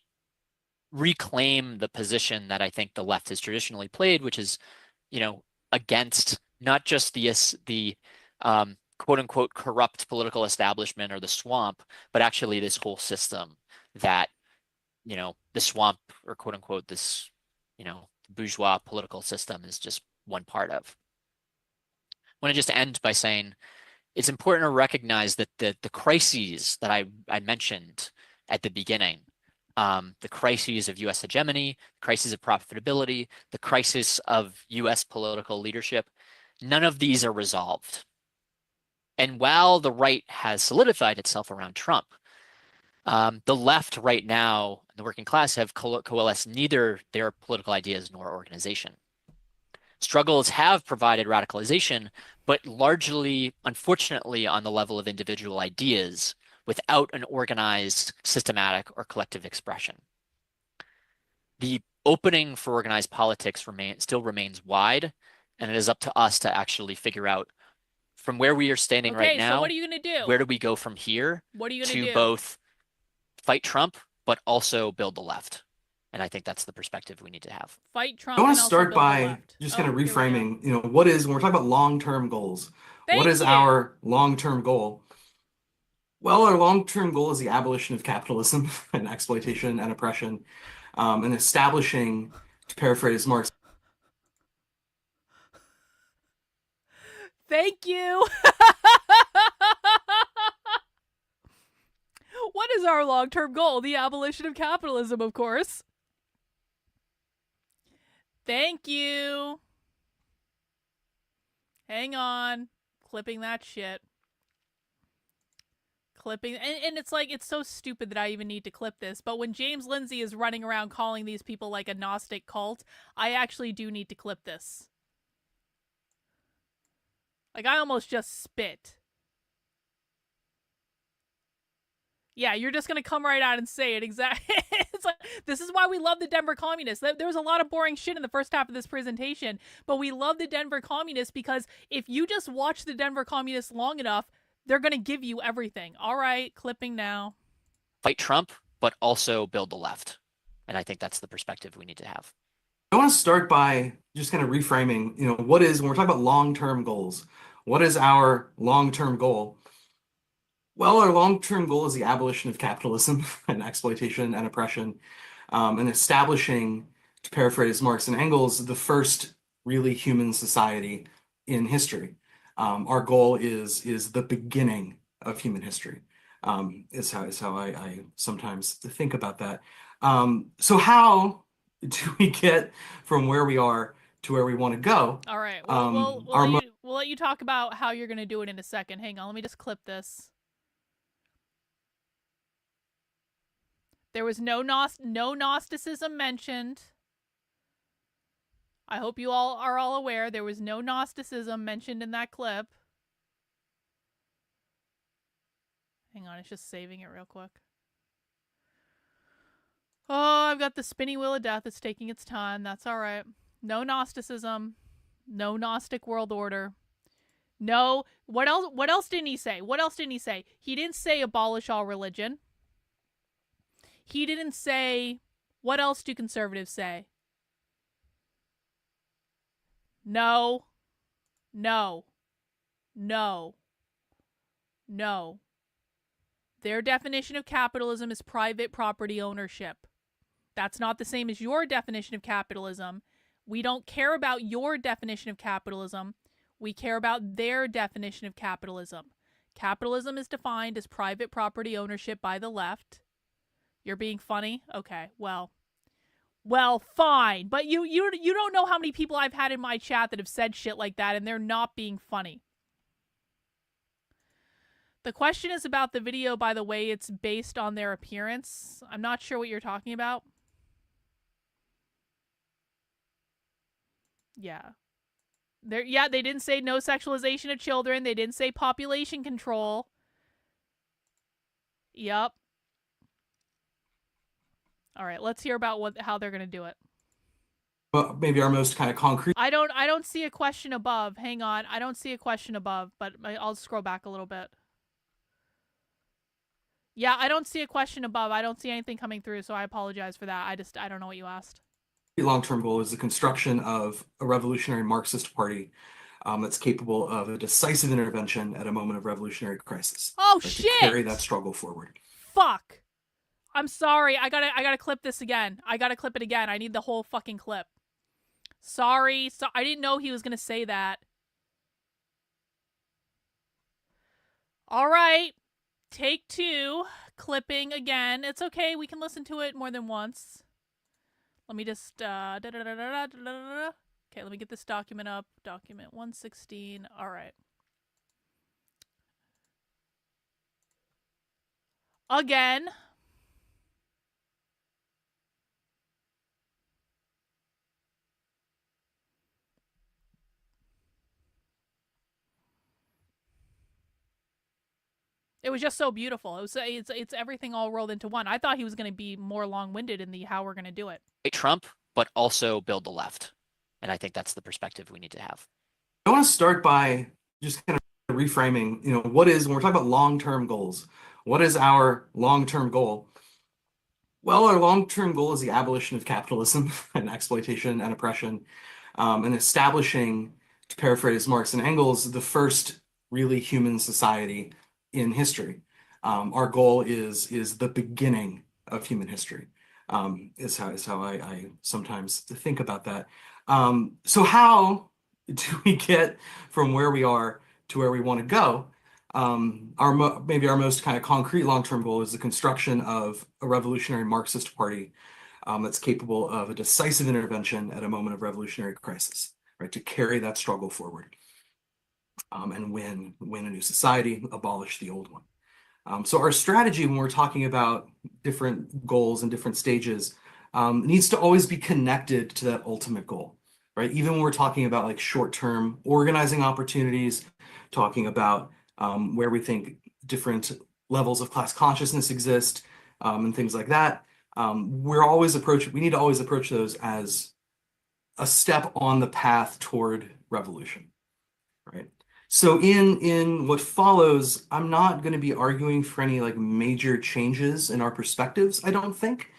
reclaim the position that I think the left has traditionally played, which is, against not just the quote unquote corrupt political establishment or the swamp, but actually this whole system that, the swamp, or quote unquote this, bourgeois political system, is just one part of. I want to just end by saying it's important to recognize that the crises that I mentioned at the beginning, the crises of U.S. hegemony, crises of profitability, the crisis of U.S. political leadership, none of these are resolved. And while the right has solidified itself around Trump, the left right now, the working class, have coalesced neither their political ideas nor organization. Struggles have provided radicalization, but largely, unfortunately, on the level of individual ideas, without an organized, systematic, or collective expression. The opening for organized politics still remains wide, and it is up to us to actually figure out, from where we are standing right now, so what are you going to do? Where do we go from here? What are you going to do? Both fight Trump, but also build the left. And I think that's the perspective we need to have. Fight Trump. I want and to also start build the by left. just kind of reframing, what is, when we're talking about long-term goals, what is you. our long-term goal? Well, our long-term goal is the abolition of capitalism and exploitation and oppression, and establishing, to paraphrase Marx. Thank you. What is our long-term goal? The abolition of capitalism, of course. Thank you. Hang on. Clipping that shit. Clipping. And it's like, it's so stupid that I even need to clip this. But when James Lindsay is running around calling these people like a Gnostic cult, I actually do need to clip this. Like, I almost just spit. Yeah, you're just going to come right out and say it exactly. It's like, this is why we love the Denver Communists. There was a lot of boring shit in the first half of this presentation, but we love the Denver Communists because if you just watch the Denver Communists long enough, they're going to give you everything. All right, clipping now. Fight Trump, but also build the left. And I think that's the perspective we need to have. I want to start by just kind of reframing, what is, when we're talking about long-term goals, what is our long-term goal? Well, our long-term goal is the abolition of capitalism and exploitation and oppression, and establishing, to paraphrase Marx and Engels, the first really human society in history. Our goal is the beginning of human history, is how I sometimes think about that. So how do we get from where we are to where we want to go? All right. Well, we'll let you talk about how you're going to do it in a second. Hang on. Let me just clip this. There was no Gnosticism mentioned. I hope you all are all aware there was no Gnosticism mentioned in that clip. Hang on, it's just saving it real quick. Oh, I've got the spinny wheel of death. It's taking its time. That's all right. No Gnosticism. No Gnostic world order. No. What else didn't he say? What else didn't he say? He didn't say abolish all religion. He didn't say, what else do conservatives say? No. No. No. No. Their definition of capitalism is private property ownership. That's not the same as your definition of capitalism. We don't care about your definition of capitalism. We care about their definition of capitalism. Capitalism is defined as private property ownership by the left. You're being funny? Okay, well, fine. But you don't know how many people I've had in my chat that have said shit like that, and they're not being funny. The question is about the video, by the way. It's based on their appearance. I'm not sure what you're talking about. Yeah. They didn't say no sexualization of children. They didn't say population control. Yep. All right, let's hear about how they're going to do it. Well, maybe our most kind of concrete. I don't see a question above. Hang on. I don't see a question above, but I'll scroll back a little bit. Yeah, I don't see a question above. I don't see anything coming through, so I apologize for that. I don't know what you asked. Long-term goal is the construction of a revolutionary Marxist party that's capable of a decisive intervention at a moment of revolutionary crisis. Oh, right, shit! To carry that struggle forward. Fuck! I'm sorry. I gotta clip this again. I gotta clip it again. I need the whole fucking clip. Sorry. So I didn't know he was gonna say that. All right. Take 2. Clipping again. It's okay. We can listen to it more than once. Let me just okay, let me get this document up. Document 116. All right. Again. It was just so beautiful. It's everything all rolled into one. I thought he was going to be more long-winded in the how we're going to do it. Trump, but also build the left. And I think that's the perspective we need to have. I want to start by just kind of reframing, what is, when we're talking about long-term goals, what is our long-term goal? Well, our long-term goal is the abolition of capitalism and exploitation and oppression, and establishing, to paraphrase Marx and Engels, the first really human society in history. Our goal is the beginning of human history, is how I sometimes think about that. So how do we get from where we are to where we want to go? Maybe our most kind of concrete long-term goal is the construction of a revolutionary Marxist party that's capable of a decisive intervention at a moment of revolutionary crisis, right? To carry that struggle forward. And win a new society, abolish the old one. So our strategy when we're talking about different goals and different stages needs to always be connected to that ultimate goal, right? Even when we're talking about like short-term organizing opportunities, talking about where we think different levels of class consciousness exist and things like that, we need to always approach those as a step on the path toward revolution, right? So in what follows, I'm not going to be arguing for any like major changes in our perspectives, I don't think.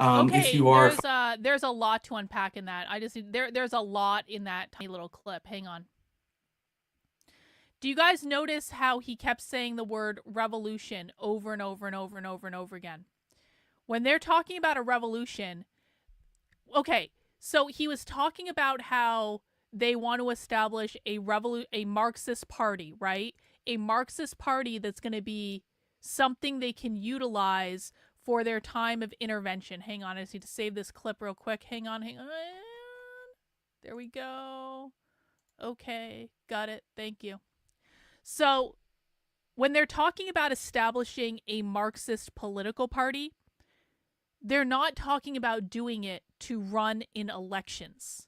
Okay, If you are there's a lot to unpack in that. I just need, there's a lot in that tiny little clip. Hang on. Do you guys notice how he kept saying the word revolution over and over and over and over and over again? When they're talking about a revolution, okay, so he was talking about how they want to establish a Marxist party, right? A Marxist party that's going to be something they can utilize for their time of intervention. Hang on, I just need to save this clip real quick. Hang on. There we go. Okay, got it. Thank you. So, when they're talking about establishing a Marxist political party, they're not talking about doing it to run in elections.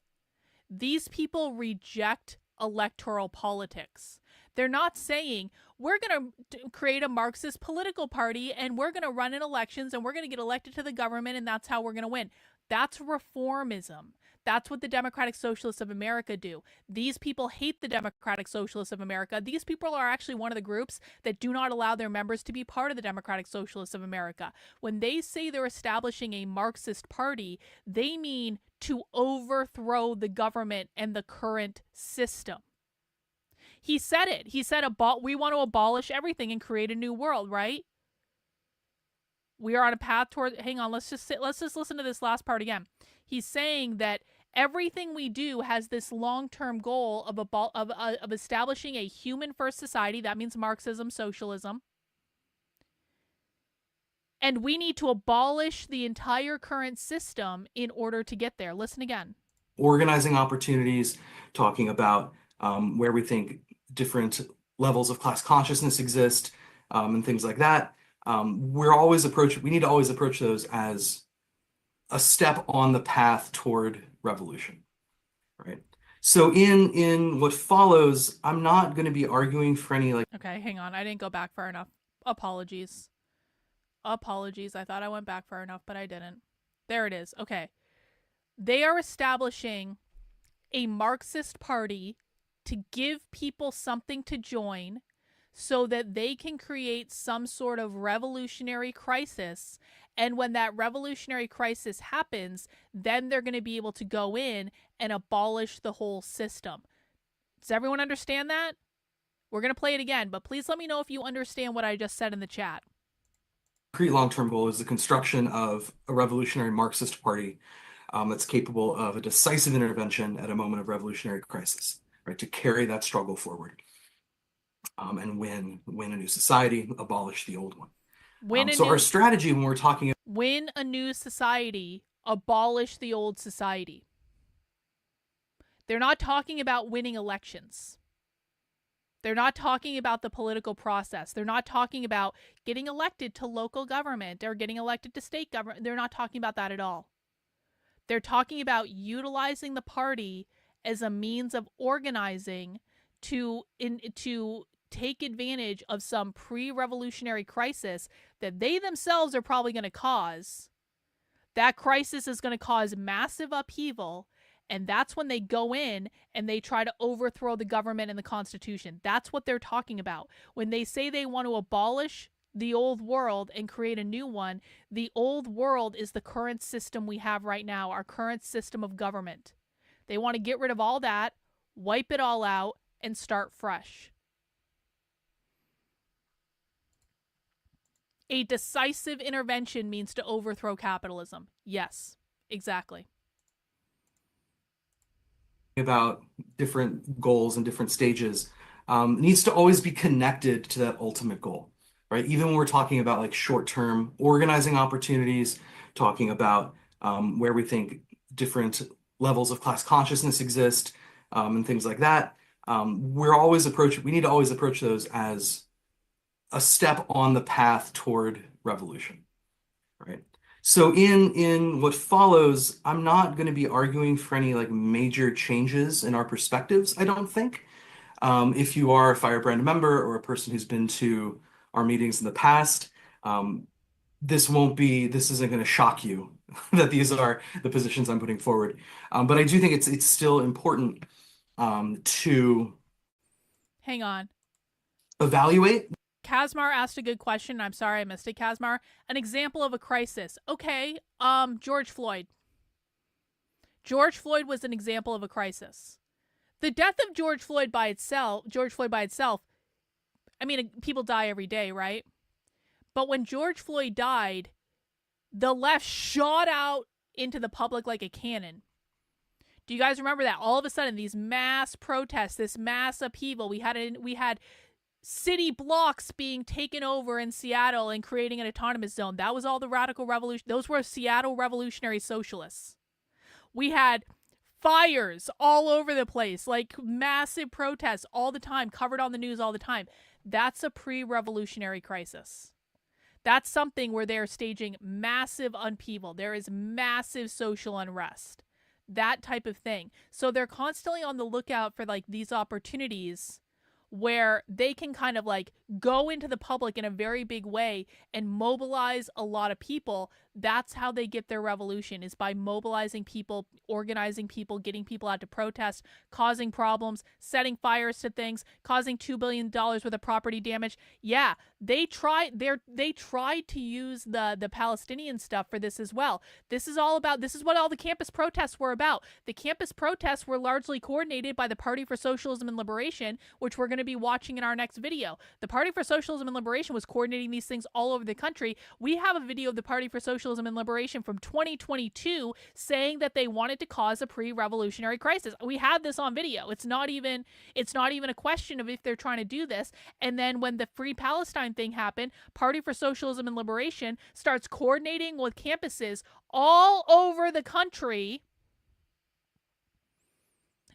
These people reject electoral politics. They're not saying, we're going to create a Marxist political party and we're going to run in elections and we're going to get elected to the government and that's how we're going to win. That's reformism. That's what the Democratic Socialists of America do. These people hate the Democratic Socialists of America. These people are actually one of the groups that do not allow their members to be part of the Democratic Socialists of America. When they say they're establishing a Marxist party, they mean to overthrow the government and the current system. He said it. He said, we want to abolish everything and create a new world, right? We are on a path toward, hang on, let's just listen to this last part again. He's saying that everything we do has this long-term goal of establishing a human-first society. That means Marxism, socialism. And we need to abolish the entire current system in order to get there. Listen again. organizing opportunities, talking about where we think different levels of class consciousness exist, and things like that. We need to always approach those as a step on the path toward revolution, right? So in what follows, I'm not going to be arguing for any Okay, hang on. I didn't go back far enough. Apologies. I thought I went back far enough, but I didn't. There it is. Okay. They are establishing a Marxist party to give people something to join so that they can create some sort of revolutionary crisis. And when that revolutionary crisis happens, then they're going to be able to go in and abolish the whole system. Does everyone understand that? We're going to play it again, but please let me know if you understand what I just said in the chat. long-term goal is the construction of a revolutionary Marxist party that's capable of a decisive intervention at a moment of revolutionary crisis, right? To carry that struggle forward and win a new society, abolish the old one. Our strategy when we're talking win a new society, abolish the old society. They're not talking about winning elections. They're not talking about the political process. They're not talking about getting elected to local government or getting elected to state government. They're not talking about that at all. They're talking about utilizing the party as a means of organizing to take advantage of some pre-revolutionary crisis that they themselves are probably going to cause. That crisis is going to cause massive upheaval, and that's when they go in and they try to overthrow the government and the Constitution. That's what they're talking about. When they say they want to abolish the old world and create a new one, the old world is the current system we have right now, our current system of government. They want to get rid of all that, wipe it all out, and start fresh. A decisive intervention means to overthrow capitalism. Yes, exactly. About different goals and different stages needs to always be connected to that ultimate goal, right? Even when we're talking about like short-term organizing opportunities, talking about where we think different levels of class consciousness exist, and things like that, we need to always approach those as a step on the path toward revolution, right? So in what follows, I'm not going to be arguing for any like major changes in our perspectives, I don't think. If you are a Firebrand member or a person who's been to our meetings in the past, this isn't going to shock you that these are the positions I'm putting forward. But I do think it's still important to hang on. Evaluate Kazmar asked a good question. I'm sorry I missed it, Kazmar. An example of a crisis. Okay, George Floyd. George Floyd was an example of a crisis. The death of George Floyd by itself, I mean, people die every day, right? But when George Floyd died, the left shot out into the public like a cannon. Do you guys remember that? All of a sudden, these mass protests, this mass upheaval, we had city blocks being taken over in Seattle and creating an autonomous zone. That was all the radical revolution. Those were Seattle revolutionary socialists. We had fires all over the place, like massive protests all the time, covered on the news all the time. That's a pre-revolutionary crisis. That's something where they're staging massive upheaval. There is massive social unrest. That type of thing. So they're constantly on the lookout for like these opportunities where they can kind of like go into the public in a very big way and mobilize a lot of people. That's how they get their revolution, is by mobilizing people, organizing people, getting people out to protest, causing problems, setting fires to things, causing $2 billion worth of property damage. Yeah, they tried to use the Palestinian stuff for this as well. This is what all the campus protests were about. The campus protests were largely coordinated by the Party for Socialism and Liberation, which we're going to be watching in our next video. The Party for Socialism and Liberation was coordinating these things all over the country. We have a video of the Party for Socialism and Liberation from 2022 saying that they wanted to cause a pre-revolutionary crisis. We have this on video. It's not even a question of if they're trying to do this. And then when the Free Palestine thing happened, Party for Socialism and Liberation starts coordinating with campuses all over the country.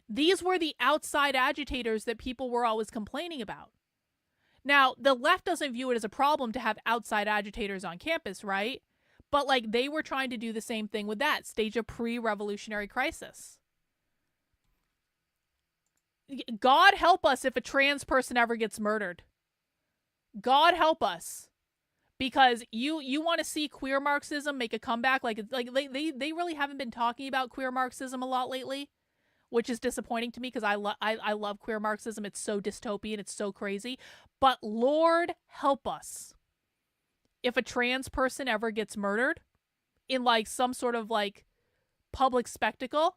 These were the outside agitators that people were always complaining about. Now, the left doesn't view it as a problem to have outside agitators on campus, right? But like they were trying to do the same thing with that, stage a pre-revolutionary crisis. God help us if a trans person ever gets murdered. God help us. Because you want to see queer Marxism make a comeback, like they really haven't been talking about queer Marxism a lot lately, which is disappointing to me because I love queer Marxism. It's so dystopian, it's so crazy. But Lord help us if a trans person ever gets murdered in like some sort of like public spectacle.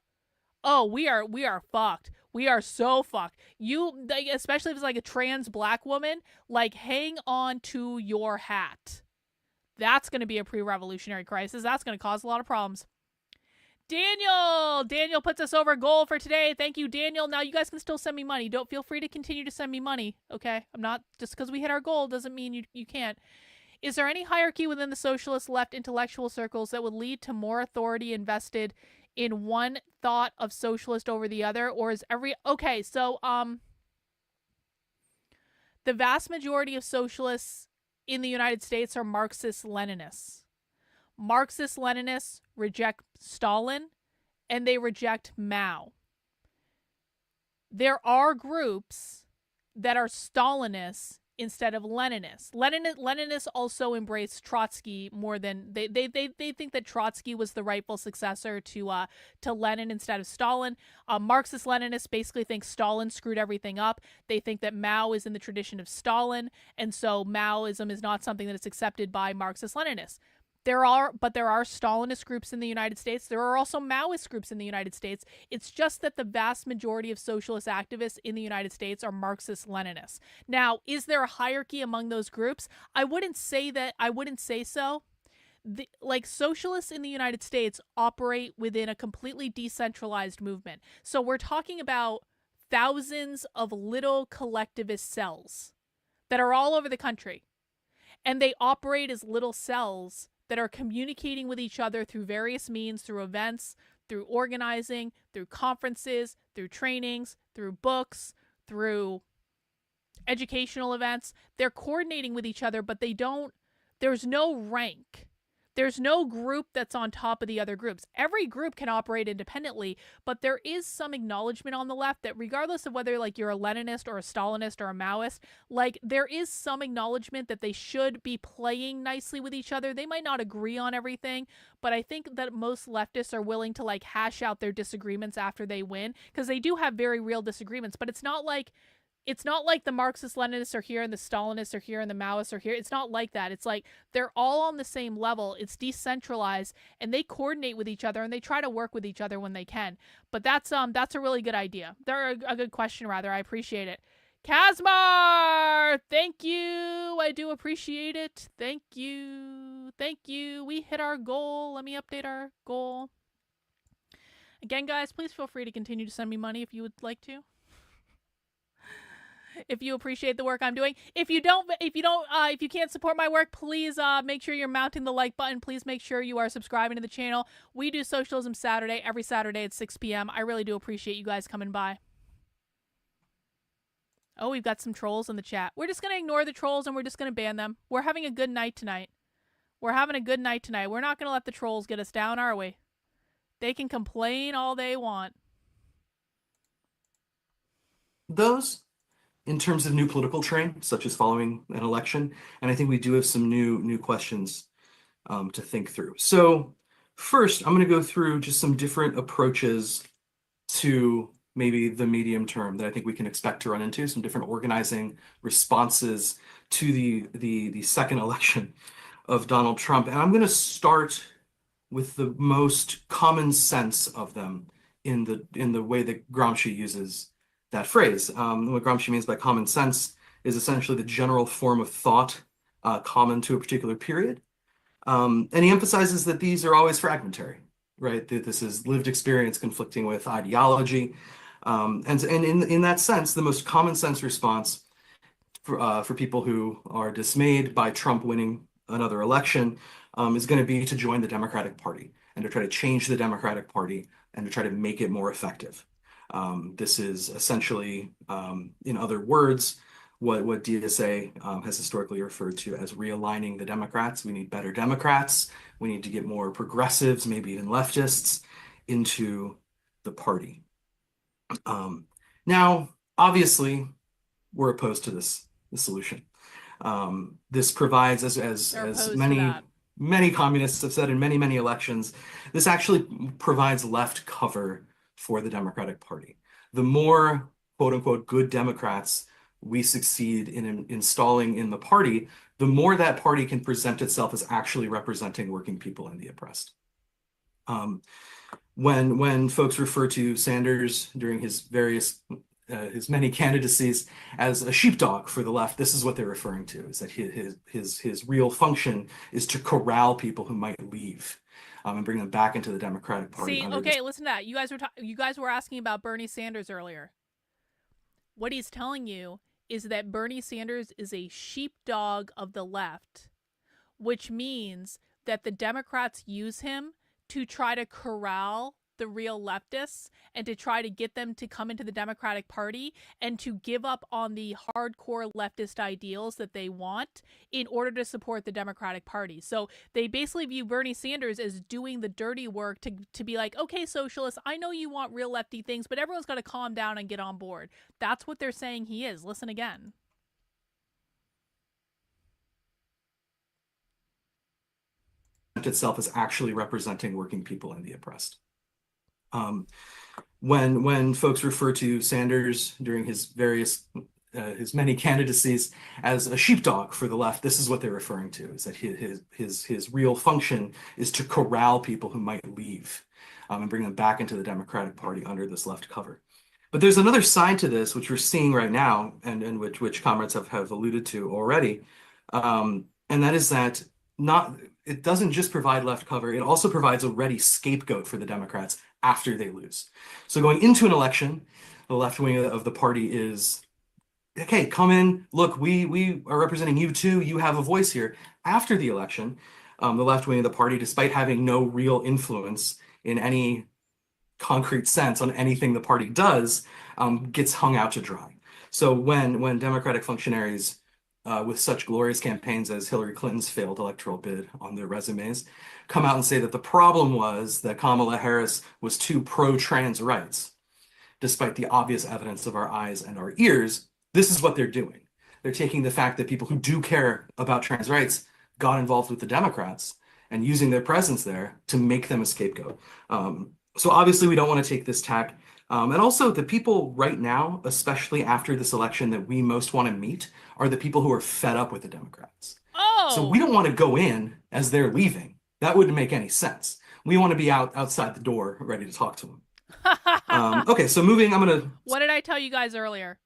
Oh, we are fucked. We are so fucked. You, like, especially if it's like a trans black woman, like hang on to your hat. That's going to be a pre-revolutionary crisis. That's going to cause a lot of problems. Daniel puts us over goal for today. Thank you, Daniel. Now you guys can still send me money. Don't feel free to continue to send me money. Okay. I'm not, just because we hit our goal doesn't mean you can't. Is there any hierarchy within the socialist left intellectual circles that would lead to more authority invested in one thought of socialist over the other? Or is okay, so the vast majority of socialists in the United States are Marxist-Leninists. Marxist-Leninists reject Stalin and they reject Mao. There are groups that are Stalinists instead of Leninists. Leninists also embrace Trotsky more than they think that Trotsky was the rightful successor to Lenin instead of Stalin. Marxist-Leninists basically think Stalin screwed everything up. They think that Mao is in the tradition of Stalin, and so Maoism is not something that is accepted by Marxist-Leninists. There are Stalinist groups in the United States. There are also Maoist groups in the United States. It's just that the vast majority of socialist activists in the United States are Marxist-Leninists. Now, is there a hierarchy among those groups? I wouldn't say so. Like socialists in the United States operate within a completely decentralized movement. So we're talking about thousands of little collectivist cells that are all over the country. And they operate as little cells that are communicating with each other through various means, through events, through organizing, through conferences, through trainings, through books, through educational events. They're coordinating with each other, but there's no rank. There's no group that's on top of the other groups. Every group can operate independently, but there is some acknowledgement on the left that regardless of whether like you're a Leninist or a Stalinist or a Maoist, like there is some acknowledgement that they should be playing nicely with each other. They might not agree on everything, but I think that most leftists are willing to like hash out their disagreements after they win, because they do have very real disagreements, but it's not like it's not like the Marxist-Leninists are here and the Stalinists are here and the Maoists are here. It's not like that. It's like they're all on the same level. It's decentralized, and they coordinate with each other and they try to work with each other when they can. But that's a really good idea. They're a good question, rather. I appreciate it. Kazmar, thank you. I do appreciate it. Thank you. Thank you. We hit our goal. Let me update our goal. Again, guys, please feel free to continue to send me money if you would like to. If you appreciate the work I'm doing. If you can't support my work, please make sure you're mounting the like button. Please make sure you are subscribing to the channel. We do Socialism Saturday every Saturday at 6 p.m. I really do appreciate you guys coming by. Oh, we've got some trolls in the chat. We're just going to ignore the trolls and we're just going to ban them. We're having a good night tonight. We're having a good night tonight. We're not going to let the trolls get us down, are we? They can complain all they want. Those, in terms of new political terrain, such as following an election, and I think we do have some new questions to think through. So first, I'm going to go through just some different approaches to maybe the medium term that I think we can expect to run into, some different organizing responses to the second election of Donald Trump. And I'm going to start with the most common sense of them in the way that Gramsci uses that phrase. What Gramsci means by common sense is essentially the general form of thought common to a particular period. And he emphasizes that these are always fragmentary, right? That this is lived experience conflicting with ideology. And in that sense, the most common sense response for people who are dismayed by Trump winning another election is going to be to join the Democratic Party and to try to change the Democratic Party and to try to make it more effective. This is essentially, in other words, what DSA has historically referred to as realigning the Democrats. We need better Democrats. We need to get more progressives, maybe even leftists, into the party. Now, obviously, we're opposed to this solution. This provides, as many communists have said in many elections, this actually provides left cover for the Democratic Party. The more quote unquote good Democrats we succeed in installing in the party, the more that party can present itself as actually representing working people and the oppressed. When folks refer to Sanders during his many candidacies as a sheepdog for the left, this is what they're referring to, is that his real function is to corral people who might leave and bring them back into the Democratic Party. See, okay, listen to that. You guys were asking about Bernie Sanders earlier. What he's telling you is that Bernie Sanders is a sheepdog of the left, which means that the Democrats use him to try to corral the real leftists and to try to get them to come into the Democratic Party and to give up on the hardcore leftist ideals that they want in order to support the Democratic Party. So they basically view Bernie Sanders as doing the dirty work to be like, okay, socialists, I know you want real lefty things, but everyone's got to calm down and get on board. That's what they're saying he is. Listen again. Itself as actually representing working people and the oppressed. When folks refer to Sanders during his many candidacies as a sheepdog for the left, this is what they're referring to, is that his real function is to corral people who might leave and bring them back into the Democratic Party under this left cover. But there's another side to this, which we're seeing right now, and which comrades have alluded to already, and that is that it doesn't just provide left cover, it also provides a ready scapegoat for the Democrats after they lose. So going into an election, the left wing of the party is, okay, come in, look, we are representing you too, you have a voice here. After the election, the left wing of the party, despite having no real influence in any concrete sense on anything the party does, gets hung out to dry. So when Democratic functionaries with such glorious campaigns as Hillary Clinton's failed electoral bid on their resumes, come out and say that the problem was that Kamala Harris was too pro-trans rights, despite the obvious evidence of our eyes and our ears. This is what they're doing. They're taking the fact that people who do care about trans rights got involved with the Democrats and using their presence there to make them a scapegoat. So obviously we don't want to take this tack. And also, the people right now, especially after this election, that we most want to meet are the people who are fed up with the Democrats. So we don't want to go in as they're leaving. That wouldn't make any sense. We want to be outside the door, ready to talk to them. Okay, so moving, I'm going to... What did I tell you guys earlier?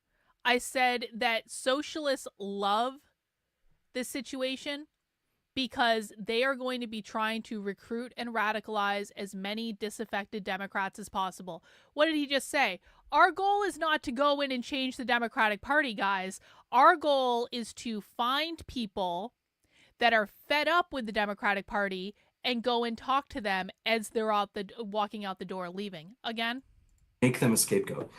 I said that socialists love this situation because they are going to be trying to recruit and radicalize as many disaffected Democrats as possible. What did he just say? Our goal is not to go in and change the Democratic Party, guys. Our goal is to find people that are fed up with the Democratic Party and go and talk to them as they're walking out the door, leaving. Again? Make them a scapegoat.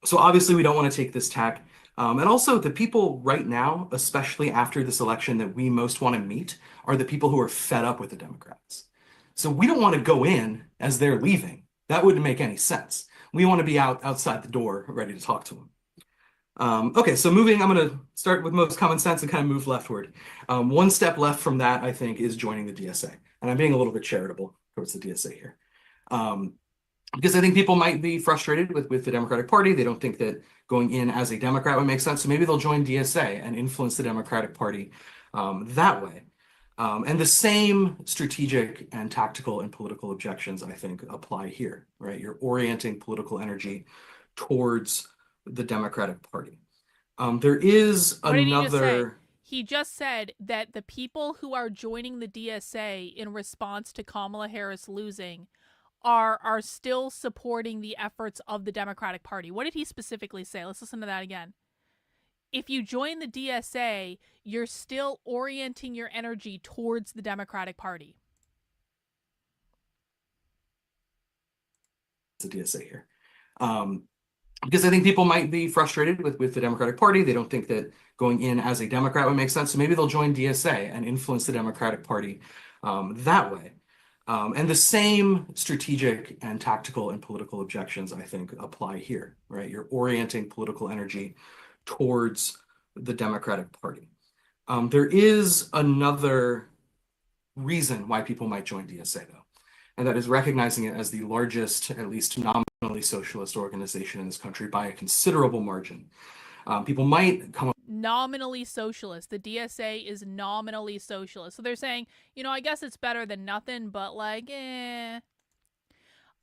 So obviously we don't want to take this tack. And also, the people right now, especially after this election, that we most want to meet are the people who are fed up with the Democrats. So we don't want to go in as they're leaving. That wouldn't make any sense. We want to be outside the door, ready to talk to them. Okay, so moving, I'm going to start with most common sense and kind of move leftward. One step left from that, I think, is joining the DSA. And I'm being a little bit charitable towards the DSA here. Because I think people might be frustrated with the Democratic Party. They don't think that going in as a Democrat would make sense. So maybe they'll join DSA and influence the Democratic Party that way. And the same strategic and tactical and political objections, I think, apply here, right? You're orienting political energy towards the Democratic Party. There is another... He just said that the people who are joining the DSA in response to Kamala Harris losing are still supporting the efforts of the Democratic Party. What did he specifically say? Let's listen to that again. If you join the DSA, you're still orienting your energy towards the Democratic Party. The DSA here. Because I think people might be frustrated with the Democratic Party. They don't think that going in as a Democrat would make sense. So maybe they'll join DSA and influence the Democratic Party that way. And the same strategic and tactical and political objections, I think, apply here, right? You're orienting political energy towards the Democratic Party. There is another reason why people might join DSA, though, and that is recognizing it as the largest, at least nominally socialist organization in this country by a considerable margin. People might come up... Nominally socialist. The DSA is nominally socialist. So they're saying, I guess it's better than nothing, but like,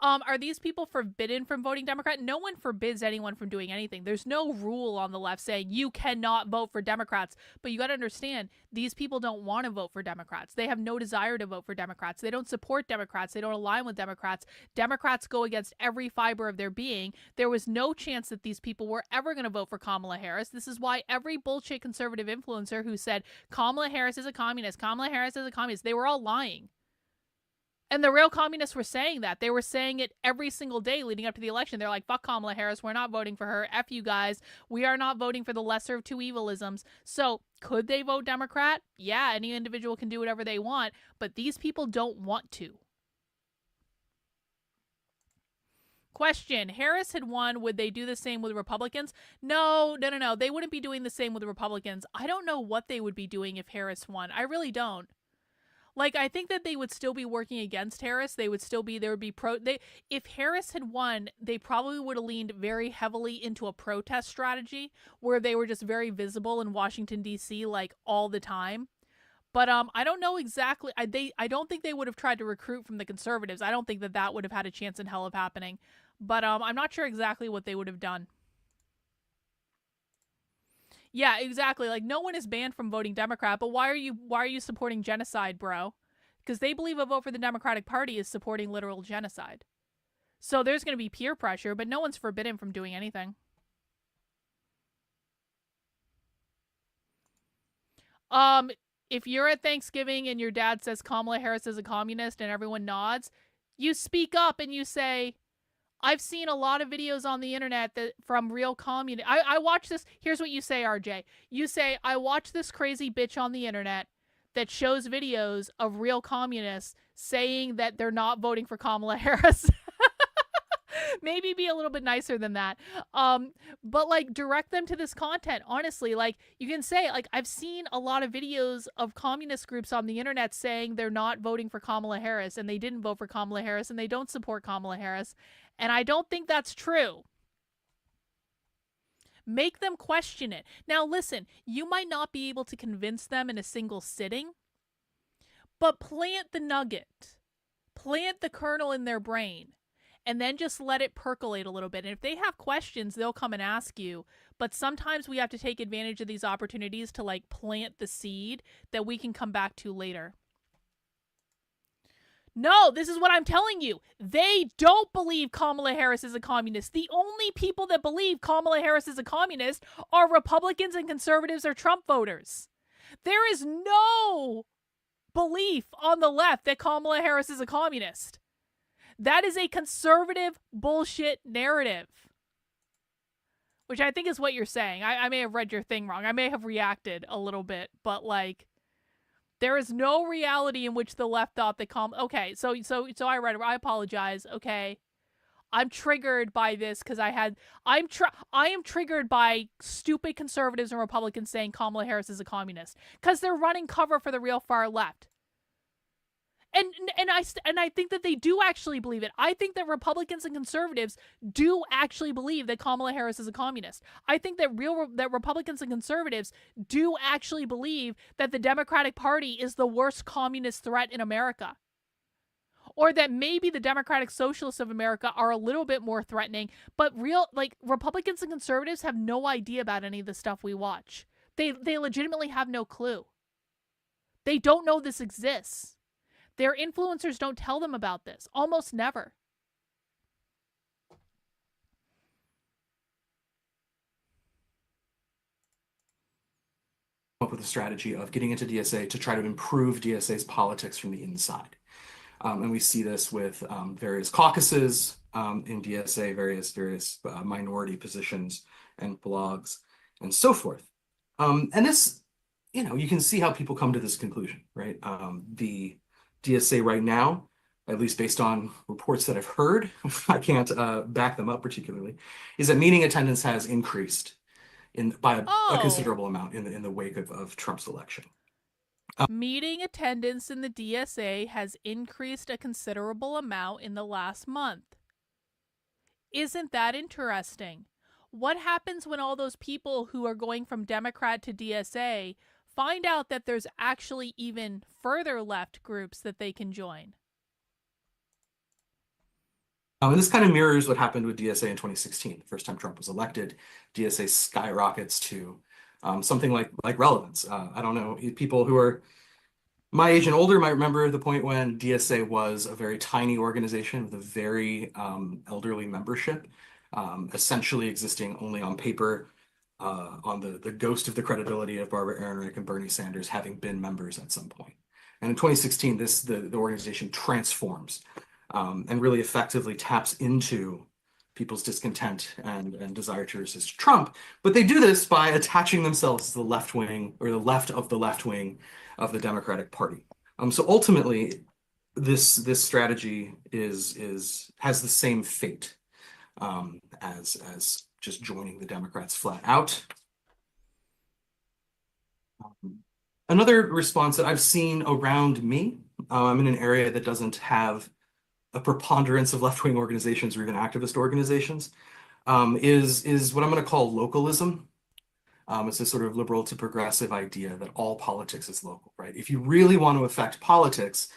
Are these people forbidden from voting Democrat? No one forbids anyone from doing anything. There's no rule on the left saying you cannot vote for Democrats. But you got to understand, these people don't want to vote for Democrats. They have no desire to vote for Democrats. They don't support Democrats. They don't align with Democrats. Democrats go against every fiber of their being. There was no chance that these people were ever going to vote for Kamala Harris. This is why every bullshit conservative influencer who said Kamala Harris is a communist, Kamala Harris is a communist, they were all lying. And the real communists were saying that. They were saying it every single day leading up to the election. They're like, fuck Kamala Harris. We're not voting for her. F you guys. We are not voting for the lesser of two evilisms. So could they vote Democrat? Yeah, any individual can do whatever they want. But these people don't want to. Question. Harris had won. Would they do the same with Republicans? No. They wouldn't be doing the same with the Republicans. I don't know what they would be doing if Harris won. I really don't. Like, I think that they would still be working against Harris. If Harris had won, they probably would have leaned very heavily into a protest strategy where they were just very visible in Washington, D.C., like, all the time. But I don't know exactly. I don't think they would have tried to recruit from the conservatives. I don't think that would have had a chance in hell of happening. But I'm not sure exactly what they would have done. Yeah, exactly. Like, no one is banned from voting Democrat, but why are you supporting genocide, bro? Because they believe a vote for the Democratic Party is supporting literal genocide. So there's going to be peer pressure, but no one's forbidden from doing anything. If you're at Thanksgiving and your dad says Kamala Harris is a communist and everyone nods, you speak up and you say, I've seen a lot of videos on the internet from real communists. I watch this. Here's what you say, RJ. You say, I watch this crazy bitch on the internet that shows videos of real communists saying that they're not voting for Kamala Harris. Maybe be a little bit nicer than that. But like, direct them to this content. Honestly, like, you can say, like, I've seen a lot of videos of communist groups on the internet saying they're not voting for Kamala Harris and they didn't vote for Kamala Harris and they don't support Kamala Harris. And I don't think that's true. Make them question it. Now, listen, you might not be able to convince them in a single sitting, but plant the nugget, plant the kernel in their brain, and then just let it percolate a little bit. And if they have questions, they'll come and ask you. But sometimes we have to take advantage of these opportunities to like plant the seed that we can come back to later. No, this is what I'm telling you. They don't believe Kamala Harris is a communist. The only people that believe Kamala Harris is a communist are Republicans and conservatives or Trump voters. There is no belief on the left that Kamala Harris is a communist. That is a conservative bullshit narrative. Which I think is what you're saying. I may have read your thing wrong. I may have reacted a little bit, but like, there is no reality in which the left thought that okay, so I read it. I apologize. Okay. I'm triggered by this because I am triggered by stupid conservatives and Republicans saying Kamala Harris is a communist because they're running cover for the real far left. And I think that they do actually believe it. I think that Republicans and conservatives do actually believe that Kamala Harris is a communist. I think that that Republicans and conservatives do actually believe that the Democratic Party is the worst communist threat in America. Or that maybe the Democratic Socialists of America are a little bit more threatening, but Republicans and conservatives have no idea about any of the stuff we watch. They legitimately have no clue. They don't know this exists. Their influencers don't tell them about this. Almost never. Up with a strategy of getting into DSA to try to improve DSA's politics from the inside. And we see this with various caucuses in DSA, various minority positions and blogs and so forth. And this, you can see how people come to this conclusion, right? The DSA right now, at least based on reports that I've heard, I can't back them up particularly, is that meeting attendance has increased by a considerable amount in the wake of Trump's election. Meeting attendance in the DSA has increased a considerable amount in the last month. Isn't that interesting? What happens when all those people who are going from Democrat to DSA find out that there's actually even further left groups that they can join? And this kind of mirrors what happened with DSA in 2016. The first time Trump was elected, DSA skyrockets to something like relevance. I don't know, people who are my age and older might remember the point when DSA was a very tiny organization with a very elderly membership, essentially existing only on paper, on the ghost of the credibility of Barbara Ehrenreich and Bernie Sanders having been members at some point. And in 2016, the organization transforms and really effectively taps into people's discontent and desire to resist Trump. But they do this by attaching themselves to the left wing, or the left of the left wing of the Democratic Party. So ultimately, this strategy has the same fate as just joining the Democrats flat out. Another response that I've seen around me, I'm in an area that doesn't have a preponderance of left-wing organizations or even activist organizations, is what I'm going to call localism. It's this sort of liberal to progressive idea that all politics is local, right? If you really want to affect politics,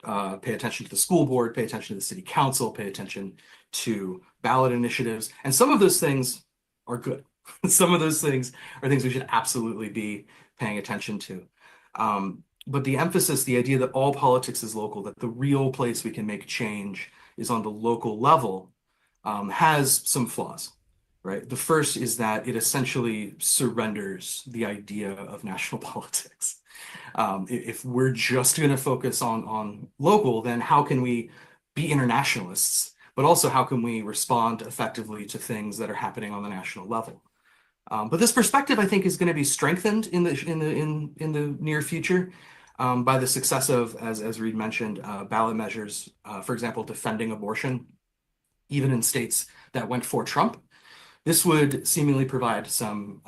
pay attention to the school board, pay attention to the city council, pay attention to ballot initiatives. And some of those things are good. Some of those things are things we should absolutely be paying attention to. But the emphasis, the idea that all politics is local, that the real place we can make change is on the local level, has some flaws, right? The first is that it essentially surrenders the idea of national politics. If we're just going to focus on local, then how can we be internationalists? But also, how can we respond effectively to things that are happening on the national level? But this perspective, I think, is going to be strengthened in the near future by the success of, as Reed mentioned, ballot measures, for example, defending abortion, even in states that went for Trump. This would seemingly provide some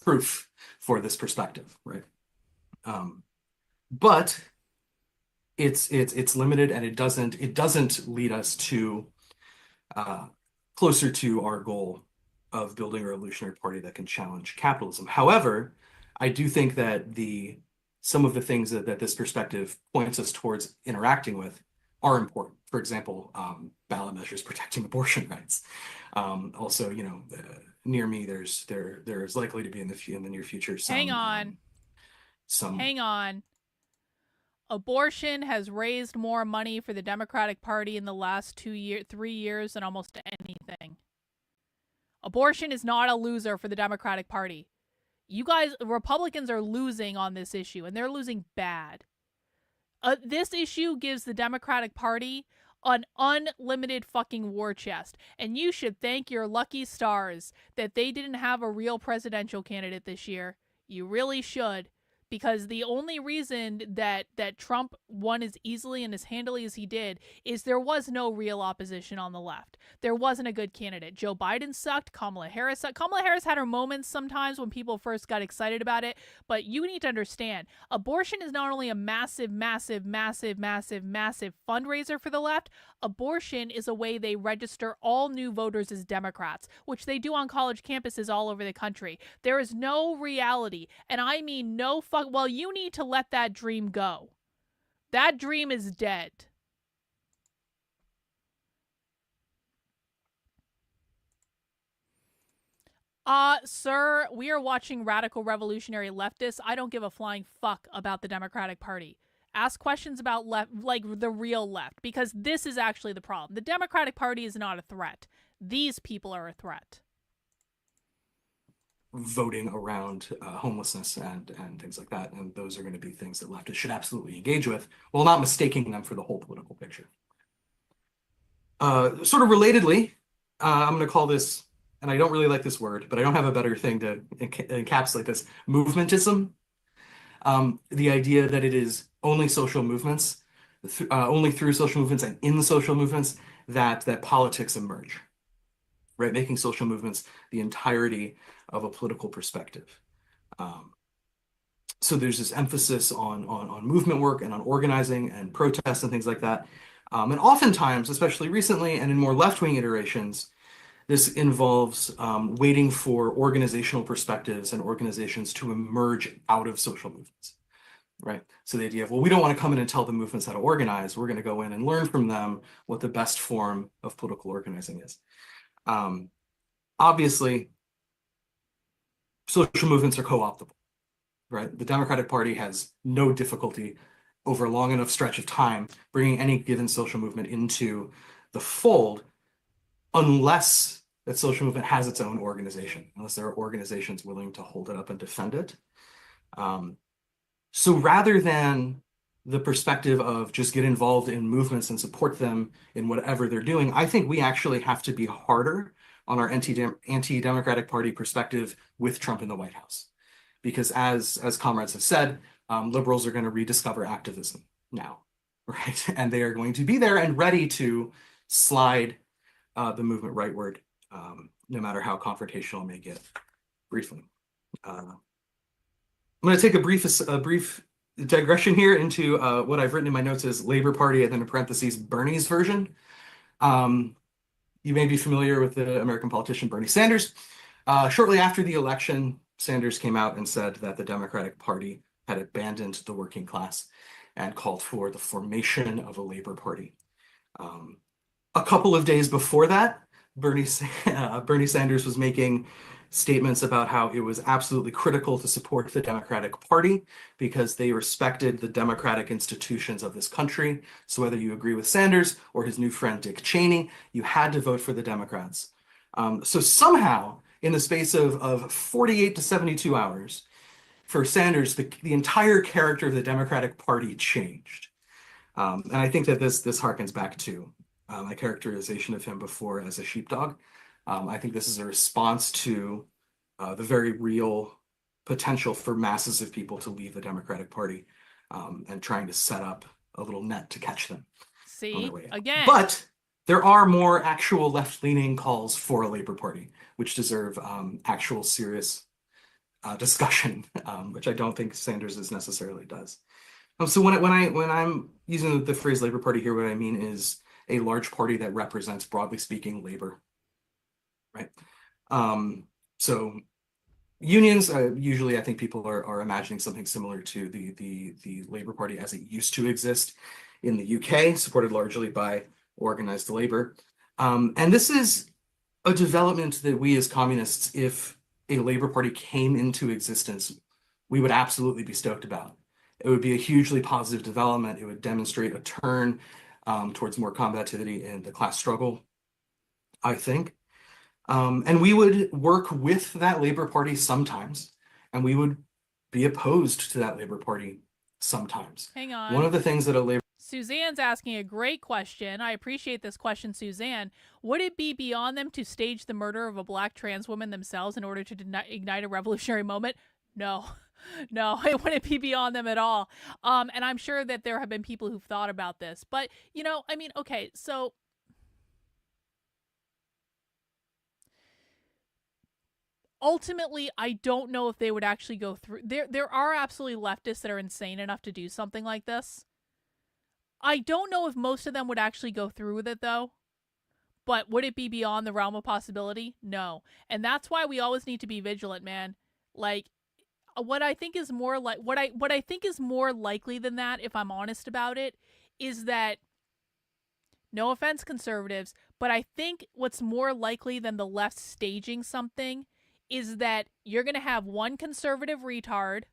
proof for this perspective, right? But it's limited, and it doesn't lead us to closer to our goal of building a revolutionary party that can challenge capitalism. However, I do think that some of the things that this perspective points us towards interacting with are important. For example, ballot measures protecting abortion rights. Also, near me, there's likely to be in the near future some. Hang on. Hang on. Abortion has raised more money for the Democratic Party in the last 3 years than almost anything. Abortion is not a loser for the Democratic Party. You guys, Republicans are losing on this issue, and they're losing bad. This issue gives the Democratic Party an unlimited fucking war chest, and you should thank your lucky stars that they didn't have a real presidential candidate this year. You really should. Because the only reason that Trump won as easily and as handily as he did is there was no real opposition on the left. There wasn't a good candidate. Joe Biden sucked. Kamala Harris sucked. Kamala Harris had her moments sometimes when people first got excited about it. But you need to understand, abortion is not only a massive, massive, massive, massive, massive fundraiser for the left. Abortion is a way they register all new voters as Democrats, which they do on college campuses all over the country. There is no reality, and I mean no well, you need to let that dream go. That dream is dead. Sir, we are watching radical revolutionary leftists. I don't give a flying fuck about the Democratic Party. Ask questions about the real left, because this is actually the problem. The Democratic Party is not a threat. These people are a threat. Voting around homelessness and things like that, and those are going to be things that leftists should absolutely engage with, while not mistaking them for the whole political picture. Sort of relatedly, I'm going to call this, and I don't really like this word, but I don't have a better thing to encapsulate this, movementism. The idea that it is only social movements, only through social movements and in social movements that politics emerge, right? Making social movements the entirety of a political perspective. So there's this emphasis on movement work and on organizing and protests and things like that. And oftentimes, especially recently and in more left-wing iterations, this involves waiting for organizational perspectives and organizations to emerge out of social movements, right? So the idea of, well, we don't want to come in and tell the movements how to organize. We're going to go in and learn from them what the best form of political organizing is. Obviously, social movements are co-optable, right? The Democratic Party has no difficulty over a long enough stretch of time bringing any given social movement into the fold, unless that social movement has its own organization, unless there are organizations willing to hold it up and defend it. So rather than the perspective of just get involved in movements and support them in whatever they're doing, I think we actually have to be harder on our anti-Democratic Party perspective with Trump in the White House. Because as comrades have said, liberals are going to rediscover activism now, right? And they are going to be there and ready to slide the movement rightward, no matter how confrontational it may get. Briefly. I'm going to take a brief digression here into what I've written in my notes as Labor Party, and then in parentheses, Bernie's version. You may be familiar with the American politician Bernie Sanders. Shortly after the election, Sanders came out and said that the Democratic Party had abandoned the working class and called for the formation of a Labor Party. A couple of days before that, Bernie Sanders was making statements about how it was absolutely critical to support the Democratic Party because they respected the democratic institutions of this country. So whether you agree with Sanders or his new friend Dick Cheney, you had to vote for the Democrats. So somehow, in the space of 48 to 72 hours, for Sanders, the entire character of the Democratic Party changed. And I think that this harkens back to my characterization of him before as a sheepdog. I think this is a response to the very real potential for masses of people to leave the Democratic Party and trying to set up a little net to catch them. See, again. But there are more actual left-leaning calls for a Labor Party, which deserve actual serious discussion, which I don't think Sanders necessarily does. So when I'm using the phrase Labor Party here, what I mean is a large party that represents, broadly speaking, labor, right? So unions, usually I think people are imagining something similar to the Labor Party as it used to exist in the UK, supported largely by organized labor. And this is a development that we as communists, if a Labor Party came into existence, we would absolutely be stoked about. It would be a hugely positive development. It would demonstrate a turn towards more combativity in the class struggle, I think. And we would work with that Labor Party sometimes, and we would be opposed to that Labor Party sometimes. Hang on. One of the things that a Labor Suzanne's asking a great question. I appreciate this question, Suzanne. Would it be beyond them to stage the murder of a black trans woman themselves in order to ignite a revolutionary moment? No. No, it wouldn't be beyond them at all. And I'm sure that there have been people who've thought about this. But, you know, I mean, okay, so ultimately, I don't know if they would actually go through. There are absolutely leftists that are insane enough to do something like this. I don't know if most of them would actually go through with it, though. But would it be beyond the realm of possibility? No. And that's why we always need to be vigilant, man. Like, what I think is more like what I think is more likely than that, if I'm honest about it, is that, no offense, conservatives, but I think what's more likely than the left staging something is that you're going to have one conservative retard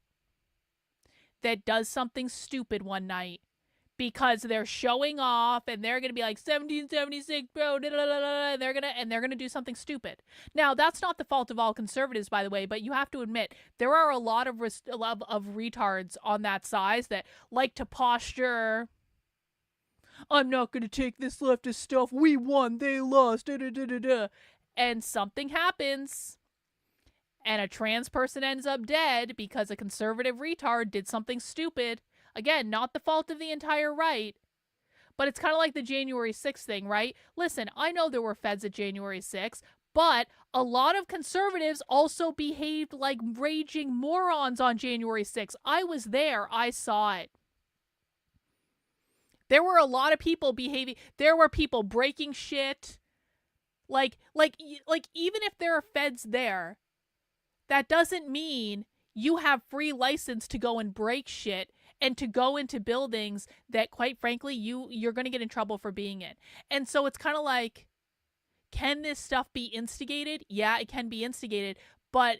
that does something stupid one night because they're showing off and they're going to be like 1776, bro, da, da, da, da, and they're going to do something stupid. Now, that's not the fault of all conservatives, by the way, but you have to admit there are a lot of retards on that size that like to posture, I'm not going to take this leftist stuff. We won, they lost, da, da, da, da, da. And something happens and a trans person ends up dead because a conservative retard did something stupid. Again, not the fault of the entire right, but it's kind of like the January 6th thing, right? Listen, I know there were feds at January 6th, but a lot of conservatives also behaved like raging morons on January 6th. I was there. I saw it. There were a lot of people behaving. There were people breaking shit. Like even if there are feds there, that doesn't mean you have free license to go and break shit and to go into buildings that, quite frankly, you're going to get in trouble for being in. And so it's kind of like, can this stuff be instigated? Yeah, it can be instigated. But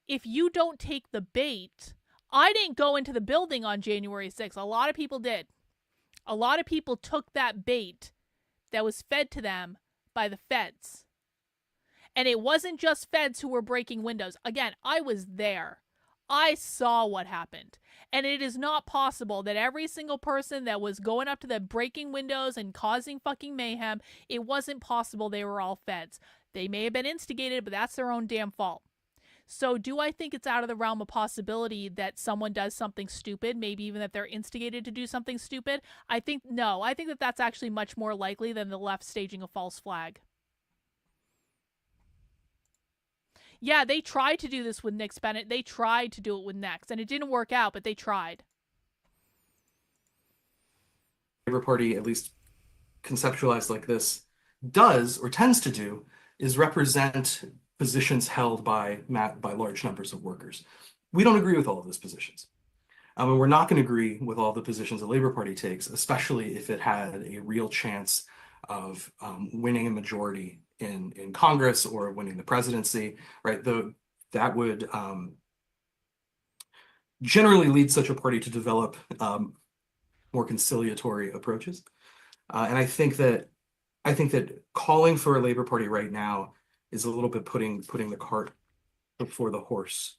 if you don't take the bait, I didn't go into the building on January 6th. A lot of people did. A lot of people took that bait that was fed to them by the feds. And it wasn't just feds who were breaking windows. Again, I was there. I saw what happened. And it is not possible that every single person that was going up to the breaking windows and causing fucking mayhem, it wasn't possible they were all feds. They may have been instigated, but that's their own damn fault. So do I think it's out of the realm of possibility that someone does something stupid, maybe even that they're instigated to do something stupid? I think no. I think that that's actually much more likely than the left staging a false flag. Yeah, they tried to do this with Nick Bennett. They tried to do it with Next, and it didn't work out, but they tried. Labor Party, at least conceptualized like this, does or tends to do is represent positions held by large numbers of workers. We don't agree with all of those positions. And we're not going to agree with all the positions the Labor Party takes, especially if it had a real chance of winning a majority in Congress or winning the presidency, right? That would generally lead such a party to develop more conciliatory approaches. And I think that calling for a Labor Party right now is a little bit putting the cart before the horse,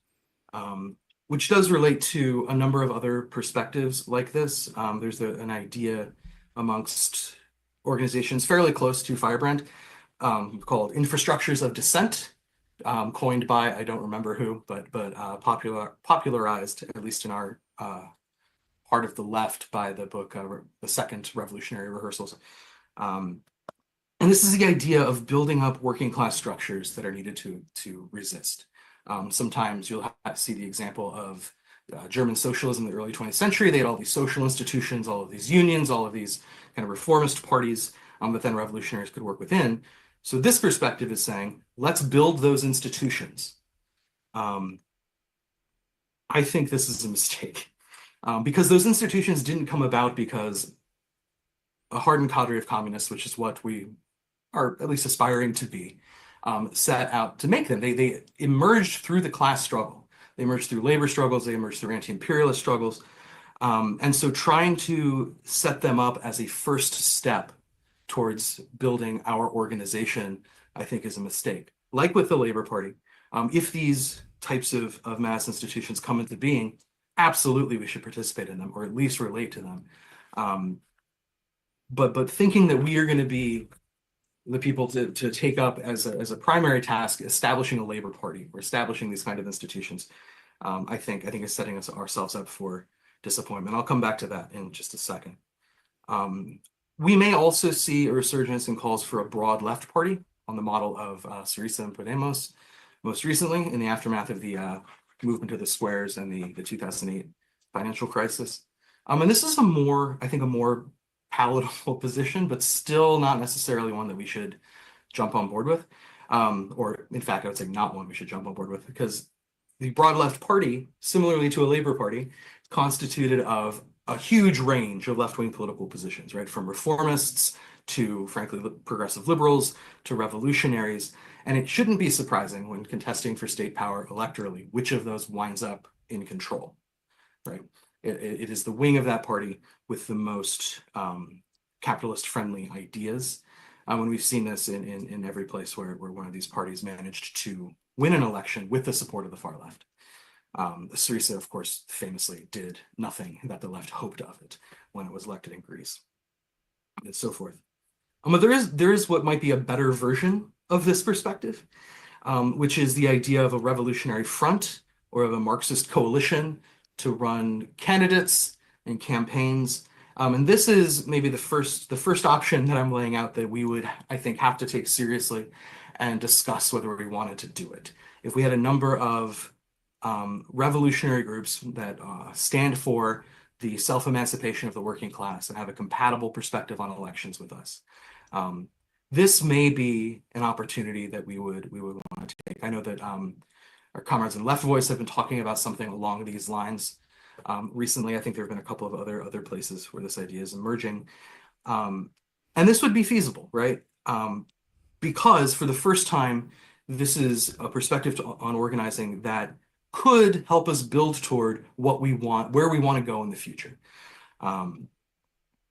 which does relate to a number of other perspectives like this. There's an idea amongst organizations fairly close to Firebrand called infrastructures of dissent, coined by, I don't remember who, but popularized, at least in our part of the left, by the book, The Second Revolutionary Rehearsals. And this is the idea of building up working class structures that are needed to resist. Sometimes you'll see the example of German socialism in the early 20th century. They had all these social institutions, all of these unions, all of these kind of reformist parties that then revolutionaries could work within. So this perspective is saying, let's build those institutions. I think this is a mistake because those institutions didn't come about because a hardened cadre of communists, which is what we are at least aspiring to be, set out to make them. They emerged through the class struggle. They emerged through labor struggles. They emerged through anti-imperialist struggles. And so trying to set them up as a first step towards building our organization, I think, is a mistake. Like with the Labor Party, if these types of mass institutions come into being, absolutely we should participate in them, or at least relate to them. But thinking that we are going to be the people to take up as a primary task establishing a labor party or establishing these kind of institutions, I think is setting ourselves up for disappointment. I'll come back to that in just a second. We may also see a resurgence in calls for a broad left party on the model of Syriza and Podemos, most recently in the aftermath of the movement to the squares and the 2008 financial crisis. And this is I think a more palatable position, but still not necessarily one that we should jump on board with. Or in fact, I would say not one we should jump on board with, because the broad left party, similarly to a labor party, constituted of a huge range of left-wing political positions, right? From reformists to, frankly, progressive liberals to revolutionaries. And it shouldn't be surprising when contesting for state power electorally, which of those winds up in control, right? It is the wing of that party with the most capitalist-friendly ideas. And we've seen this in every place where one of these parties managed to win an election with the support of the far left. Syriza, of course, famously did nothing that the left hoped of it when it was elected in Greece, and so forth. But there is what might be a better version of this perspective, which is the idea of a revolutionary front or of a Marxist coalition to run candidates and campaigns. And this is maybe the first option that I'm laying out that we would, I think, have to take seriously and discuss whether we wanted to do it. If we had a number of revolutionary groups that stand for the self-emancipation of the working class and have a compatible perspective on elections with us, this may be an opportunity that we would want to take. I know that our comrades in Left Voice have been talking about something along these lines recently. I think there have been a couple of other places where this idea is emerging, and this would be feasible, right? Because for the first time, this is a perspective on organizing that could help us build toward what we want, where we want to go in the future.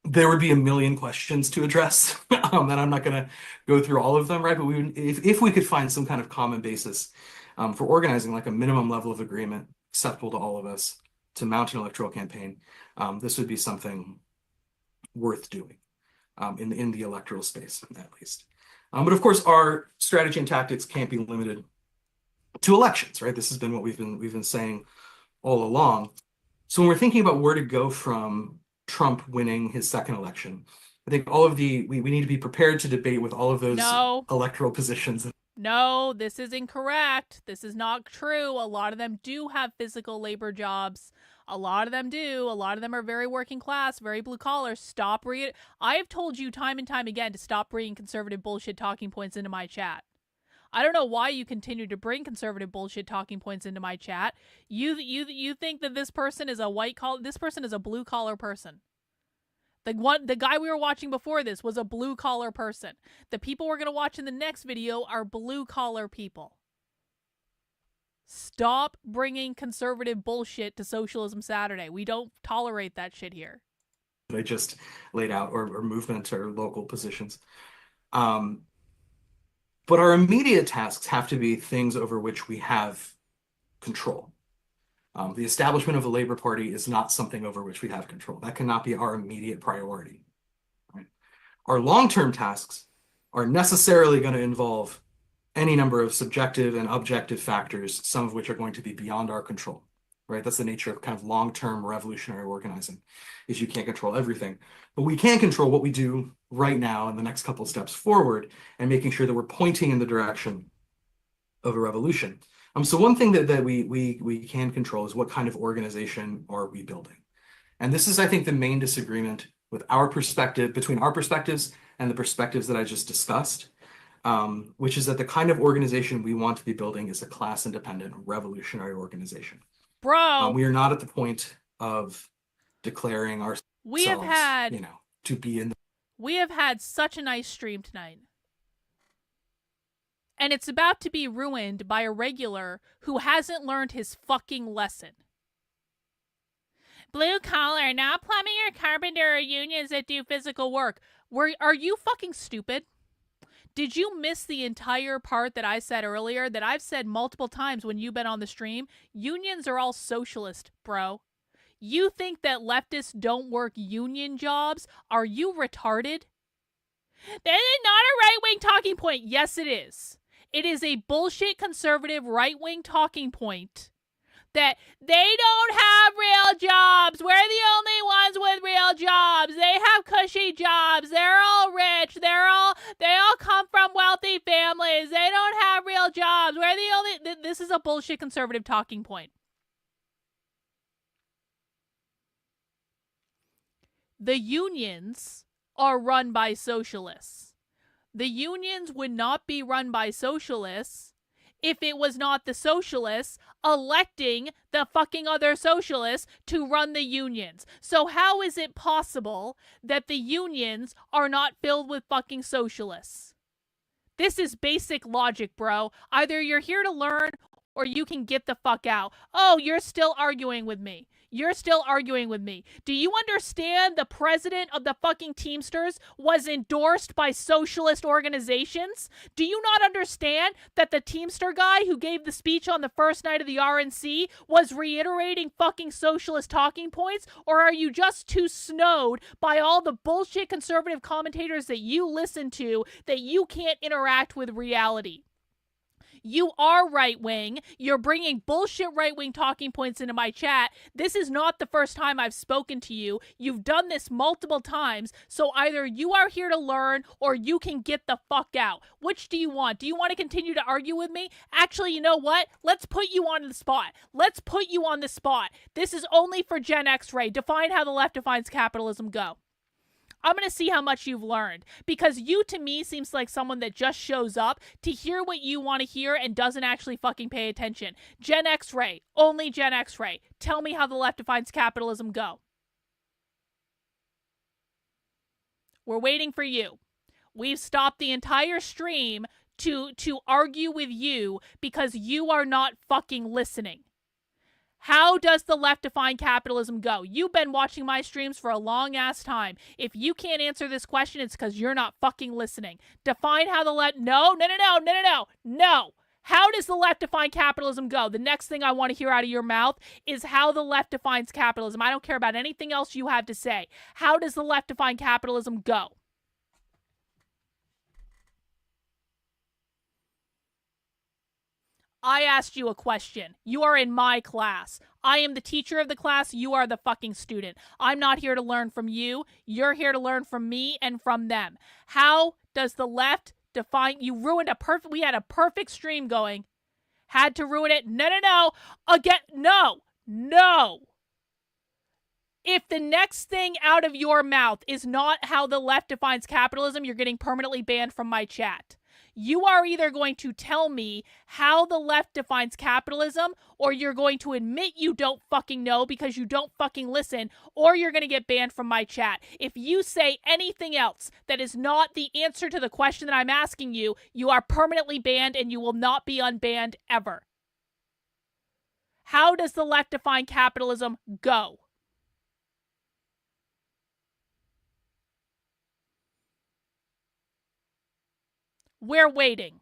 There would be a million questions to address, and I'm not going to go through all of them, right? But if we could find some kind of common basis for organizing, like a minimum level of agreement acceptable to all of us to mount an electoral campaign, this would be something worth doing in the electoral space, at least. But of course, our strategy and tactics can't be limited to elections, right? This has been what we've been saying all along. So when we're thinking about where to go from Trump winning his second election, I think we need to be prepared to debate with all of those electoral positions. No, this is incorrect. This is not true. A lot of them do have physical labor jobs. A lot of them do. A lot of them are very working class, very blue collar. I have told you time and time again to stop bringing conservative bullshit talking points into my chat. I don't know why you continue to bring conservative bullshit talking points into my chat. You think that this person is a white collar? This person is a blue collar person. The guy we were watching before this was a blue collar person. The people we're gonna watch in the next video are blue collar people. Stop bringing conservative bullshit to Socialism Saturday. We don't tolerate that shit here. I just laid out, or movement or local positions. But our immediate tasks have to be things over which we have control. The establishment of a labor party is not something over which we have control. That cannot be our immediate priority. Right? Our long-term tasks are necessarily going to involve any number of subjective and objective factors, some of which are going to be beyond our control. Right? That's the nature of kind of long-term revolutionary organizing, is you can't control everything. But we can control what we do right now in the next couple of steps forward and making sure that we're pointing in the direction of a revolution. So one thing that we can control is what kind of organization are we building? And this is, I think, the main disagreement with our perspective, between our perspectives and the perspectives that I just discussed, which is that the kind of organization we want to be building is a class-independent revolutionary organization. Bro, We are not at the point of declaring ourselves, we have had to be in the... We have had such a nice stream tonight. And it's about to be ruined by a regular who hasn't learned his fucking lesson. Blue collar, not plumbing or carpenter or unions that do physical work. Are you fucking stupid? Did you miss the entire part that I said earlier that I've said multiple times when you've been on the stream? Unions are all socialist, bro. You think that leftists don't work union jobs? Are you retarded? That is not a right-wing talking point. Yes, it is. It is a bullshit conservative right-wing talking point that they don't have real jobs. We're the only ones with real jobs. They have cushy jobs. They're all rich. They all come from wealthy families. They don't have real jobs. We're the only... This is a bullshit conservative talking point. The unions are run by socialists. The unions would not be run by socialists if it was not the socialists electing the fucking other socialists to run the unions. So how is it possible that the unions are not filled with fucking socialists? This is basic logic, bro. Either you're here to learn or you can get the fuck out. Oh, you're still arguing with me. You're still arguing with me. Do you understand the president of the fucking Teamsters was endorsed by socialist organizations? Do you not understand that the Teamster guy who gave the speech on the first night of the RNC was reiterating fucking socialist talking points? Or are you just too snowed by all the bullshit conservative commentators that you listen to that you can't interact with reality? You are right-wing. You're bringing bullshit right-wing talking points into my chat. This is not the first time I've spoken to you. You've done this multiple times, so either you are here to learn or you can get the fuck out. Which do you want? Do you want to continue to argue with me? Actually, you know what? Let's put you on the spot. Let's put you on the spot. This is only for Gen X-Ray. Define how the left defines capitalism. Go. I'm going to see how much you've learned, because you to me seems like someone that just shows up to hear what you want to hear and doesn't actually fucking pay attention. Gen X-Ray, only Gen X-Ray. Tell me how the left defines capitalism. Go. We're waiting for you. We've stopped the entire stream to argue with you because you are not fucking listening. How does the left define capitalism? Go. You've been watching my streams for a long ass time. If you can't answer this question, it's because you're not fucking listening. Define how the left... No. How does the left define capitalism? Go. The next thing I want to hear out of your mouth is how the left defines capitalism. I don't care about anything else you have to say. How does the left define capitalism? Go. I asked you a question. You are in my class. I am the teacher of the class. You are the fucking student. I'm not here to learn from you. You're here to learn from me and from them. How does the left define... You ruined a perfect... We had a perfect stream going. Had to ruin it. No. Again, no. If the next thing out of your mouth is not how the left defines capitalism, you're getting permanently banned from my chat. You are either going to tell me how the left defines capitalism, or you're going to admit you don't fucking know because you don't fucking listen, or you're going to get banned from my chat. If you say anything else that is not the answer to the question that I'm asking you, you are permanently banned and you will not be unbanned ever. How does the left define capitalism? Go. We're waiting.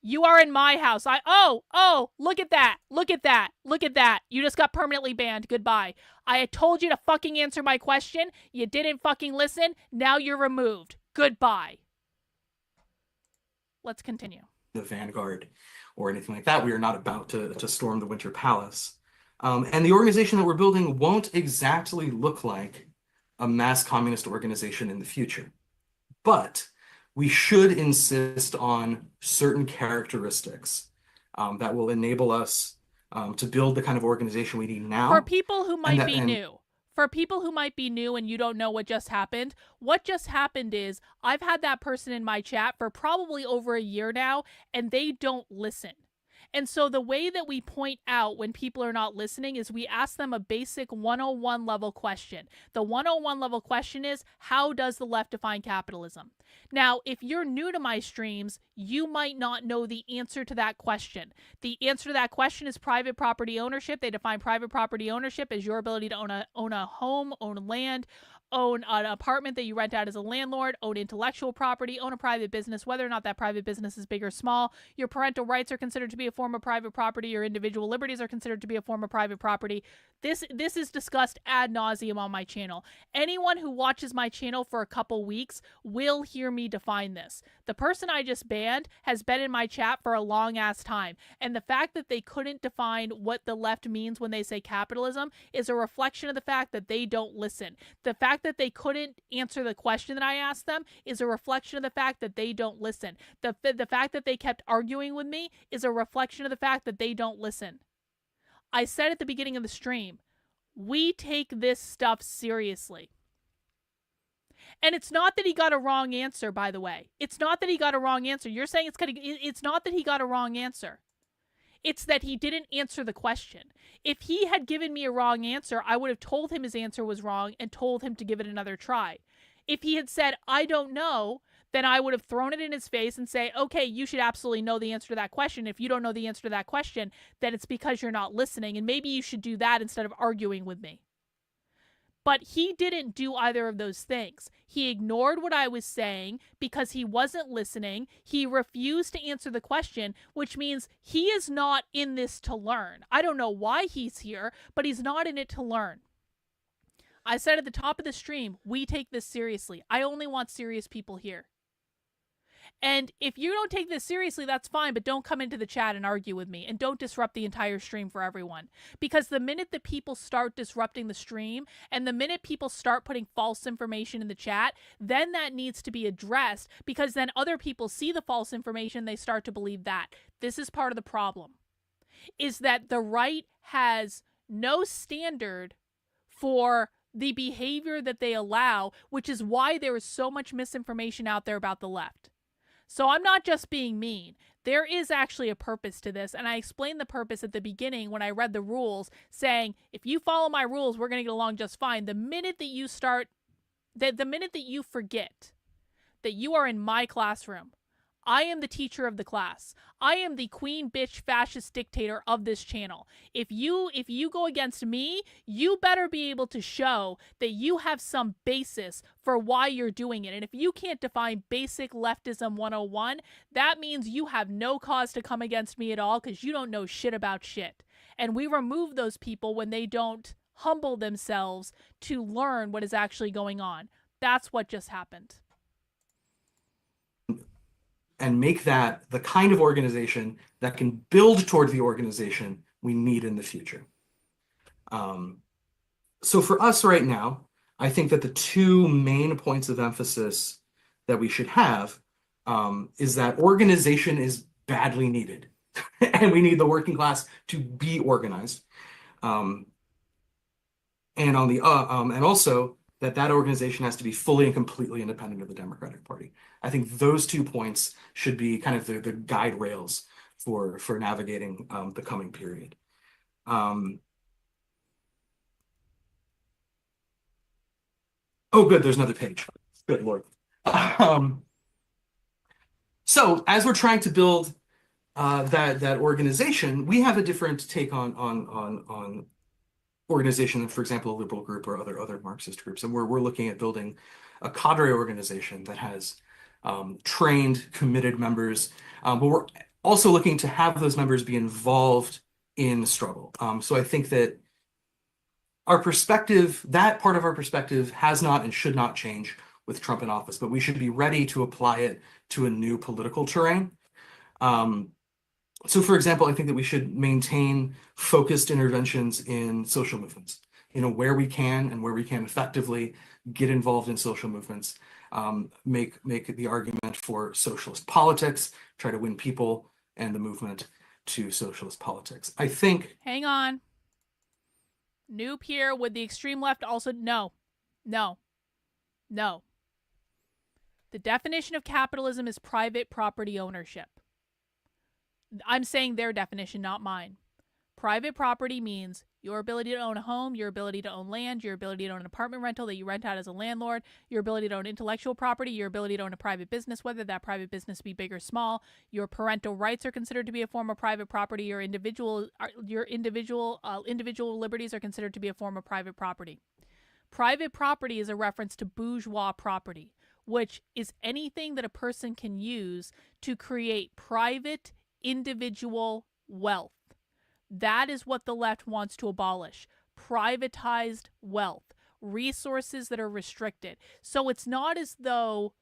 You are in my house. Oh, look at that. You just got permanently banned. Goodbye. I had told you to fucking answer my question. You didn't fucking listen. Now you're removed. Goodbye. Let's continue. The Vanguard or anything like that. We are not about to storm the Winter Palace. And the organization that we're building won't exactly look like a mass communist organization in the future. But we should insist on certain characteristics that will enable us to build the kind of organization we need now. For people who might be new. For people who might be new and you don't know what just happened is I've had that person in my chat for probably over a year now, and they don't listen. And so the way that we point out when people are not listening is we ask them a basic 101 level question. The 101 level question is, how does the left define capitalism? Now, if you're new to my streams, you might not know the answer to that question. The answer to that question is private property ownership. They define private property ownership as your ability to own a home, own land, own an apartment that you rent out as a landlord, own intellectual property, own a private business, whether or not that private business is big or small. Your parental rights are considered to be a form of private property. Your individual liberties are considered to be a form of private property. This is discussed ad nauseum on my channel. Anyone who watches my channel for a couple weeks will hear me define this. The person I just banned has been in my chat for a long ass time, and the fact that they couldn't define what the left means when they say capitalism is a reflection of the fact that they don't listen. The fact that they couldn't answer the question that I asked them is a reflection of the fact that they don't listen. The fact that they kept arguing with me is a reflection of the fact that they don't listen. I said at the beginning of the stream, we take this stuff seriously. And it's not that he got a wrong answer, by the way. It's not that he got a wrong answer. You're saying it's not that he got a wrong answer. It's that he didn't answer the question. If he had given me a wrong answer, I would have told him his answer was wrong and told him to give it another try. If he had said, I don't know, then I would have thrown it in his face and say, okay, you should absolutely know the answer to that question. If you don't know the answer to that question, then it's because you're not listening, and maybe you should do that instead of arguing with me. But he didn't do either of those things. He ignored what I was saying because he wasn't listening. He refused to answer the question, which means he is not in this to learn. I don't know why he's here, but he's not in it to learn. I said at the top of the stream, we take this seriously. I only want serious people here. And if you don't take this seriously, that's fine, but don't come into the chat and argue with me, and don't disrupt the entire stream for everyone. Because the minute that people start disrupting the stream, and the minute people start putting false information in the chat, then that needs to be addressed, because then other people see the false information, they start to believe that. This is part of the problem, is that the right has no standard for the behavior that they allow, which is why there is so much misinformation out there about the left. So I'm not just being mean. There is actually a purpose to this, and I explained the purpose at the beginning when I read the rules, saying, if you follow my rules, we're going to get along just fine. The minute that you start, the minute that you forget that you are in my classroom, I am the teacher of the class. I am the queen bitch fascist dictator of this channel. If you go against me, you better be able to show that you have some basis for why you're doing it. And if you can't define basic leftism 101, that means you have no cause to come against me at all, because you don't know shit about shit. And we remove those people when they don't humble themselves to learn what is actually going on. That's what just happened. And make that the kind of organization that can build toward the organization we need in the future. So for us right now, I think that the two main points of emphasis that we should have is that organization is badly needed, and we need the working class to be organized, and on the and also that organization has to be fully and completely independent of the Democratic Party. I think those 2 points should be kind of the guide rails for navigating the coming period. Oh, good, there's another page. Good Lord. So as we're trying to build that organization, we have a different take on organization than, for example, a liberal group or other Marxist groups. And we're looking at building a cadre organization that has trained, committed members, but we're also looking to have those members be involved in the struggle. So I think that our perspective, that part of our perspective, has not and should not change with Trump in office, but we should be ready to apply it to a new political terrain. So, for example, I think that we should maintain focused interventions in social movements, where we can and where we can effectively get involved in social movements. make the argument for socialist politics, try to win people and the movement to socialist politics. I think. Hang on. Noob here. Would the extreme left also? No. No. No. The definition of capitalism is private property ownership. I'm saying their definition, not mine. Private property means your ability to own a home, your ability to own land, your ability to own an apartment rental that you rent out as a landlord, your ability to own intellectual property, your ability to own a private business, whether that private business be big or small. Your parental rights are considered to be a form of private property. Your individual liberties are considered to be a form of private property. Private property is a reference to bourgeois property, which is anything that a person can use to create private individual wealth. That is what the left wants to abolish. Privatized wealth, resources that are restricted. So it's not as though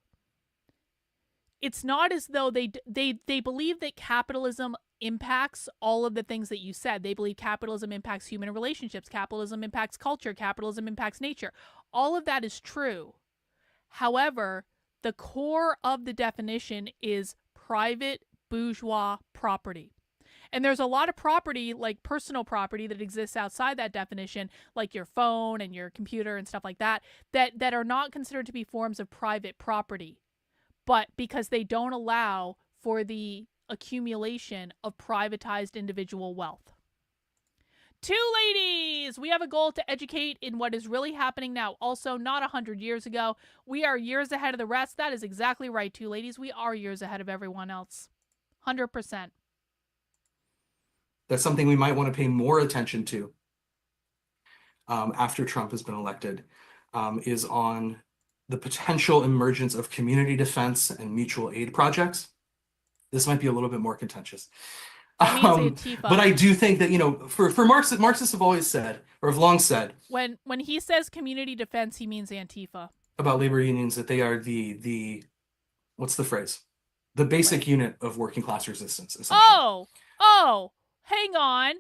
they believe that capitalism impacts all of the things that you said. They believe capitalism impacts human relationships, capitalism impacts culture, capitalism impacts nature. All of that is true. However, the core of the definition is private bourgeois property. And there's a lot of property, like personal property, that exists outside that definition, like your phone and your computer and stuff like that, that are not considered to be forms of private property. But because they don't allow for the accumulation of privatized individual wealth. Two ladies! We have a goal to educate in what is really happening now. Also, not 100 years ago. We are years ahead of the rest. That is exactly right, two ladies. We are years ahead of everyone else. 100%. That's something we might want to pay more attention to after Trump has been elected, is on the potential emergence of community defense and mutual aid projects. This might be a little bit more contentious. But I do think that, for Marxists have always said, or have long said, when he says community defense, he means Antifa. About labor unions, that they are the what's the phrase? The basic unit of working class resistance, essentially. Oh, hang on.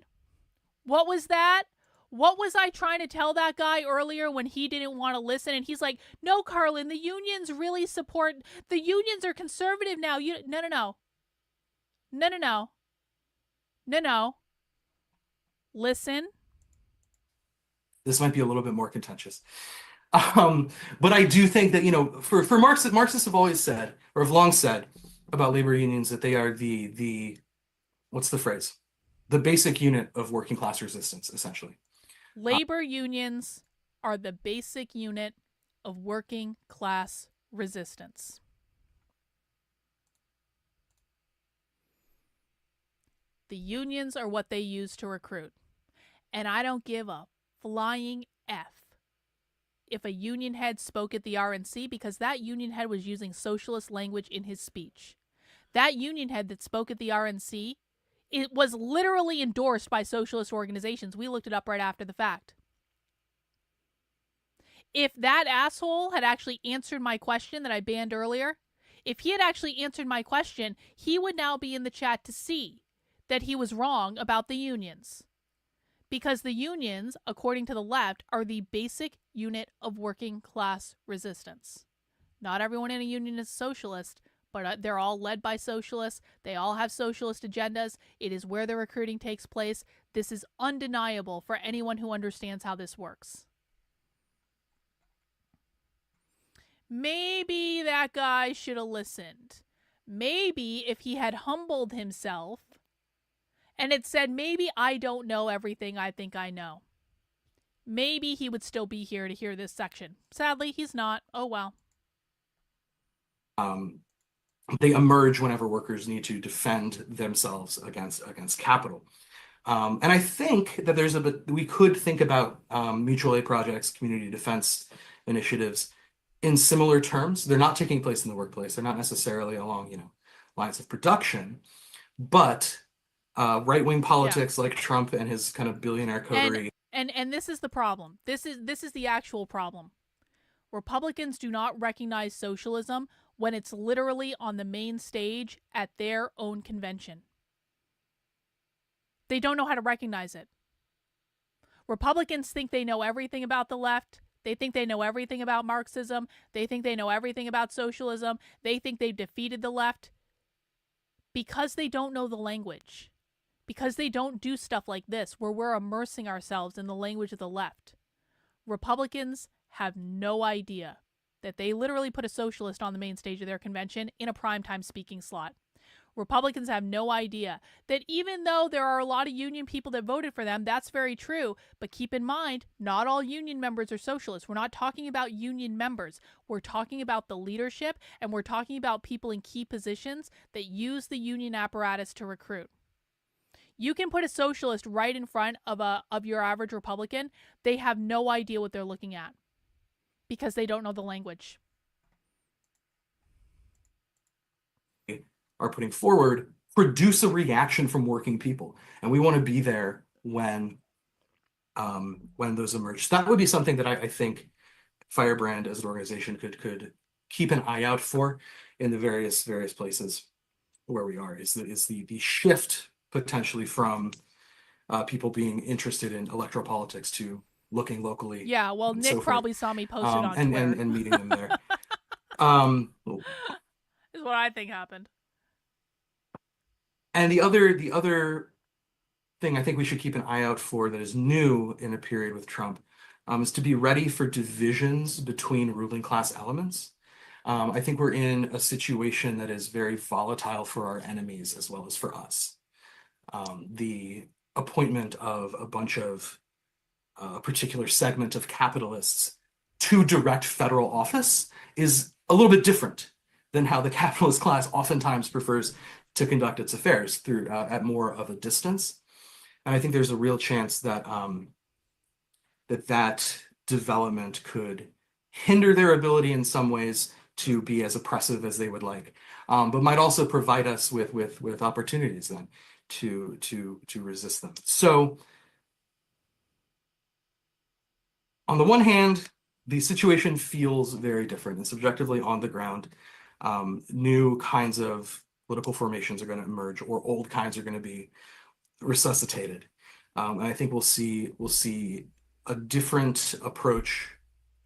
What was that? What was I trying to tell that guy earlier when he didn't want to listen? And he's like, no, Carlin, the unions really support, the unions are conservative now. No. Listen. This might be a little bit more contentious. But I do think that, for Marxists have always said, or have long said, about labor unions, that they are the what's the phrase? The basic unit of working class resistance, essentially. Labor unions are the basic unit of working class resistance. The unions are what they use to recruit. And I don't give a flying F if a union head spoke at the RNC, because that union head was using socialist language in his speech. That union head that spoke at the RNC, it was literally endorsed by socialist organizations. We looked it up right after the fact. If that asshole had actually answered my question that I banned earlier, if he had actually answered my question, he would now be in the chat to see that he was wrong about the unions. Because the unions, according to the left, are the basic unit of working class resistance. Not everyone in a union is socialist, but they're all led by socialists. They all have socialist agendas. It is where the recruiting takes place. This is undeniable for anyone who understands how this works. Maybe that guy should have listened. Maybe if he had humbled himself and had said, maybe I don't know everything I think I know, maybe he would still be here to hear this section. Sadly, he's not. Oh, well. They emerge whenever workers need to defend themselves against capital. And I think that we could think about mutual aid projects, community defense initiatives in similar terms. They're not taking place in the workplace. They're not necessarily along, lines of production, but right-wing politics like Trump and his kind of billionaire coterie. And this is the problem. This is the actual problem. Republicans do not recognize socialism when it's literally on the main stage at their own convention. They don't know how to recognize it. Republicans think they know everything about the left. They think they know everything about Marxism. They think they know everything about socialism. They think they've defeated the left because they don't know the language. Because they don't do stuff like this, where we're immersing ourselves in the language of the left. Republicans have no idea that they literally put a socialist on the main stage of their convention in a primetime speaking slot. Republicans have no idea that even though there are a lot of union people that voted for them, that's very true. But keep in mind, not all union members are socialists. We're not talking about union members. We're talking about the leadership, and we're talking about people in key positions that use the union apparatus to recruit. You can put a socialist right in front of your average Republican. They have no idea what they're looking at because they don't know the language. Are putting forward produce a reaction from working people, and we want to be there when those emerge. So that would be something that I think Firebrand as an organization could keep an eye out for in the various places where we are. Is the shift potentially from people being interested in electoral politics to looking locally. Yeah, well, Nick so probably saw me posted on and, Twitter. and meeting them there. Is what I think happened. And the other thing I think we should keep an eye out for that is new in a period with Trump is to be ready for divisions between ruling class elements. I think we're in a situation that is very volatile for our enemies as well as for us. The appointment of a bunch of a particular segment of capitalists to direct federal office is a little bit different than how the capitalist class oftentimes prefers to conduct its affairs through at more of a distance. And I think there's a real chance that that development could hinder their ability in some ways to be as oppressive as they would like, but might also provide us with opportunities then to resist them. So on the one hand, the situation feels very different and subjectively on the ground. New kinds of political formations are going to emerge, or old kinds are going to be resuscitated. And I think we'll see a different approach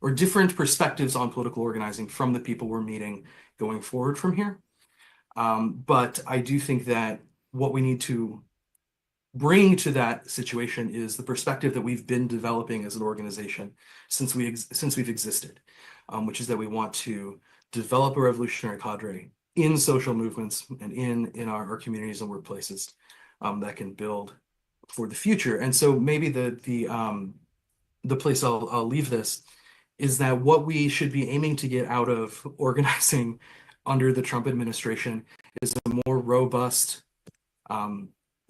or different perspectives on political organizing from the people we're meeting going forward from here. But I do think that what we need to bring to that situation is the perspective that we've been developing as an organization since we've existed, which is that we want to develop a revolutionary cadre in social movements and in our communities and workplaces that can build for the future. And so maybe the place I'll leave this is that what we should be aiming to get out of organizing under the Trump administration is a more robust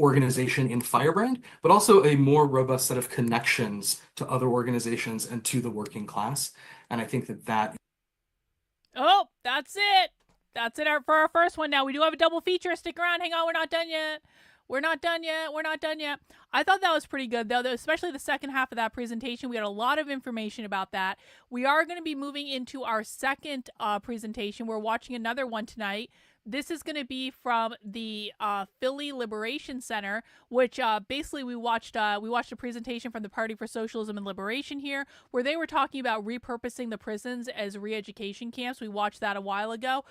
organization in Firebrand, but also a more robust set of connections to other organizations and to the working class. And I think that Oh, that's it. That's it for our first one. Now we do have a double feature. Stick around. Hang on. We're not done yet. We're not done yet. I thought that was pretty good, though, especially the second half of that presentation. We had a lot of information about that. We are going to be moving into our second presentation. We're watching another one tonight. This is going to be from the Philly Liberation Center, which basically we watched a presentation from the Party for Socialism and Liberation here, where they were talking about repurposing the prisons as re-education camps. We watched that a while ago.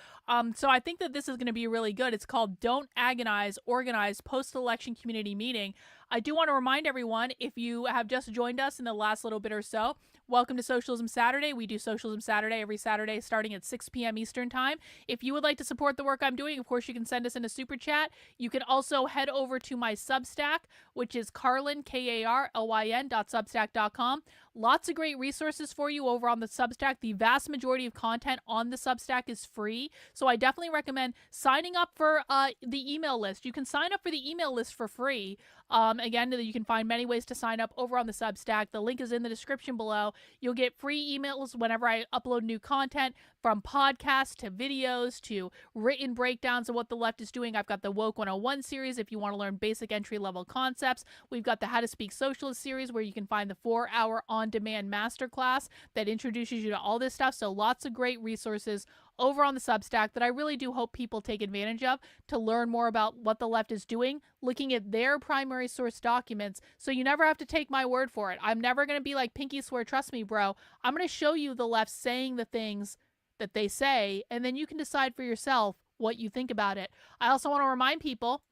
So I think that this is going to be really good. It's called Don't Agonize, Organize Post-Election Community Meeting. I do want to remind everyone, if you have just joined us in the last little bit or so, welcome to Socialism Saturday. We do Socialism Saturday every Saturday starting at 6 p.m. Eastern Time. If you would like to support the work I'm doing, of course, you can send us in a super chat. You can also head over to my Substack, which is Carlyn, KARLYN.substack.com. Lots of great resources for you over on the Substack. The vast majority of content on the Substack is free, so I definitely recommend signing up for the email list. You can sign up for the email list for free. Again, you can find many ways to sign up over on the Substack. The link is in the description below. You'll get free emails whenever I upload new content, from podcasts to videos to written breakdowns of what the left is doing. I've got the Woke 101 series if you want to learn basic entry-level concepts. We've got the How to Speak Socialist series where you can find the 4-hour on-demand masterclass that introduces you to all this stuff. So lots of great resources over on the Substack that I really do hope people take advantage of to learn more about what the left is doing, looking at their primary source documents, so you never have to take my word for it. I'm never going to be like pinky swear, trust me, bro. I'm going to show you the left saying the things that they say, and then you can decide for yourself what you think about it. I also want to remind people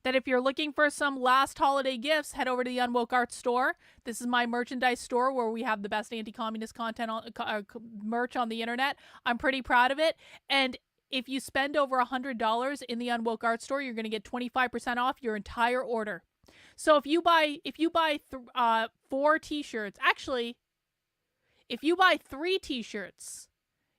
that if you're looking for some last holiday gifts, head over to the Unwoke Art store. This is my merchandise store where we have the best anti-communist content on merch on the internet. I'm pretty proud of it. And if you spend over $100 in the Unwoke Art store, you're going to get 25% off your entire order. So if you buy 4 t-shirts, actually, if you buy 3 t-shirts,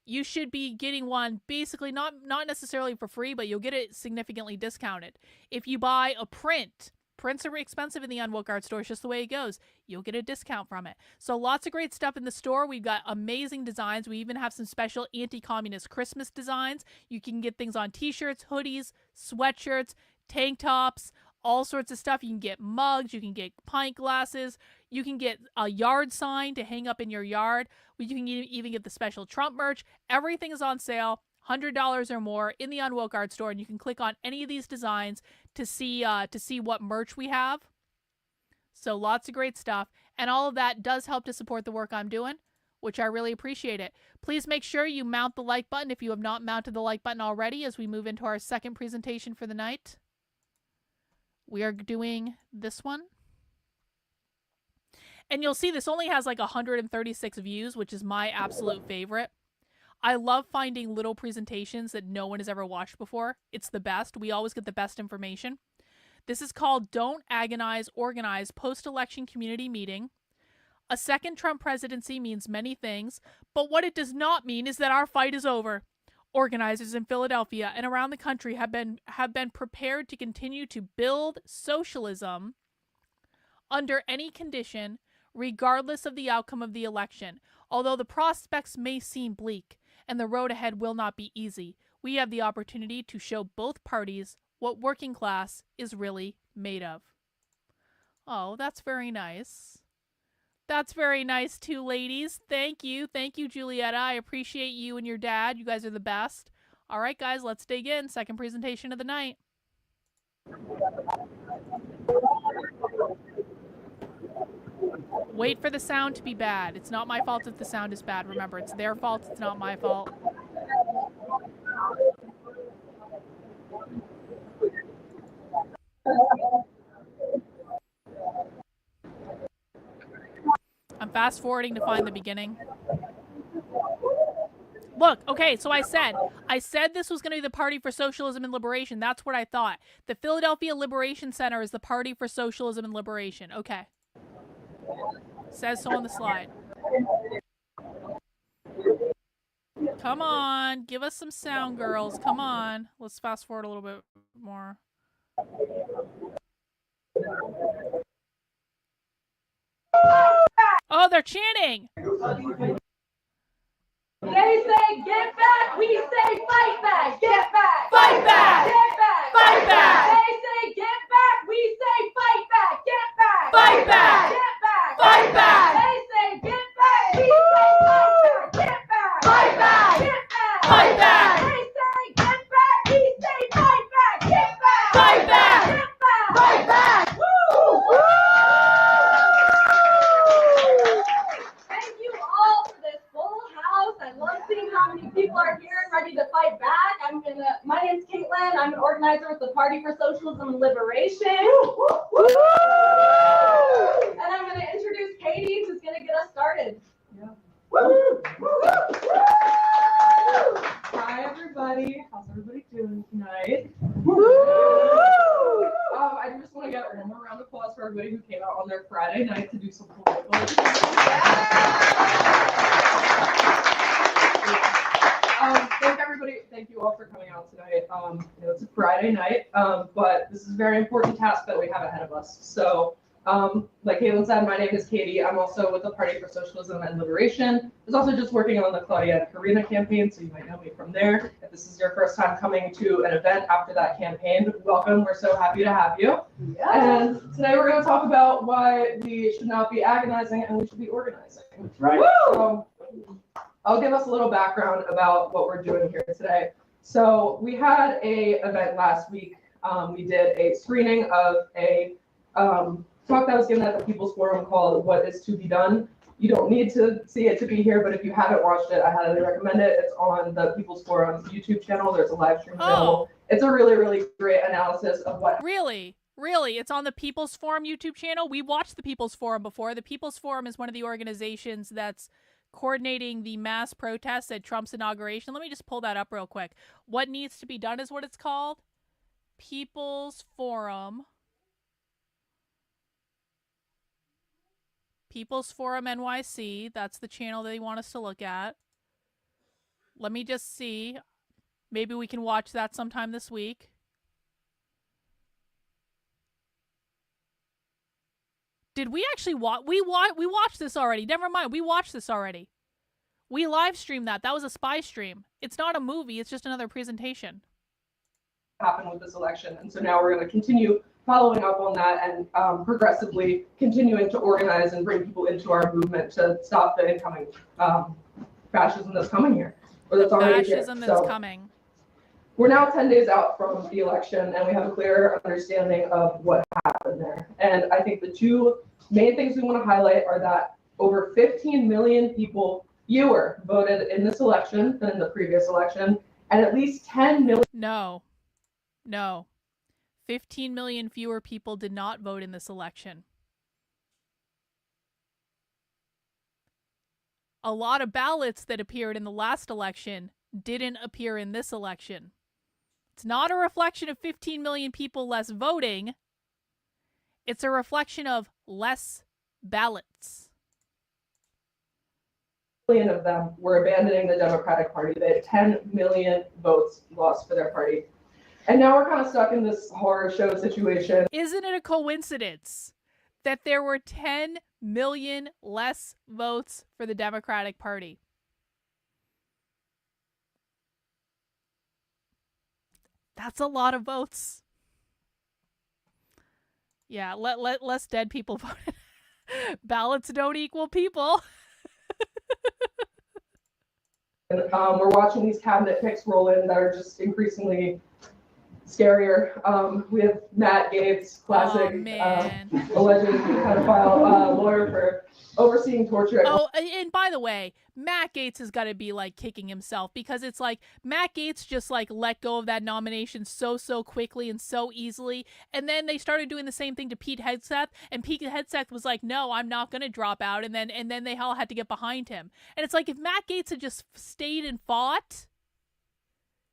you should be getting one basically not necessarily for free, but you'll get it significantly discounted. If you buy a print, prints are expensive in the Unwoke Art store. It's just the way it goes. You'll get a discount from it. So lots of great stuff in the store. We've got amazing designs. We even have some special anti-communist Christmas designs. You can get things on t-shirts, hoodies, sweatshirts, tank tops, all sorts of stuff. You can get mugs, you can get pint glasses, you can get a yard sign to hang up in your yard. You can even get the special Trump merch. Everything is on sale, $100 or more in the Unwoke Art store, and you can click on any of these designs to see what merch we have. So lots of great stuff, and all of that does help to support the work I'm doing, which I really appreciate it. Please make sure you mount the like button if you have not mounted the like button already as we move into our second presentation for the night. We are doing this one. And you'll see this only has like 136 views, which is my absolute favorite. I love finding little presentations that no one has ever watched before. It's the best. We always get the best information. This is called Don't Agonize, Organize Post-Election Community Meeting. A second Trump presidency means many things, but what it does not mean is that our fight is over. Organizers in Philadelphia and around the country have been prepared to continue to build socialism under any condition, regardless of the outcome of the election. Although the prospects may seem bleak and the road ahead will not be easy, we have the opportunity to show both parties what working class is really made of. Oh, that's very nice. That's very nice too, ladies. Thank you. Thank you, Julietta. I appreciate you and your dad. You guys are the best. All right, guys, let's dig in. Second presentation of the night. Wait for the sound to be bad. It's not my fault if the sound is bad. Remember, it's their fault. It's not my fault. I'm fast forwarding to find the beginning. Look, okay, so I said this was going to be the Party for Socialism and Liberation. That's what I thought. The Philadelphia Liberation Center is the Party for Socialism and Liberation. Okay. Says so on the slide. Come on, give us some sound, girls. Come on. Let's fast forward a little bit more. Oh, they're chanting. They say get back, we say fight back. Get back. Fight back. Get back. Fight back. They say get back, we say fight back. Get back. Fight back. Get back. Fight back. They say get back, we say fight back. Get back. Fight back. Get back. Fight back. They say get back, we say fight back. Get back. Fight back. Get back. Fight back. Woo! Thank you all for this full house. I love seeing how many people are here and ready to fight back. My name's Caitlin. I'm an organizer with the Party for Socialism and Liberation. And I'm going to introduce Katie, who's going to get us started. Yeah. Hi, everybody. How's everybody doing tonight? I just want to get one more round of applause for everybody who came out on their Friday night to do some political. Thank you all for coming out tonight. It's a Friday night, but this is a very important task that we have ahead of us. So, like Caitlin said, my name is Katie. I'm also with the Party for Socialism and Liberation. I was also just working on the Claudia and Karina campaign, so you might know me from there. If this is your first time coming to an event after that campaign, welcome. We're so happy to have you. Yes. And today we're going to talk about why we should not be agonizing and we should be organizing. Right. So, I'll give us a little background about what we're doing here today. So we had a event last week. We did a screening of a talk that was given at the People's Forum called What Is to Be Done. You don't need to see it to be here, but if you haven't watched it, I highly recommend it. It's on the People's Forum YouTube channel. There's a live stream available. It's a really, really great analysis of what. Really? It's on the People's Forum YouTube channel? We watched the People's Forum before. The People's Forum is one of the organizations that's coordinating the mass protests at Trump's inauguration. Let me just pull that up real quick. What Needs to Be Done is what it's called. People's Forum. People's Forum NYC. That's the channel they want us to look at. Let me just see. Maybe we can watch that sometime this week. Did we actually watch? We watched this already. Never mind. We watched this already. We live streamed that. That was a spy stream. It's not a movie. It's just another presentation. Happened with this election, and so now we're going to continue following up on that and progressively continuing to organize and bring people into our movement to stop the incoming fascism that's coming here, or that's already here. Fascism that's coming. We're now 10 days out from the election, and we have a clear understanding of what happened there. And I think the two main things we want to highlight are that over 15 million people fewer voted in this election than in the previous election, and at least 10 million. No. 15 million fewer people did not vote in this election. A lot of ballots that appeared in the last election didn't appear in this election. It's not a reflection of 15 million people less voting. It's a reflection of less ballots. Million of them were abandoning the Democratic Party. They had 10 million votes lost for their party. And now we're kind of stuck in this horror show situation. Isn't it a coincidence that there were 10 million less votes for the Democratic Party? That's a lot of votes. Yeah, less dead people voted. Ballots don't equal people. We're watching these cabinet picks roll in that are just increasingly scarier. We have Matt Gaetz, classic alleged pedophile lawyer for overseeing torture. Oh, and by the way, Matt Gaetz has got to be like kicking himself, because it's like Matt Gaetz just like let go of that nomination so quickly and so easily, and then they started doing the same thing to Pete Hegseth, and Pete Hegseth was like, no, I'm not going to drop out, and then they all had to get behind him. And it's like, if Matt Gaetz had just stayed and fought,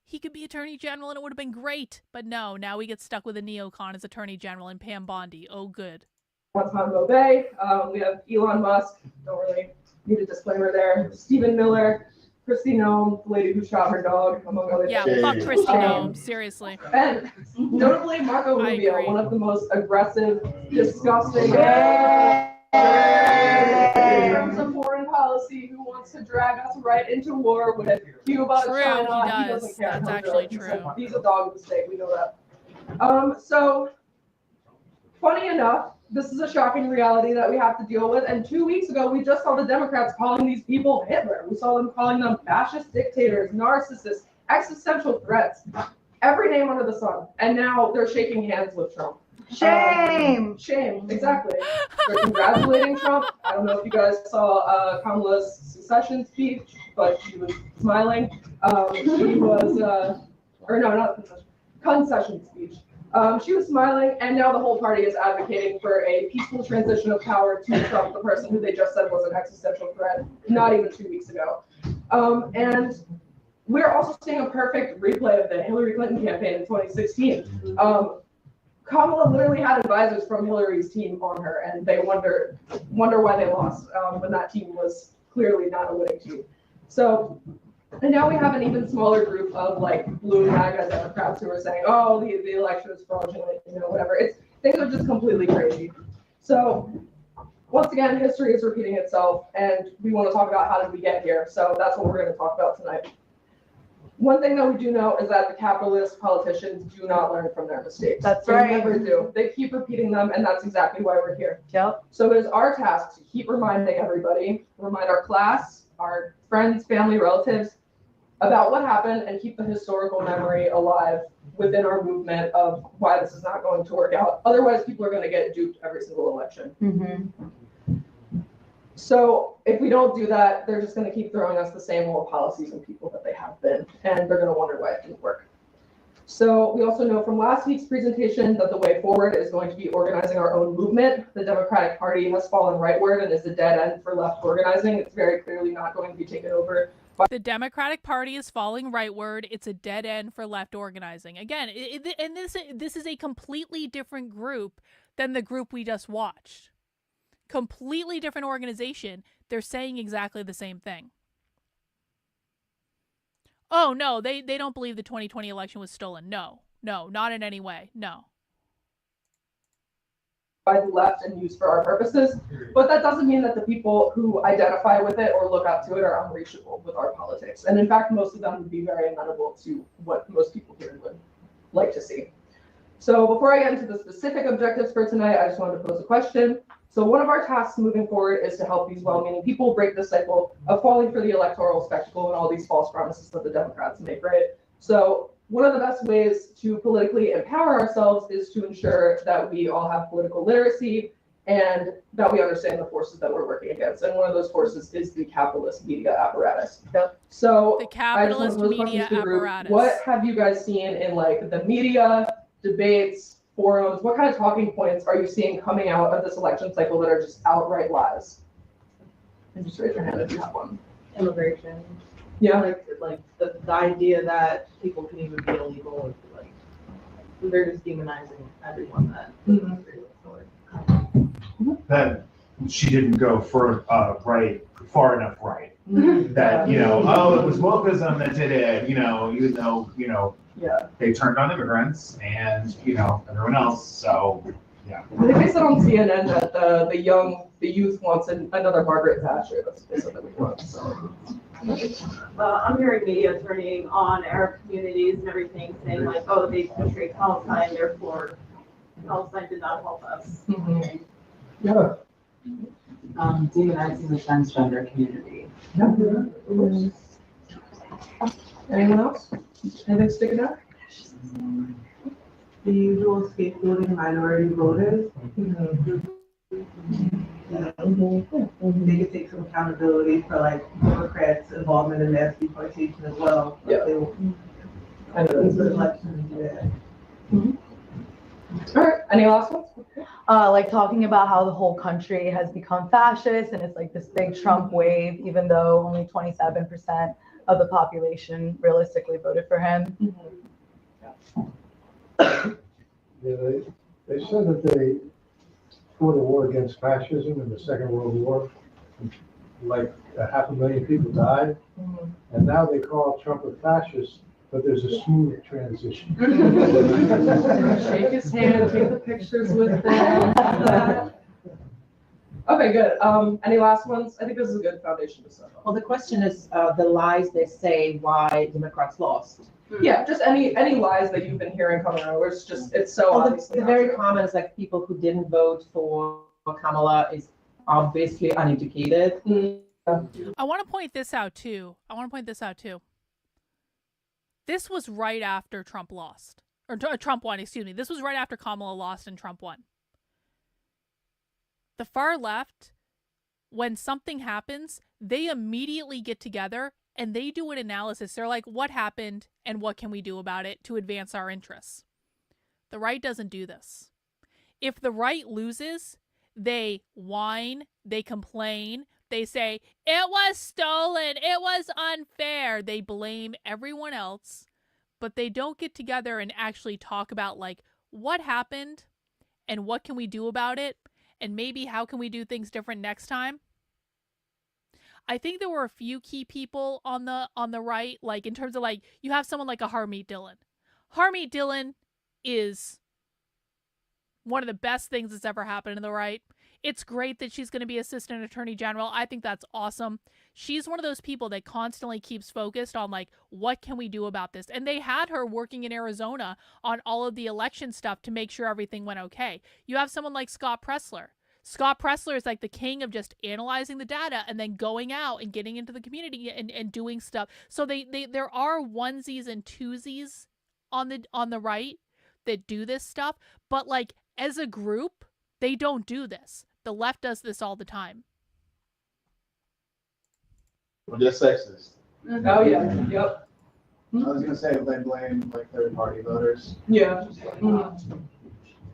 he could be attorney general and it would have been great. But no, now we get stuck with a neocon as attorney general and Pam Bondi. Oh, good. Guantanamo Bay. We have Elon Musk. Don't really need a disclaimer there. Stephen Miller, Kristi Noem, the lady who shot her dog, among other things. Yeah, fuck Kristi Noem, seriously. And notably Marco Rubio, one of the most aggressive, disgusting in terms of foreign policy, who wants to drag us right into war with Cuba, China. He doesn't care. That's actually true. He's a dog mistake. We know that. So, funny enough, this is a shocking reality that we have to deal with. And 2 weeks ago, we just saw the Democrats calling these people Hitler. We saw them calling them fascist dictators, narcissists, existential threats, every name under the sun. And now they're shaking hands with Trump. Shame. Shame, exactly. They're congratulating Trump. I don't know if you guys saw Kamala's secession speech, but she was smiling. She was, or no, not concession speech. She was smiling, and now the whole party is advocating for a peaceful transition of power to Trump, the person who they just said was an existential threat, not even 2 weeks ago. And we're also seeing a perfect replay of the Hillary Clinton campaign in 2016. Kamala literally had advisors from Hillary's team on her, and they wonder why they lost when that team was clearly not a winning team. So, and now we have an even smaller group of like blue MAGA Democrats who are saying, "Oh, the election is fraudulent," whatever. Things are just completely crazy. So, once again, history is repeating itself, and we want to talk about how did we get here. So that's what we're going to talk about tonight. One thing that we do know is that the capitalist politicians do not learn from their mistakes. That's right. They never do. They keep repeating them, and that's exactly why we're here. Yep. So it is our task to keep reminding everybody, remind our class, our friends, family, relatives about what happened and keep the historical memory alive within our movement of why this is not going to work out. Otherwise, people are going to get duped every single election. So if we don't do that, they're just going to keep throwing us the same old policies and people that they have been, and they're going to wonder why it didn't work. So we also know from last week's presentation that the way forward is going to be organizing our own movement. The Democratic Party has fallen rightward and is a dead end for left organizing. It's very clearly not going to be taken over. The Democratic Party is falling rightward. It's a dead end for left organizing. Again, and this is a completely different group than the group we just watched. Completely different organization. They're saying exactly the same thing. Oh, no, they don't believe the 2020 election was stolen. No, not in any way. No. By the left and used for our purposes, but that doesn't mean that the people who identify with it or look up to it are unreachable with our politics. And in fact, most of them would be very amenable to what most people here would like to see. So before I get into the specific objectives for tonight, I just wanted to pose a question. So one of our tasks moving forward is to help these well-meaning people break the cycle of falling for the electoral spectacle and all these false promises that the Democrats make, right? So one of the best ways to politically empower ourselves is to ensure that we all have political literacy and that we understand the forces that we're working against. And one of those forces is the capitalist media apparatus. So the capitalist media apparatus. What have you guys seen in like the media, debates, forums? What kind of talking points are you seeing coming out of this election cycle that are just outright lies? And just raise your hand if you have one. Immigration. Yeah. Like the idea that people can even be illegal, like they're just demonizing everyone that. That she didn't go for far enough right. That it was wokeism that did it. Even though they turned on immigrants and everyone else. So yeah. I think they said on CNN that the youth wants another Margaret Thatcher. That's basically what we want. So. I'm hearing media turning on Arab communities and everything, saying like, oh, they betrayed Palestine, therefore Palestine did not help us. Yeah. Demonizing the transgender community. Anyone else? Anything sticking out? The usual scapegoating minority voters. They could take some accountability for like Democrats' involvement in mass deportation as well. Yeah. I know this election. All right. Any last ones? Like talking about how the whole country has become fascist and it's like this big Trump wave, even though only 27% of the population realistically voted for him. Yeah, they said that they fought a war against fascism in the Second World War. Like 500,000 people died, and now they call Trump a fascist, but there's a smooth transition. Shake his hand, take the pictures with them. Okay, good. Any last ones? I think this is a good foundation to start on. Well, the question is the lies they say why Democrats lost. Yeah, just any lies that you've been hearing coming out where it's so obviously the very common is like people who didn't vote for Kamala are basically uneducated. I want to point this out too. This was right after Trump lost. Or Trump won, excuse me. This was right after Kamala lost and Trump won. The far left, when something happens, they immediately get together and they do an analysis. They're like, what happened and what can we do about it to advance our interests? The right doesn't do this. If the right loses, they whine, they complain, they say, it was stolen, it was unfair. They blame everyone else, but they don't get together and actually talk about like what happened and what can we do about it and maybe how can we do things different next time. I think there were a few key people on the right, like in terms of like you have someone like a Harmeet Dillon. Harmeet Dillon is one of the best things that's ever happened in the right. It's great that she's going to be Assistant Attorney General. I think that's awesome. She's one of those people that constantly keeps focused on like, what can we do about this? And they had her working in Arizona on all of the election stuff to make sure everything went okay. You have someone like Scott Pressler. Scott Pressler is like the king of just analyzing the data and then going out and getting into the community and doing stuff. So there are onesies and twosies on the right that do this stuff, but like as a group, they don't do this. The left does this all the time. Well, they're sexist. Oh yeah, yep. I was gonna say they blame like third party voters. Yeah.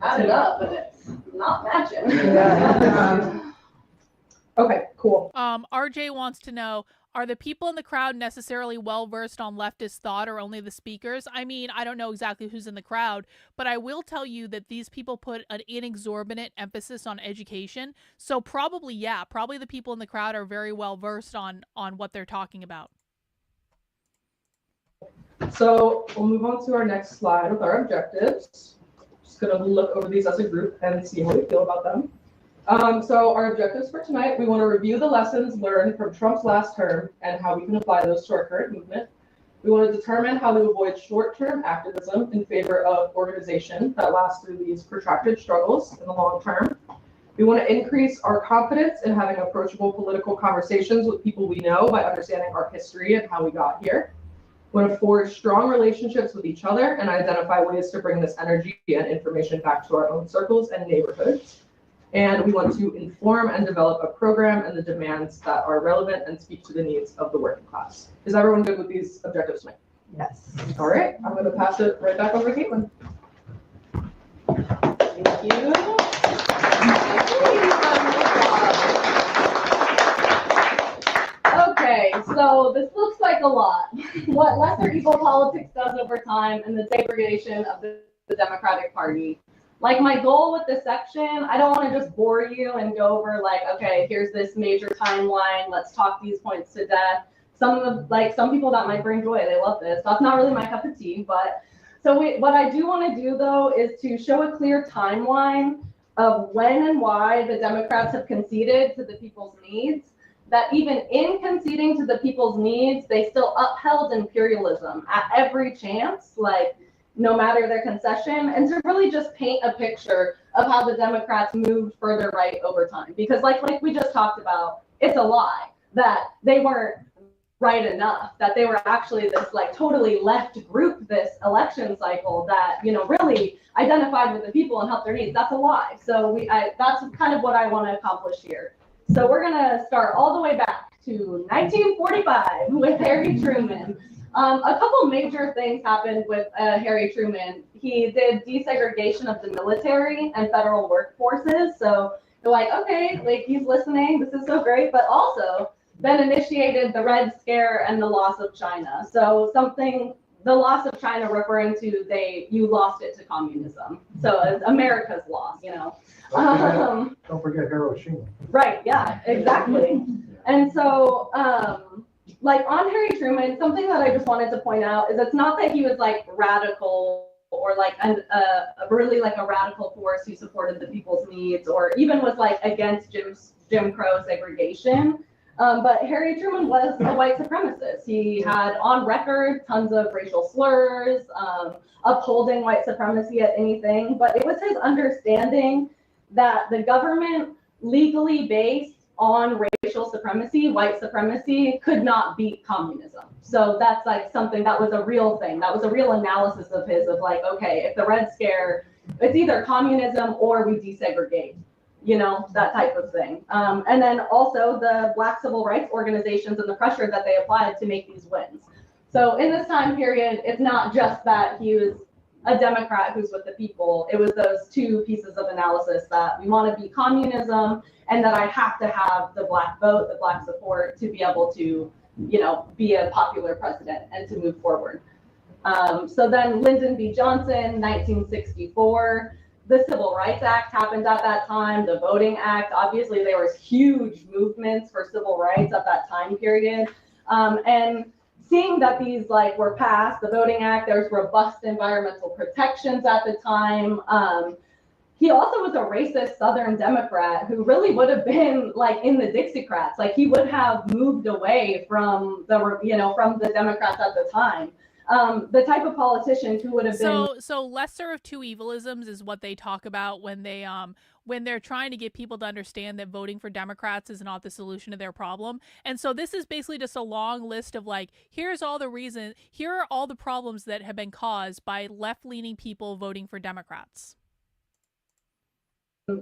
Add it up, but it's not matching. Okay, cool. RJ wants to know, are the people in the crowd necessarily well versed on leftist thought or only the speakers? I mean, I don't know exactly who's in the crowd, but I will tell you that these people put an inexorbitant emphasis on education. So probably the people in the crowd are very well versed on what they're talking about. So we'll move on to our next slide with our objectives. Just gonna look over these as a group and see how we feel about them. So our objectives for tonight, we want to review the lessons learned from Trump's last term and how we can apply those to our current movement. We want to determine how to avoid short-term activism in favor of organization that lasts through these protracted struggles in the long term. We want to increase our confidence in having approachable political conversations with people we know by understanding our history and how we got here. We want to forge strong relationships with each other and identify ways to bring this energy and information back to our own circles and neighborhoods. And we want to inform and develop a program and the demands that are relevant and speak to the needs of the working class. Is everyone good with these objectives tonight? Yes. All right, I'm going to pass it right back over to Caitlin. Thank you. Okay, so this looks like a lot. What lesser evil politics does over time and the degradation of the Democratic Party. Like my goal with this section, I don't want to just bore you and go over like, okay, here's this major timeline. Let's talk these points to death. Some people that might bring joy, they love this. That's not really my cup of tea, but what I do want to do though is to show a clear timeline of when and why the Democrats have conceded to the people's needs. That even in conceding to the people's needs, they still upheld imperialism at every chance, like no matter their concession, and to really just paint a picture of how the Democrats moved further right over time. Because like we just talked about, it's a lie that they weren't right enough, that they were actually this like totally left group this election cycle that, you know, really identified with the people and helped their needs. That's a lie. So that's kind of what I want to accomplish here. So we're gonna start all the way back to 1945 with Harry Truman. A couple major things happened with Harry Truman. He did desegregation of the military and federal workforces. So they're like, okay, like he's listening. This is so great. But also then initiated the Red Scare and the loss of China. So the loss of China referring to you lost it to communism. So it's America's loss, you know. Don't forget Hiroshima. Right. Yeah, exactly. And so, like on Harry Truman, something that I just wanted to point out is it's not that he was like radical or like really like a radical force who supported the people's needs or even was like against Jim Crow segregation. But Harry Truman was a white supremacist. He had on record tons of racial slurs, upholding white supremacy at anything. But it was his understanding that the government legally based on racial supremacy, white supremacy, could not beat communism. So that's like something that was a real thing. That was a real analysis of his of like, okay, if the Red Scare, it's either communism or we desegregate, you know, that type of thing. And then also the Black civil rights organizations and the pressure that they applied to make these wins. So in this time period, it's not just that he was a Democrat who's with the people. It was those two pieces of analysis that we want to be communism and that I have to have the Black vote, the Black support to be able to, you know, be a popular president and to move forward. So then Lyndon B. Johnson, 1964, the Civil Rights Act happened at that time, the Voting Act. Obviously, there was huge movements for civil rights at that time period. And seeing that these like were passed, the Voting Act, there's robust environmental protections at the time. He also was a racist Southern Democrat who really would have been like in the Dixiecrats. Like he would have moved away from the, you know, from the Democrats at the time. The type of politicians who would have been So lesser of two evilisms is what they talk about when they're trying to get people to understand that voting for Democrats is not the solution to their problem. And so this is basically just a long list of like, here are all the problems that have been caused by left-leaning people voting for Democrats.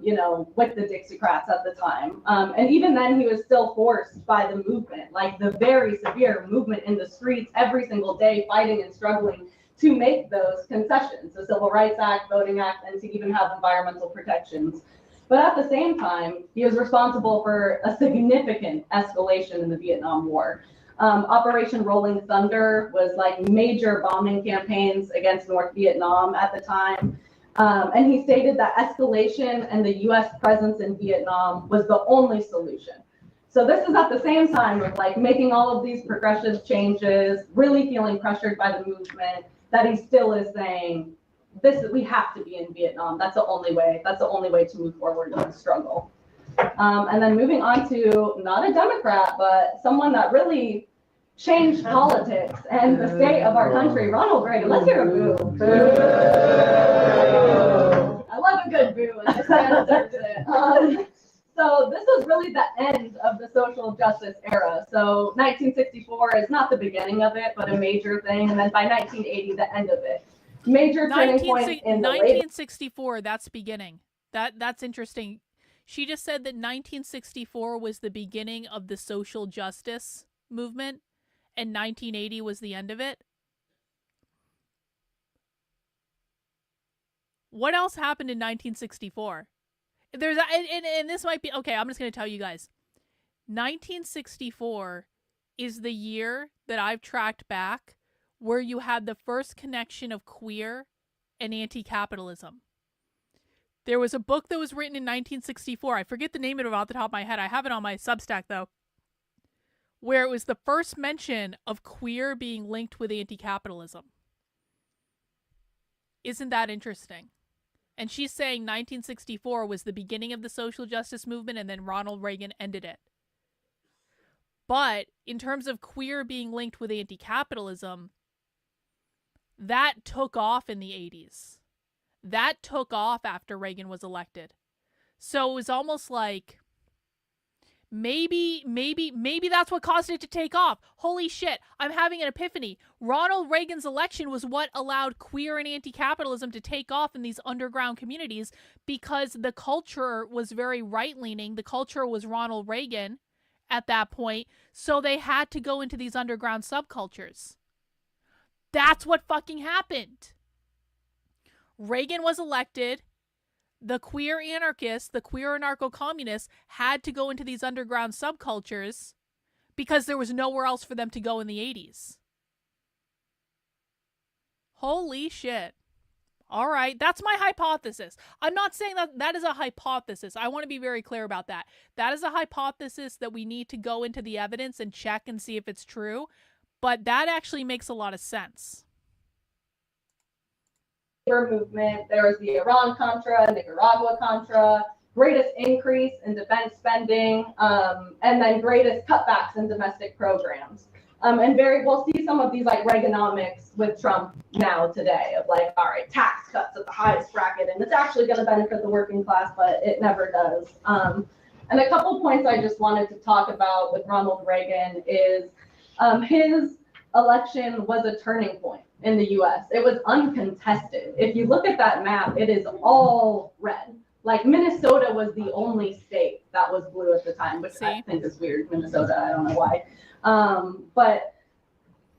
you know, with the Dixiecrats at the time. And even then, he was still forced by the movement, like the very severe movement in the streets every single day, fighting and struggling to make those concessions, the Civil Rights Act, Voting Act, and to even have environmental protections. But at the same time, he was responsible for a significant escalation in the Vietnam War. Operation Rolling Thunder was like major bombing campaigns against North Vietnam at the time. And he stated that escalation and the US presence in Vietnam was the only solution. So this is at the same time of like making all of these progressive changes, really feeling pressured by the movement, that he still is saying, we have to be in Vietnam. That's the only way. That's the only way to move forward in the struggle. And then moving on to not a Democrat, but someone that really changed politics and the state of our country, Ronald Reagan. Let's hear a boo. I love a good boo, and this man deserves it. So this was really the end of the social justice era. So 1964 is not the beginning of it, but a major thing. And then by 1980, the end of it. Major turning point in the 1964, that's beginning. That's interesting. She just said that 1964 was the beginning of the social justice movement and 1980 was the end of it. What else happened in 1964? And this might be okay. I'm just going to tell you guys. 1964 is the year that I've tracked back where you had the first connection of queer and anti-capitalism. There was a book that was written in 1964. I forget the name of it off the top of my head. I have it on my Substack though, where it was the first mention of queer being linked with anti-capitalism. Isn't that interesting? And she's saying 1964 was the beginning of the social justice movement and then Ronald Reagan ended it. But in terms of queer being linked with anti-capitalism, that took off in the 80s. That took off after Reagan was elected. So it was almost like maybe that's what caused it to take off. Holy shit, I'm having an epiphany. Ronald Reagan's election was what allowed queer and anti-capitalism to take off in these underground communities because the culture was very right-leaning. The culture was Ronald Reagan at that point, so they had to go into these underground subcultures. That's what fucking happened. Reagan was elected. The queer anarchists, the queer anarcho-communists had to go into these underground subcultures because there was nowhere else for them to go in the 80s. Holy shit. All right, that's my hypothesis. I'm not saying that is a hypothesis. I want to be very clear about that. That is a hypothesis that we need to go into the evidence and check and see if it's true, but that actually makes a lot of sense. Movement. There was the Iran-Contra, Nicaragua-Contra, greatest increase in defense spending, and then greatest cutbacks in domestic programs. And we'll see some of these like Reaganomics with Trump now today of like, all right, tax cuts at the highest bracket, and it's actually going to benefit the working class, but it never does. And a couple points I just wanted to talk about with Ronald Reagan is his election was a turning point in the US. It was uncontested. If you look at that map, it is all red. Like Minnesota was the only state that was blue at the time, which I think is weird. Minnesota, I don't know why. But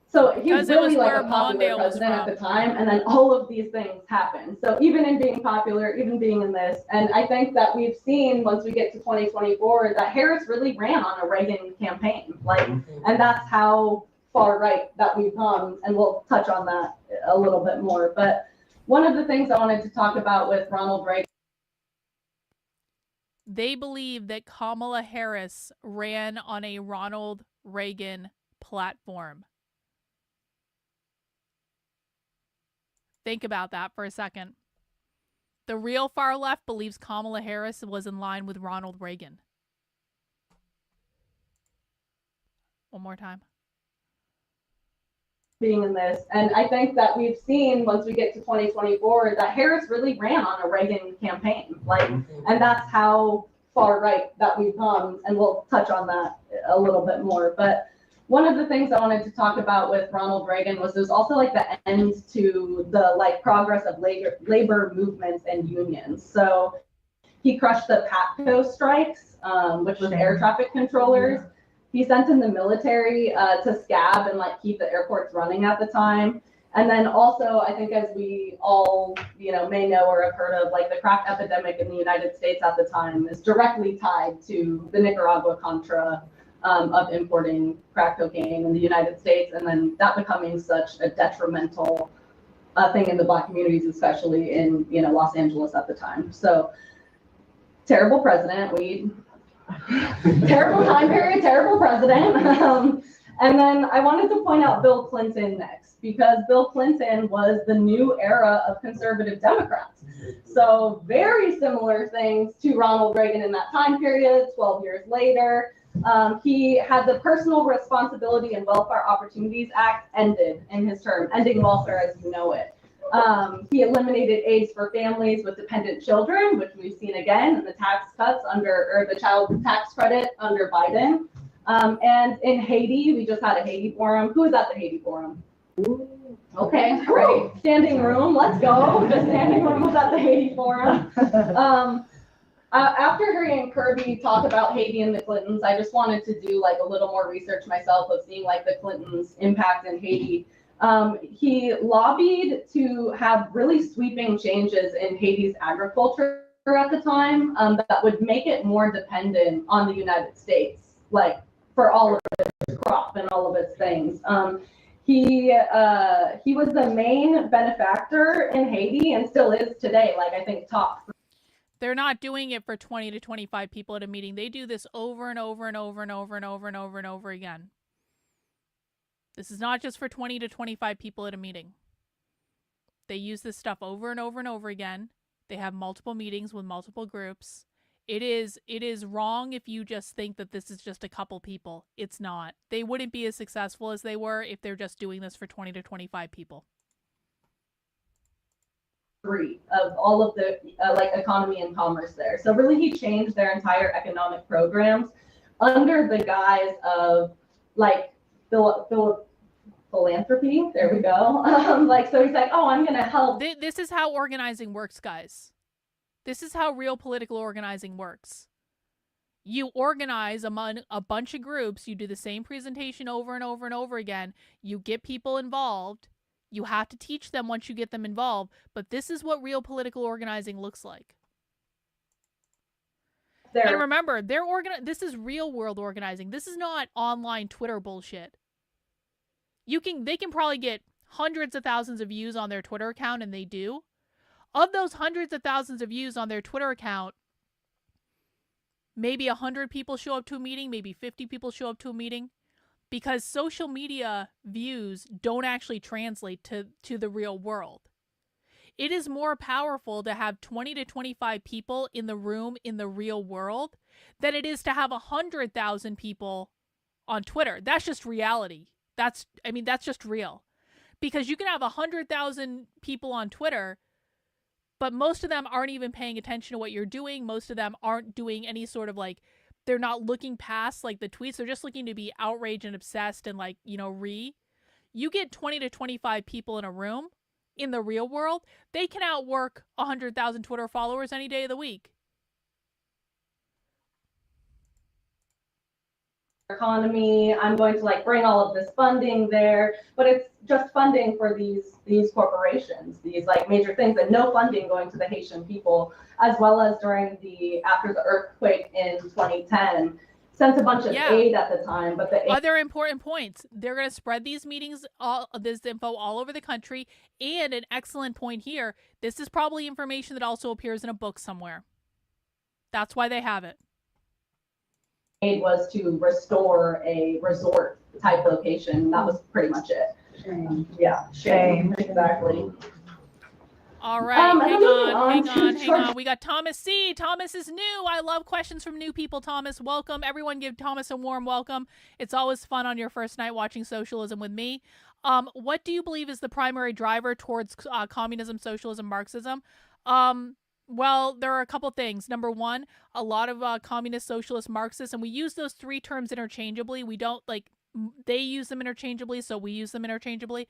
so he was really like a popular president at the time, and then all of these things happened. So even in being popular, even being in this, and I think that we've seen once we get to 2024 that Harris really ran on a Reagan campaign, like, and that's how far right that we've come, and we'll touch on that a little bit more. But one of the things I wanted to talk about with Ronald Reagan, they believe that Kamala Harris ran on a Ronald Reagan platform. Think about that for a second. The real far left believes Kamala Harris was in line with Ronald Reagan. One more time. being in this. And I think that we've seen once we get to 2024 that Harris really ran on a Reagan campaign. Like, and that's how far right that we've come. And we'll touch on that a little bit more. But one of the things I wanted to talk about with Ronald Reagan was there's also like the end to the like progress of labor movements and unions. So he crushed the PATCO strikes, which was air traffic controllers. He sent in the military to scab and like keep the airports running at the time. And then also, I think as we all, may know or have heard of, like the crack epidemic in the United States at the time is directly tied to the Nicaragua Contra of importing crack cocaine in the United States. And then that becoming such a detrimental thing in the Black communities, especially in, Los Angeles at the time. So terrible president, terrible time period, terrible president. And then I wanted to point out Bill Clinton next, because Bill Clinton was the new era of conservative Democrats. So very similar things to Ronald Reagan in that time period, 12 years later. He had the Personal Responsibility and Welfare Opportunities Act ended in his term, ending welfare as you know it. He eliminated aids for families with dependent children, which we've seen again in the tax cuts or the child tax credit under Biden. And in Haiti, we just had a Haiti forum. Who was at the Haiti forum? Okay, great. Standing room, let's go. The standing room was at the Haiti forum. After Harry and Kirby talk about Haiti and the Clintons, I just wanted to do like a little more research myself of seeing like the Clintons' impact in Haiti. He lobbied to have really sweeping changes in Haiti's agriculture at the time that would make it more dependent on the United States, like for all of its crop and all of its things. He was the main benefactor in Haiti and still is today, like I think top. They're not doing it for 20 to 25 people at a meeting. They do this over and over and over and over and over and over and over again. This is not just for 20 to 25 people at a meeting. They use this stuff over and over and over again. They have multiple meetings with multiple groups. It is wrong if you just think that this is just a couple people. It's not. They wouldn't be as successful as they were if they're just doing this for 20 to 25 people. Of all of the like economy and commerce there. So really he changed their entire economic programs under the guise of like philanthropy. There we go. So he's like, oh, I'm going to help. This is how organizing works, guys. This is how real political organizing works. You organize among a bunch of groups. You do the same presentation over and over and over again. You get people involved. You have to teach them once you get them involved. But this is what real political organizing looks like. And remember, this is real world organizing. This is not online Twitter bullshit. They can probably get hundreds of thousands of views on their Twitter account, and they do. Of those hundreds of thousands of views on their Twitter account, maybe 100 people show up to a meeting, maybe 50 people show up to a meeting, because social media views don't actually translate to the real world. It is more powerful to have 20 to 25 people in the room in the real world than it is to have 100,000 people on Twitter. That's just reality. That's just real. Because you can have 100,000 people on Twitter, but most of them aren't even paying attention to what you're doing. Most of them aren't doing any sort of they're not looking past the tweets. They're just looking to be outraged and obsessed and you get 20 to 25 people in a room in the real world, they can outwork 100,000 Twitter followers any day of the week. Economy, I'm going to bring all of this funding there, but it's just funding for these corporations, these major things, and no funding going to the Haitian people, as well as after the earthquake in 2010, sent a bunch of aid at the time, but other important points, they're going to spread these meetings, this info all over the country, and an excellent point here, this is probably information that also appears in a book somewhere. That's why they have it. Aid was to restore a resort type location. That was pretty much it. Shame. Yeah, shame. Exactly. All right, and hang then moving on. to We got Thomas C. Thomas is new. I love questions from new people, Thomas. Welcome. Everyone give Thomas a warm welcome. It's always fun on your first night watching socialism with me. What do you believe is the primary driver towards communism, socialism, Marxism? Well, there are a couple things. Number one, a lot of communist, socialist, Marxist, and we use those three terms interchangeably. We don't, like, they use them interchangeably, so we use them interchangeably.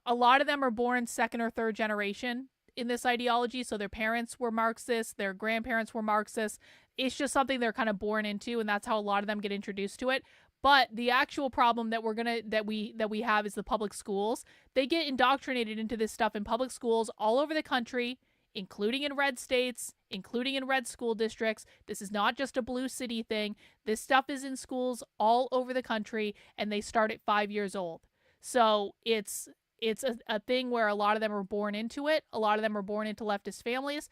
A lot of them are born second or third generation in this ideology, so their parents were Marxists, their grandparents were Marxists. It's just something they're kind of born into, and that's how a lot of them get introduced to it. But the actual problem that we have is the public schools. They get indoctrinated into this stuff in public schools all over the country, including in red states, including in red school districts. This is not just a blue city thing. This stuff is in schools all over the country, and they start at 5 years old. So it's a thing where a lot of them are born into it. A lot of them are born into leftist families.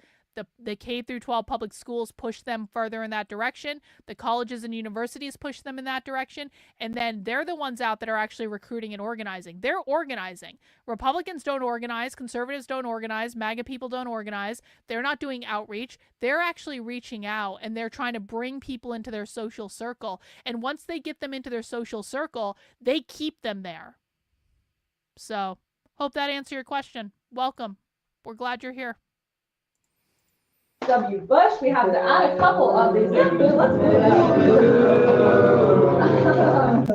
The K through 12 public schools push them further in that direction. The colleges and universities push them in that direction. And then they're the ones out that are actually recruiting and organizing. They're organizing. Republicans don't organize. Conservatives don't organize. MAGA people don't organize. They're not doing outreach. They're actually reaching out, and they're trying to bring people into their social circle. And once they get them into their social circle, they keep them there. So, hope that answered your question. Welcome. We're glad you're here. W. Bush. We have to add a couple of these. Let's do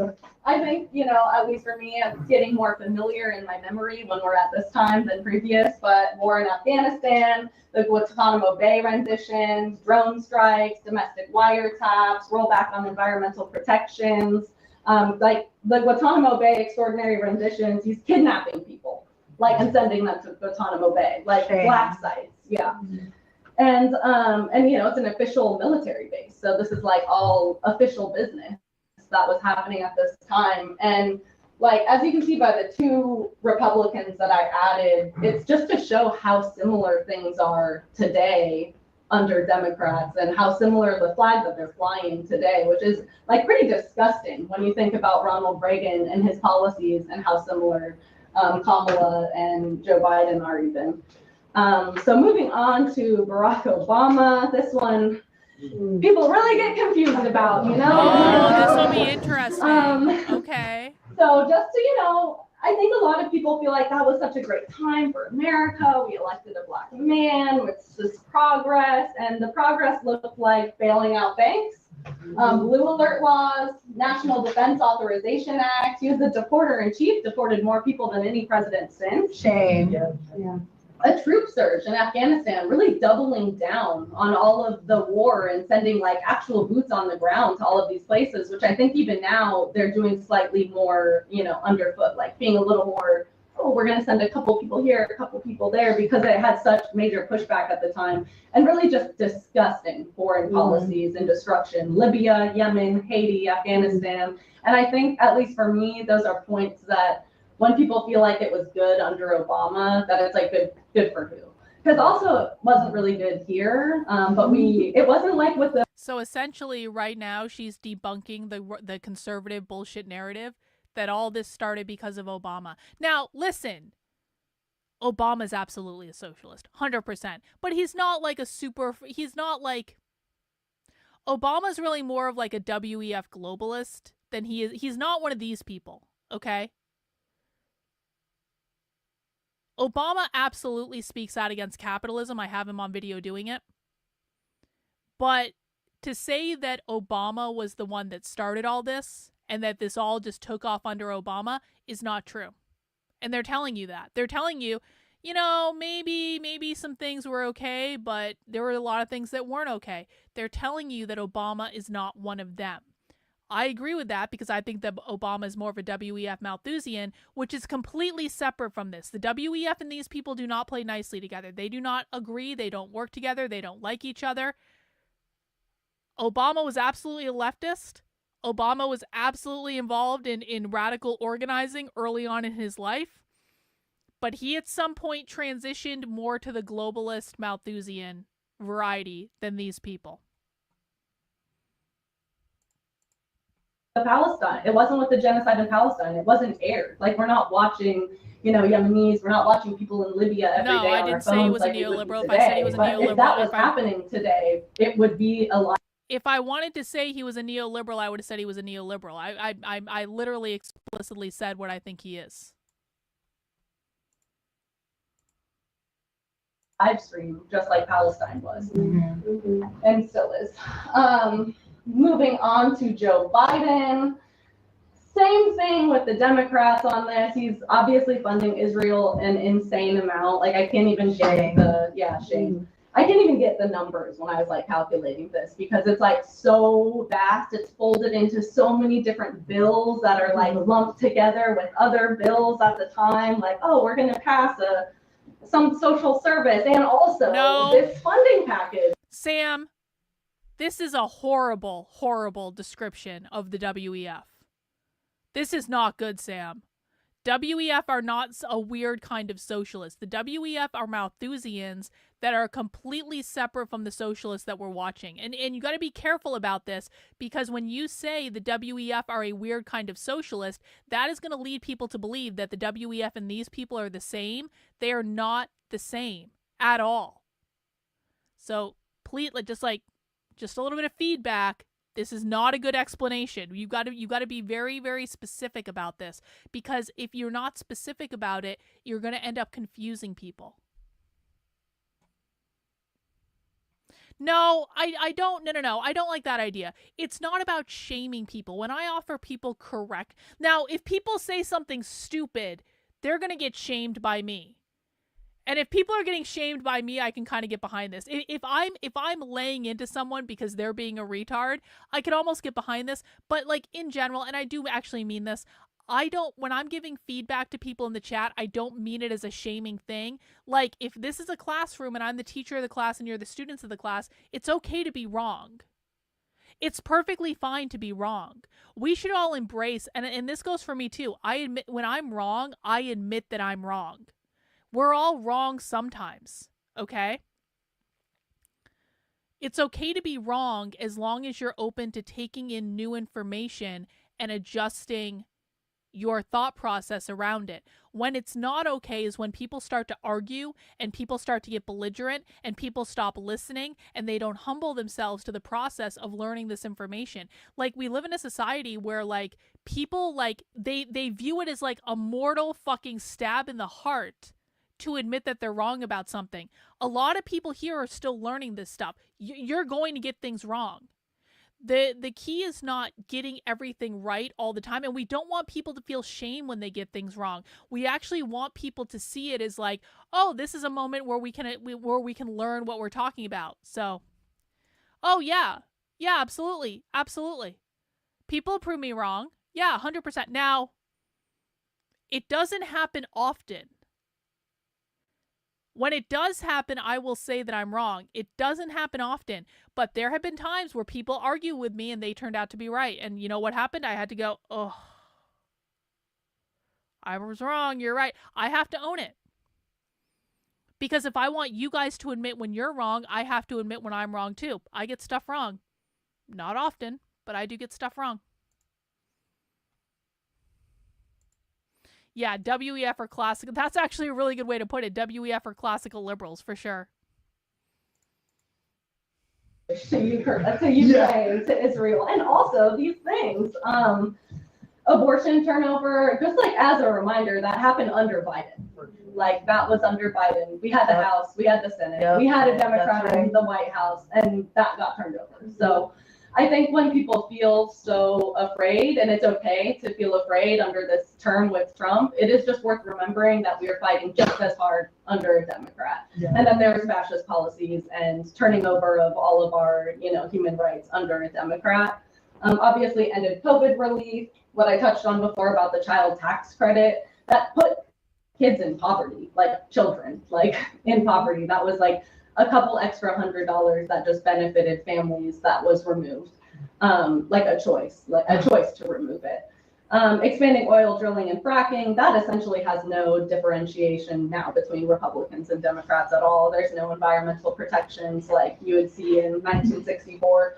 it. I think, at least for me, it's getting more familiar in my memory when we're at this time than previous, but war in Afghanistan, the Guantanamo Bay renditions, drone strikes, domestic wiretaps, rollback on environmental protections, like the Guantanamo Bay extraordinary renditions, he's kidnapping people, and sending them to Guantanamo Bay, black sites, yeah. And it's an official military base. So this is all official business that was happening at this time. And as you can see by the two Republicans that I added, it's just to show how similar things are today under Democrats and how similar the flag that they're flying today, which is pretty disgusting when you think about Ronald Reagan and his policies and how similar Kamala and Joe Biden are even. So moving on to Barack Obama, this one people really get confused about, Oh, this will be interesting. Okay. So just so I think a lot of people feel like that was such a great time for America. We elected a black man with this progress, and the progress looked like bailing out banks, blue alert laws, National Defense Authorization Act. He was the deporter-in-chief, deported more people than any president since. Shame. Yeah. A troop surge in Afghanistan, really doubling down on all of the war and sending actual boots on the ground to all of these places, which I think even now they're doing slightly more, underfoot, being a little more, we're going to send a couple people here, a couple people there, because it had such major pushback at the time, and really just disgusting foreign policies and destruction. Libya, Yemen, Haiti, Afghanistan. And I think, at least for me, those are points that when people feel like it was good under Obama, that it's good for who? Because also it wasn't really good here, but it wasn't with the. So essentially, right now she's debunking the conservative bullshit narrative that all this started because of Obama. Now listen, Obama's absolutely a socialist, 100%, but he's not He's not Obama's really more of a WEF globalist than he is. He's not one of these people, okay? Obama absolutely speaks out against capitalism. I have him on video doing it. But to say that Obama was the one that started all this and that this all just took off under Obama is not true. And they're telling you that. They're telling you, maybe some things were okay, but there were a lot of things that weren't okay. They're telling you that Obama is not one of them. I agree with that because I think that Obama is more of a WEF Malthusian, which is completely separate from this. The WEF and these people do not play nicely together. They do not agree. They don't work together. They don't like each other. Obama was absolutely a leftist. Obama was absolutely involved in radical organizing early on in his life. But he at some point transitioned more to the globalist Malthusian variety than these people. the Palestine. It wasn't with the genocide in Palestine. It wasn't aired. Like, we're not watching, you know, Yemenis. We're not watching people in Libya every day on our phones like we would be today. But if that was happening today, it would be a lot. If I wanted to say he was a neoliberal, I would have said he was a neoliberal. I literally explicitly said what I think he is. Live stream, just like Palestine was, and still is. Moving on to Joe Biden. Same thing with the Democrats on this. He's obviously funding Israel an insane amount. Like, I can't even get shame. I can't even get the numbers when I was like calculating this, because it's like so vast. It's folded into so many different bills that are like lumped together with other bills at the time. Like, oh, we're going to pass some social service and also this funding package. Sam, this is a horrible, horrible description of the WEF. This is not good, Sam. WEF are not a weird kind of socialist. The WEF are Malthusians that are completely separate from the socialists that we're watching. And you got to be careful about this, because when you say the WEF are a weird kind of socialist, that is going to lead people to believe that the WEF and these people are the same. They are not the same at all. So please, just a little bit of feedback. This is not a good explanation. You got to be very, very specific about this, because if you're not specific about it, you're going to end up confusing people. No, I don't. No. I don't like that idea. It's not about shaming people. When I offer people correct. Now, if people say something stupid, they're going to get shamed by me. And if people are getting shamed by me, I can kind of get behind this. If I'm laying into someone because they're being a retard, I could almost get behind this. But like in general, and I do actually mean this, when I'm giving feedback to people in the chat, I don't mean it as a shaming thing. Like, if this is a classroom and I'm the teacher of the class and you're the students of the class, it's okay to be wrong. It's perfectly fine to be wrong. We should all embrace, and this goes for me too. I admit when I'm wrong, I admit that I'm wrong. We're all wrong sometimes, okay? It's okay to be wrong as long as you're open to taking in new information and adjusting your thought process around it. When it's not okay is when people start to argue and people start to get belligerent and people stop listening and they don't humble themselves to the process of learning this information. Like, we live in a society where like people like they view it as like a mortal fucking stab in the heart to admit that they're wrong about something. A lot of people here are still learning this stuff. You're going to get things wrong. The key is not getting everything right all the time, and we don't want people to feel shame when they get things wrong. We actually want people to see it as like, oh, this is a moment where we can learn what we're talking about. So, oh yeah, absolutely. People prove me wrong. Yeah, 100%. Now, it doesn't happen often. When it does happen, I will say that I'm wrong. It doesn't happen often, but there have been times where people argue with me and they turned out to be right. And you know what happened? I had to go, oh, I was wrong. You're right. I have to own it. Because if I want you guys to admit when you're wrong, I have to admit when I'm wrong too. I get stuff wrong. Not often, but I do get stuff wrong. Yeah, WEF are classical. That's actually a really good way to put it. WEF are classical liberals, for sure. To Ukraine, to Israel, and also these things. Abortion turnover, just like as a reminder, that happened under Biden. Like, that was under Biden. We had the House, we had the Senate, we had a Democrat in the White House, and that got turned over. So I think when people feel so afraid, and it's okay to feel afraid under this term with Trump, it is just worth remembering that we are fighting just as hard under a Democrat. Yeah. And then there's fascist policies and turning over of all of our, human rights under a Democrat. Obviously ended COVID relief, what I touched on before about the child tax credit, that put kids in poverty, like children, like in poverty. That was like a couple extra $100 that just benefited families that was removed, like a choice to remove it. Expanding oil drilling and fracking, that essentially has no differentiation now between Republicans and Democrats at all. There's no environmental protections like you would see in 1964.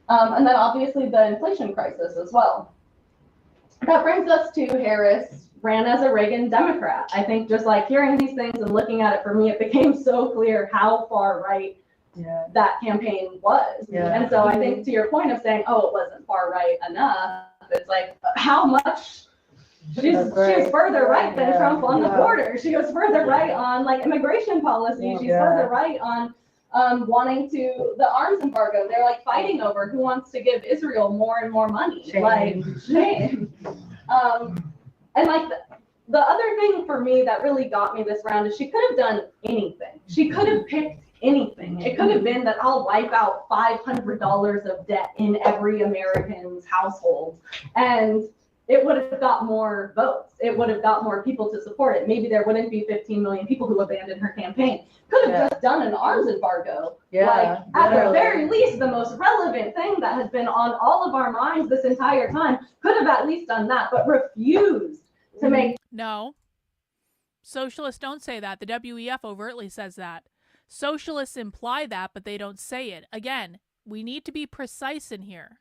And then obviously the inflation crisis as well. that brings us to Harris ran as a Reagan Democrat. I think just like hearing these things and looking at it, for me, it became so clear how far right that campaign was. And so I think to your point of saying, oh, it wasn't far right enough, it's like how much she was further right than Trump on the border. She was further right on like immigration policy. She's further right on wanting to the arms embargo. They're like fighting over who wants to give Israel more and more money. Shame. And like the other thing for me that really got me this round is she could have done anything. She could have picked anything. It could have been that I'll wipe out $500 of debt in every American's household, and it would have got more votes. It would have got more people to support it. Maybe there wouldn't be 15 million people who abandoned her campaign. Could have just done an arms embargo. Like at the very least, the most relevant thing that has been on all of our minds this entire time, could have at least done that, but refused to make. No. Socialists don't say that. The WEF overtly says that. Socialists imply that, but they don't say it. Again, we need to be precise in here.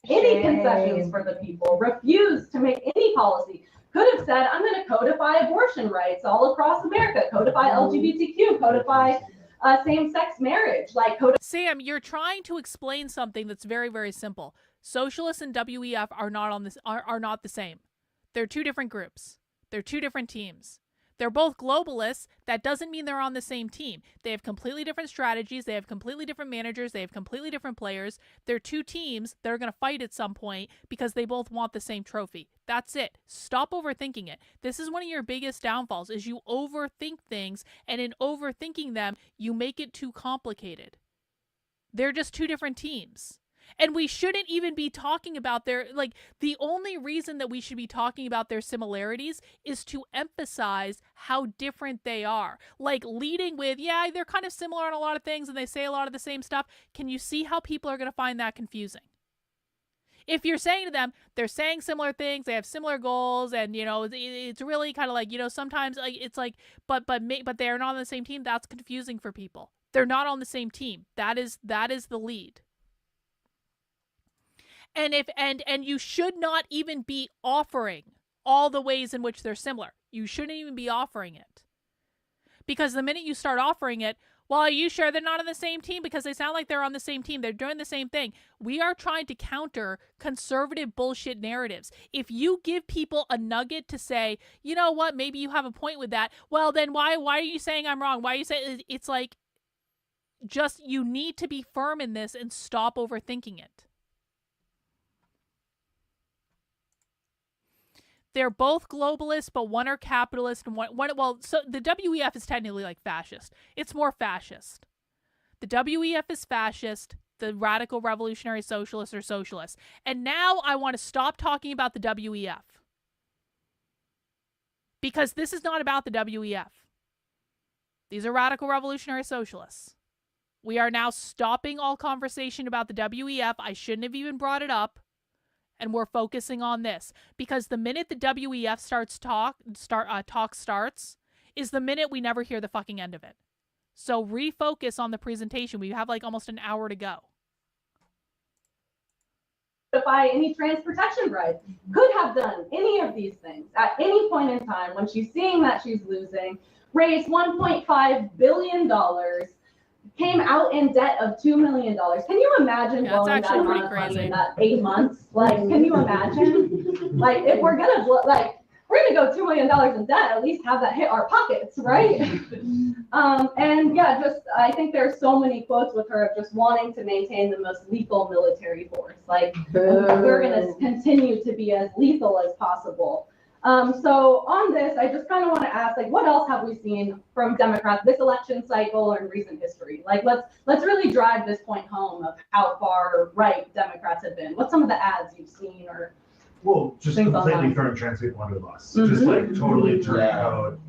Any concessions for the people, refused to make any policy. Could have said, I'm going to codify abortion rights all across America, codify LGBTQ, codify same-sex marriage. Like Sam, you're trying to explain something that's very, very simple. Socialists and WEF are not the same. They're two different groups. They're two different teams. They're both globalists. That doesn't mean they're on the same team. They have completely different strategies. They have completely different managers. They have completely different players. They're two teams that are going to fight at some point because they both want the same trophy. That's it. Stop overthinking it. This is one of your biggest downfalls, is you overthink things, and in overthinking them, you make it too complicated. They're just two different teams. And we shouldn't even be talking about the only reason that we should be talking about their similarities is to emphasize how different they are. Like leading with, yeah, they're kind of similar on a lot of things and they say a lot of the same stuff. Can you see how people are going to find that confusing? If you're saying to them, they're saying similar things, they have similar goals, and, you know, it's really kind of like, you know, sometimes like it's like, but they're not on the same team. That's confusing for people. They're not on the same team. That is the lead. And you should not even be offering all the ways in which they're similar. You shouldn't even be offering it. Because the minute you start offering it, well, are you sure they're not on the same team? Because they sound like they're on the same team. They're doing the same thing. We are trying to counter conservative bullshit narratives. If you give people a nugget to say, you know what, maybe you have a point with that, well, then why are you saying I'm wrong? Why are you saying it's like, just you need to be firm in this and stop overthinking it. They're both globalists, but one are capitalist and so the WEF is technically like fascist. It's more fascist. The WEF is fascist. The Radical Revolutionary Socialists are socialists. And now I want to stop talking about the WEF. Because this is not about the WEF. These are Radical Revolutionary Socialists. We are now stopping all conversation about the WEF. I shouldn't have even brought it up. And we're focusing on this, because the minute the WEF talk starts is the minute we never hear the fucking end of it. So refocus on the presentation. We have like almost an hour to go. Codify any trans protection rights. Could have done any of these things at any point in time when she's seeing that she's losing. Raised $1.5 billion. Came out in debt of $2 million. Can you imagine blowing that amount of money in that 8 months? Like, can you imagine? Like, if we're gonna go $2 million in debt, at least have that hit our pockets, right? And yeah, I think there's so many quotes with her of just wanting to maintain the most lethal military force. Like, we're gonna continue to be as lethal as possible. So on this, I just kind of want to ask, like, what else have we seen from Democrats this election cycle or in recent history? Like, let's really drive this point home of how far right Democrats have been. What's some of the ads you've seen or? Well, just completely throwing trans people under the bus, just like totally turning code,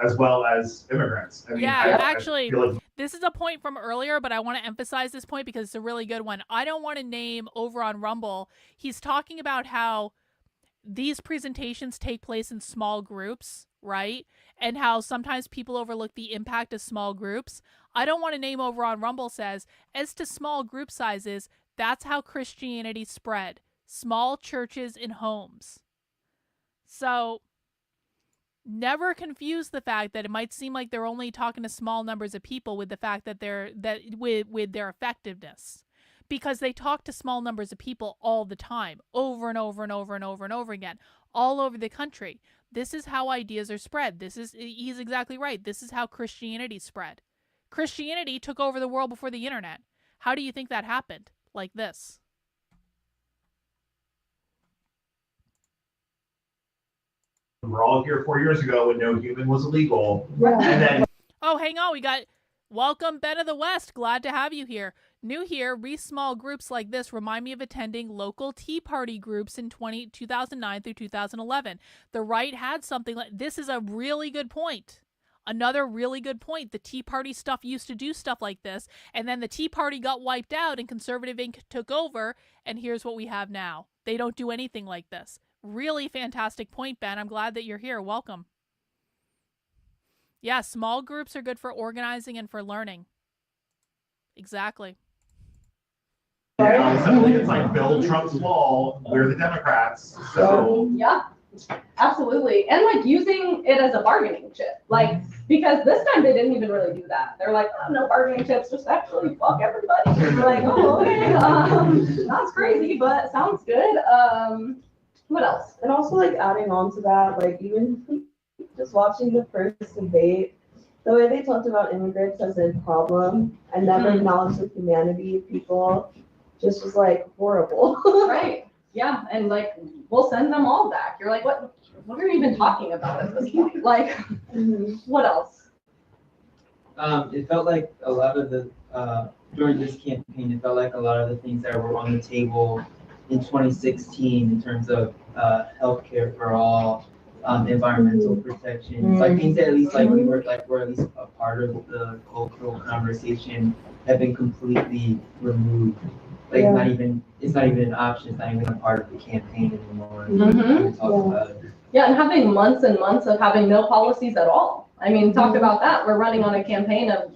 as well as immigrants. I mean, actually, I feel like this is a point from earlier, but I want to emphasize this point because it's a really good one. I don't want to name over on Rumble. He's talking about how these presentations take place in small groups, right? And how sometimes people overlook the impact of small groups. I don't want to name over on Rumble says, as to small group sizes, That's how Christianity spread. Small churches in homes. So never confuse the fact that it might seem like they're only talking to small numbers of people with the fact that with their effectiveness, because they talk to small numbers of people all the time, over and over and over and over and over again, all over the country. This is how ideas are spread. He's exactly right. This is how Christianity spread. Christianity took over the world before the internet. How do you think that happened? Like this. We're all here 4 years ago when no human was illegal. Yeah. And then oh, hang on. We got welcome, Ben of the West. Glad to have you here. New here, small groups like this remind me of attending local Tea Party groups in 2009 through 2011. The right had something like this. Is a really good point. Another really good point. The Tea Party stuff used to do stuff like this, and then the Tea Party got wiped out and Conservative Inc. took over, and here's what we have now. They don't do anything like this. Really fantastic point, Ben. I'm glad that you're here. Welcome. Yeah, small groups are good for organizing and for learning. Exactly. yeah, suddenly it's like build Trump's wall, we're the Democrats. So yeah, absolutely. And like using it as a bargaining chip. Like, because this time they didn't even really do that. They're like, oh, no bargaining chips, just actually fuck everybody. We're like, oh, okay, that's crazy, but sounds good. What else? And also like adding on to that, like even just watching the first debate, the way they talked about immigrants as a problem and never acknowledged the humanity of people just was like horrible. Right. Yeah. And like, we'll send them all back. You're like, what are you even talking about at this point? Like, what else? It felt like a lot of the, during this campaign, it felt like a lot of the things that were on the table in 2016 in terms of healthcare for all, environmental protections, like things that at least like we were at least a part of the cultural conversation have been completely removed. Like it's not even an option. It's not even a part of the campaign anymore. Talk about it. Yeah, and having months and months of having no policies at all. I mean, talk about that. We're running on a campaign of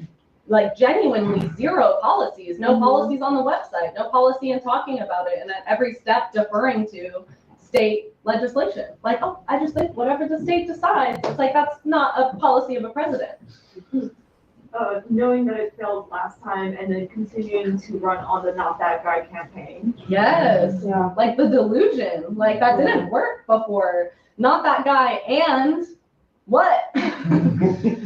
like genuinely zero policies, no policies on the website, no policy in talking about it, and at every step deferring to state legislation. Like, oh, I just think whatever the state decides. It's like, that's not a policy of a president. Knowing that it failed last time and then continuing to run on the Not That Guy campaign. Yes. Yeah. Like the delusion. Like that didn't work before. Not that guy and what?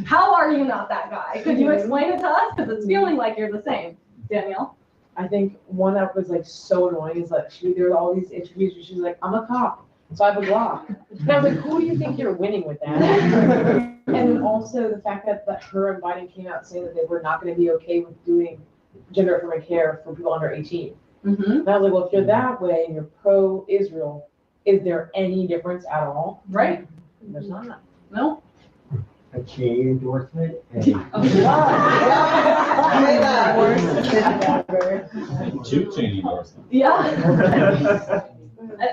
How are you not that guy? Could you explain it to us? Because it's feeling like you're the same. Danielle? I think one that was like so annoying is like there were all these interviews where she was like, I'm a cop, so I have a Glock. And I was like, who do you think you're winning with that? And also the fact that her and Biden came out saying that they were not going to be okay with doing gender affirming care for people under 18. And I was like, well, if you're that way and you're pro-Israel, is there any difference at all? Right. There's not. No. A chain endorsement. Two chain endorsement. Yeah.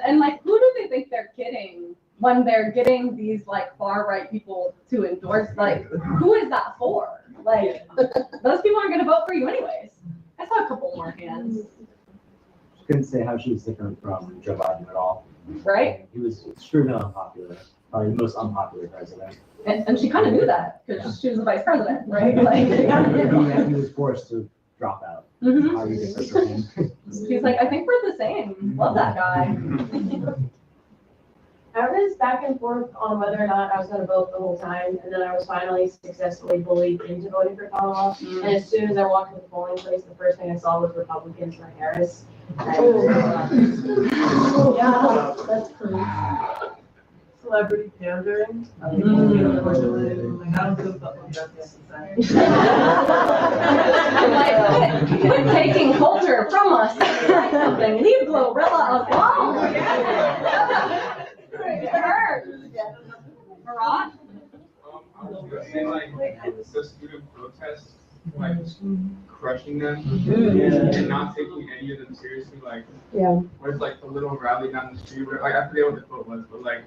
And like, who do they think they're kidding when they're getting these like far right people to endorse? Like, who is that for? Like, those people aren't going to vote for you anyways. I saw a couple more hands. Couldn't say how she was different from Joe Biden at all. Right. He was extremely unpopular, probably the most unpopular president. And she kind of knew that because she was the vice president, right? Like, he was forced to drop out. How you different from him? She's like, I think we're the same. Love that guy. I was back and forth on whether or not I was going to vote the whole time, and then I was finally successfully bullied into voting for Kamala. And as soon as I walked into the polling place, the first thing I saw was Republicans for Harris. Yeah, that's crazy. Celebrity pandering. Like, quit taking culture from us. Something. Leave Glorilla alone. Marat? I was gonna say like the student protests, like crushing them and not taking any of them seriously. Like where's like the little rally down the street? Like I forget what the quote was, but like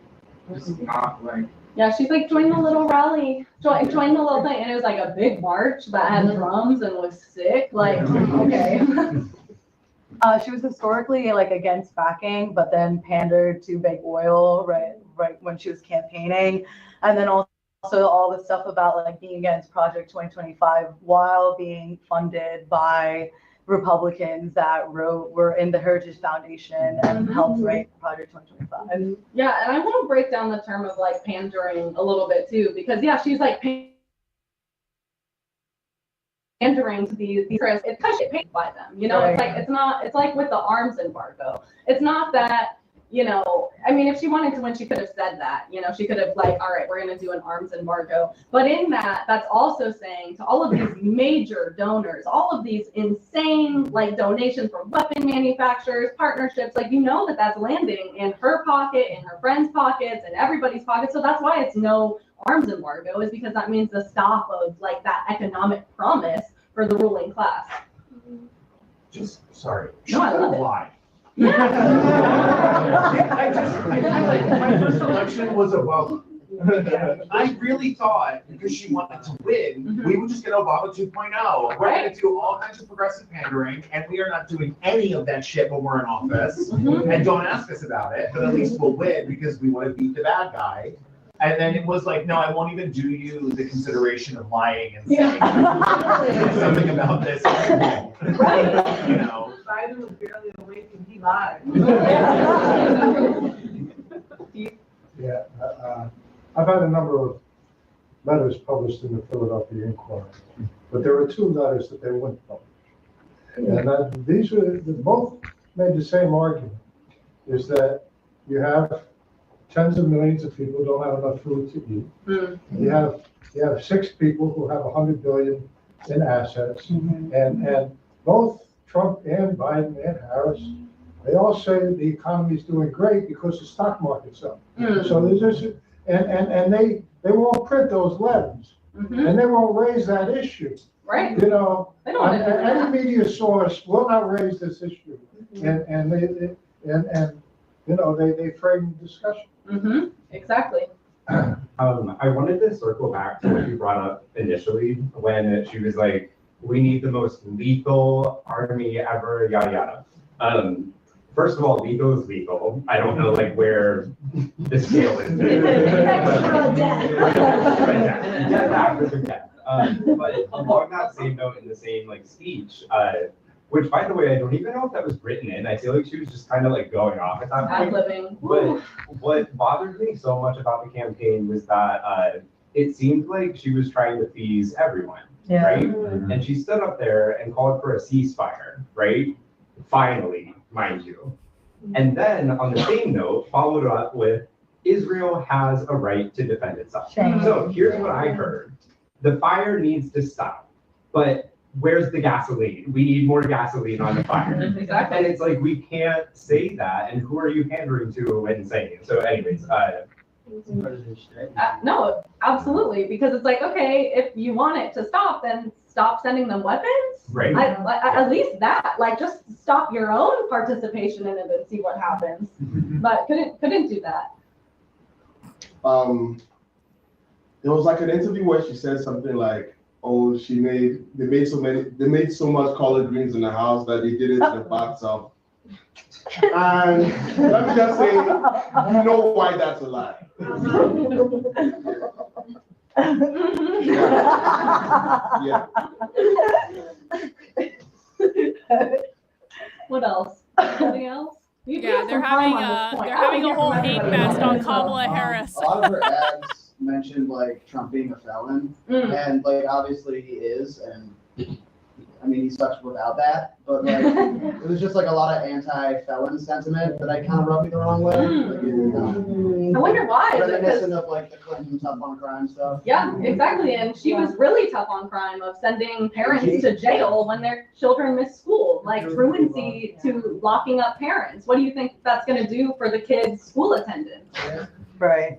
just not like. Yeah, she's like, join the little rally, join the little thing, and it was like a big march that had drums and was sick. Like, okay. She was historically like against fracking, but then pandered to big oil right when she was campaigning, and then also all the stuff about like being against Project 2025 while being funded by Republicans that were in the Heritage Foundation and helped write Project 2025. Yeah, and I want to break down the term of like pandering a little bit too, because yeah, she's like pandering to these interests. It's because she's paid by them, you know. Right. It's like with the arms embargo. It's not that, you know, I mean, if she wanted to win, she could have said that, you know, she could have like, all right, we're going to do an arms embargo. But in that, that's also saying to all of these major donors, all of these insane like donations from weapon manufacturers, partnerships, like, you know, that's landing in her pocket, in her friends' pockets, and everybody's pockets. So that's why it's no arms embargo, is because that means the stop of like that economic promise for the ruling class. Just sorry. No, I love it. Why? Yeah. I like my first election was Obama. I really thought because she wanted to win, we would just get Obama 2.0. We're going to do all kinds of progressive pandering, and we are not doing any of that shit when we're in office. And don't ask us about it, but at least we'll win because we want to beat the bad guy. And then it was like, no, I won't even do you the consideration of lying and saying something about this. Right. You know. Biden was barely awake and he lied. Yeah, I've had a number of letters published in the Philadelphia Inquirer, but there were two letters that they wouldn't publish. And these were both made the same argument, is that you have tens of millions of people who don't have enough food to eat. You have 6 people who have 100 billion in assets, and both Trump and Biden and Harris, they all say that the economy is doing great because the stock market's up. So there's this, and they won't print those letters, and they won't raise that issue. Right. You know, They don't want to do that. any media source will not raise this issue, and they you know they frame the discussion. Exactly. I wanted to circle back to what you brought up initially when she was like, we need the most lethal army ever, yada yada. First of all, lethal is lethal. I don't know like where the scale is. But along that same note, in the same like speech, which by the way, I don't even know if that was written in. I feel like she was just kind of like going off at that point. Ad-libbing. But what bothered me so much about the campaign was that it seemed like she was trying to please everyone, right? And she stood up there and called for a ceasefire, right? Finally, mind you. And then on the same note, followed up with Israel has a right to defend itself. So here's what I heard. The fire needs to stop, but where's the gasoline? We need more gasoline on the fire. Exactly. And it's like, we can't say that. And who are you pandering to when saying it? So anyways, no, absolutely. Because it's like, okay, if you want it to stop, then stop sending them weapons. Right. At least that, like, just stop your own participation in it and see what happens. But couldn't do that. There was like an interview where she said something like, "Oh, they made so much collard greens in the house that they did it in the bathtub." And let me just say, you know why that's a lie. Yeah. What else? Anything else? Yeah, they're having a whole hate fest on Kamala Harris. A lot of her ads mentioned like Trump being a felon, and like obviously he is, and I mean he sucks without that. But like it was just like a lot of anti-felon sentiment that I kind of rubbed me the wrong way. Like, I wonder why. Is it 'cause- reminiscent of like the Clinton tough on crime stuff. Yeah, exactly. And she was really tough on crime of sending parents to jail when their children miss school, like truancy to locking up parents. What do you think that's going to do for the kids' school attendance? Right.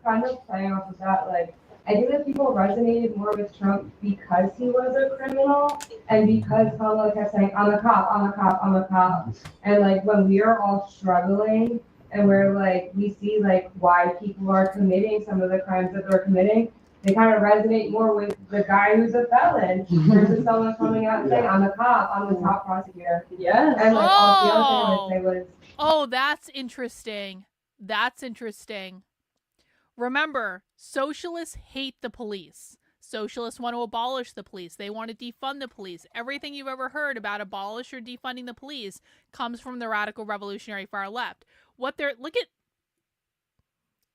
Kind of playing off of that, like, I think that people resonated more with Trump because he was a criminal and because Kamala kept saying, I'm a cop, I'm a cop, I'm a cop. And like when we are all struggling and we're like, we see like why people are committing some of the crimes that they're committing, they kind of resonate more with the guy who's a felon versus someone coming out and saying, I'm a cop, I'm the top prosecutor. Yeah. And like all the other thing I would say was, Oh, that's interesting. That's interesting. Remember, socialists hate the police. Socialists want to abolish the police. They want to defund the police. Everything you've ever heard about abolish or defunding the police comes from the radical revolutionary far left. Look at,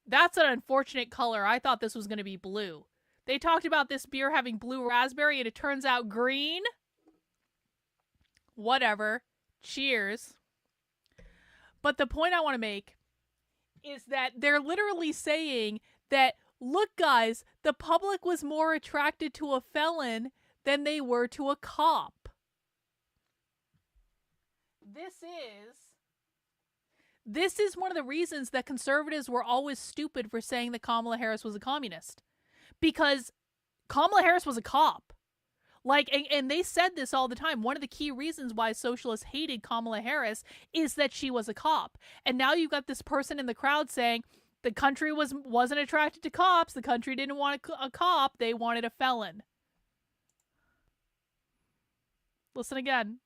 that's an unfortunate color. I thought this was going to be blue. They talked about this beer having blue raspberry and it turns out green. Whatever. Cheers. But the point I want to make is that they're literally saying that, look, guys, the public was more attracted to a felon than they were to a cop. This is one of the reasons that conservatives were always stupid for saying that Kamala Harris was a communist. Because Kamala Harris was a cop. And they said this all the time. One of the key reasons why socialists hated Kamala Harris is that she was a cop. And now you've got this person in the crowd saying the country wasn't attracted to cops. The country didn't want a cop. They wanted a felon. Listen again.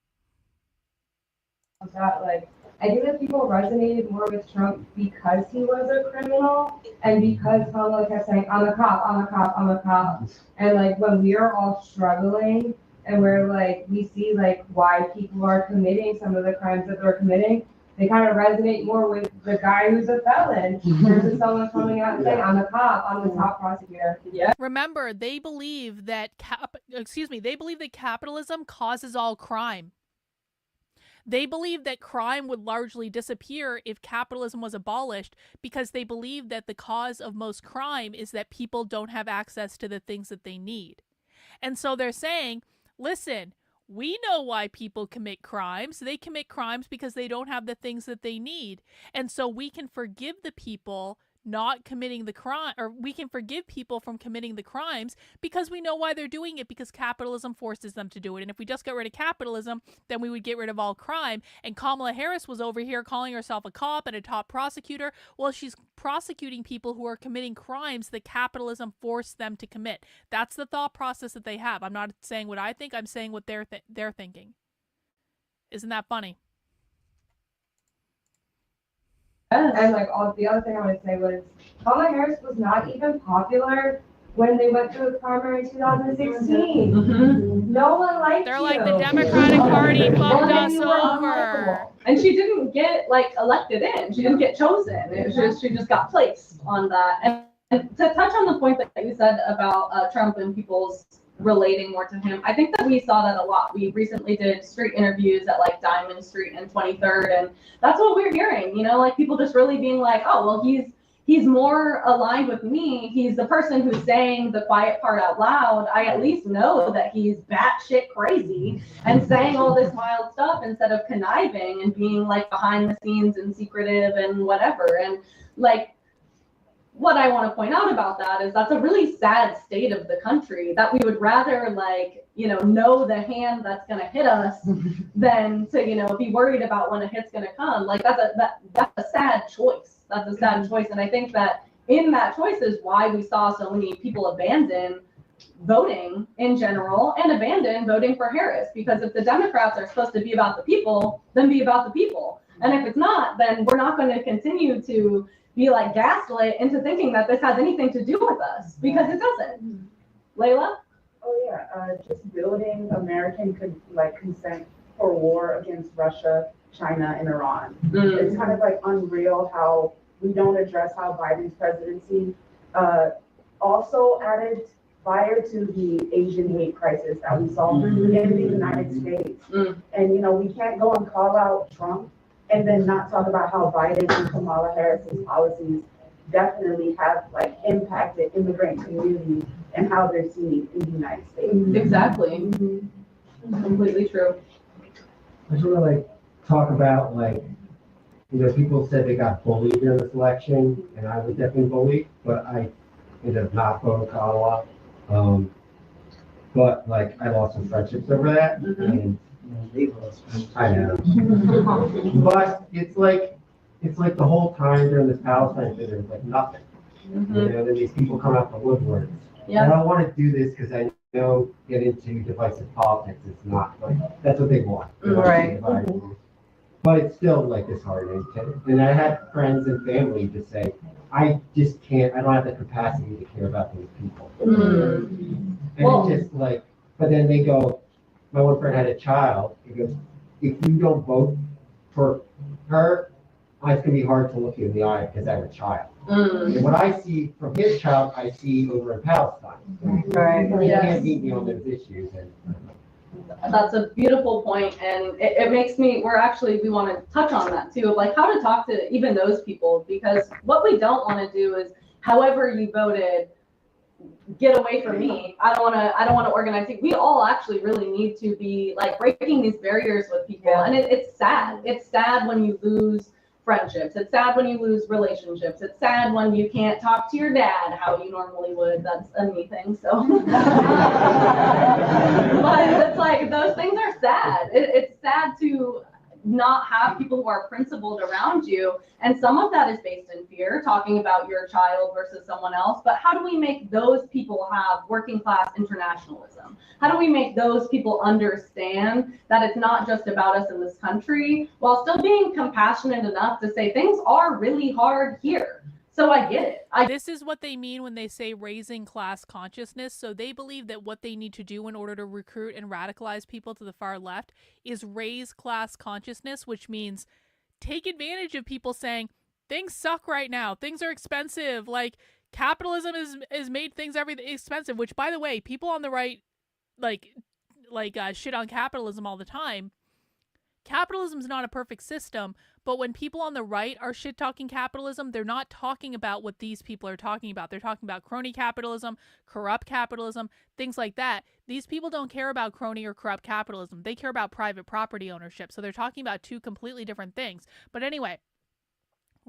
that, like, I think that people resonated more with Trump because he was a criminal and because Kamala kept saying, I'm a cop, I'm a cop, I'm a cop. And like when we are all struggling and we're like, we see like why people are committing some of the crimes that they're committing, they kind of resonate more with the guy who's a felon versus someone coming out and saying, I'm a cop, I'm the top prosecutor. Yeah. Remember, they believe that capitalism causes all crime. They believe that crime would largely disappear if capitalism was abolished because they believe that the cause of most crime is that people don't have access to the things that they need. And so they're saying, listen, we know why people commit crimes. They commit crimes because they don't have the things that they need. And so we can forgive the people not committing the crime, or we can forgive people from committing the crimes because we know why they're doing it, because capitalism forces them to do it. And if we just got rid of capitalism, then we would get rid of all crime. And Kamala Harris was over here calling herself a cop and a top prosecutor. Well, she's prosecuting people who are committing crimes that capitalism forced them to commit. That's the thought process that they have. I'm not saying what I think, I'm saying what they're thinking. Isn't that funny? And like all the other thing I want to say was Kamala Harris was not even popular when they went through the primary in 2016. Mm-hmm. No one liked They're like, the Democratic Party fucked us over. And she didn't get like elected in. She didn't get chosen. It was just, she just got placed on that. And to touch on the point that you said about Trump and people's relating more to him, I think that we saw that a lot. We recently did street interviews at like Diamond Street and 23rd, and that's what we're hearing, you know, like people just really being like, oh, well, he's more aligned with me. He's the person who's saying the quiet part out loud. I at least know that he's batshit crazy and saying all this wild stuff instead of conniving and being like behind the scenes and secretive and whatever. And like, what I want to point out about that is that's a really sad state of the country, that we would rather like, you know the hand that's going to hit us than to, be worried about when a hit's going to come. Like that's a sad choice. That's a sad choice. And I think that in that choice is why we saw so many people abandon voting in general and abandon voting for Harris, because if the Democrats are supposed to be about the people, then be about the people. And if it's not, then we're not going to continue to be like gaslit into thinking that this has anything to do with us, because it doesn't. Layla? Oh yeah, just building American consent for war against Russia, China, and Iran. It's kind of like unreal how we don't address how Biden's presidency also added fire to the Asian hate crisis that we saw in the United States. And we can't go and call out Trump and then not talk about how Biden and Kamala Harris's policies definitely have impacted immigrant communities and how they're seen in the United States. Exactly. Completely true. I just want to talk about people said they got bullied during this election, and I was definitely bullied, but I ended up not voting Kamala. But I lost some friendships over that. And I know. But it's like the whole time during this Palestine thing, there's nothing. Then these people come out the woodworks. And I don't want to do this because I know get into divisive politics. It's not like, that's what they want. They want to Right. divide. But it's still like disheartening. And I had friends and family just say, I just can't, I don't have the capacity to care about those people. And it's just like, but then they go, my one friend had a child. He goes, if you don't vote for her, it's gonna be hard to look you in the eye because I have a child. And what I see from his child, I see over in Palestine. Right. You Yes. can't beat me on those issues. And That's a beautiful point, and it makes me, we want to touch on that too, of like how to talk to even those people, because what we don't want to do is, however you voted, get away from me. I don't want to organize you. We all actually really need to be like breaking these barriers with people, and it's sad. It's sad when you lose friendships. It's sad when you lose relationships. It's sad when you can't talk to your dad how you normally would. That's a me thing, so. But it's like, those things are sad. It's sad to not have people who are principled around you. And some of that is based in fear, talking about your child versus someone else. But how do we make those people have working class internationalism? How do we make those people understand that it's not just about us in this country, while still being compassionate enough to say things are really hard here? So I get it. This is what they mean when they say raising class consciousness. So they believe that what they need to do in order to recruit and radicalize people to the far left is raise class consciousness, which means take advantage of people saying things suck right now. Things are expensive. Like capitalism is made things everything expensive, which by the way, people on the right shit on capitalism all the time. Capitalism is not a perfect system, but when people on the right are shit-talking capitalism, they're not talking about what these people are talking about. They're talking about crony capitalism, corrupt capitalism, things like that. These people don't care about crony or corrupt capitalism. They care about private property ownership. So they're talking about two completely different things. But anyway,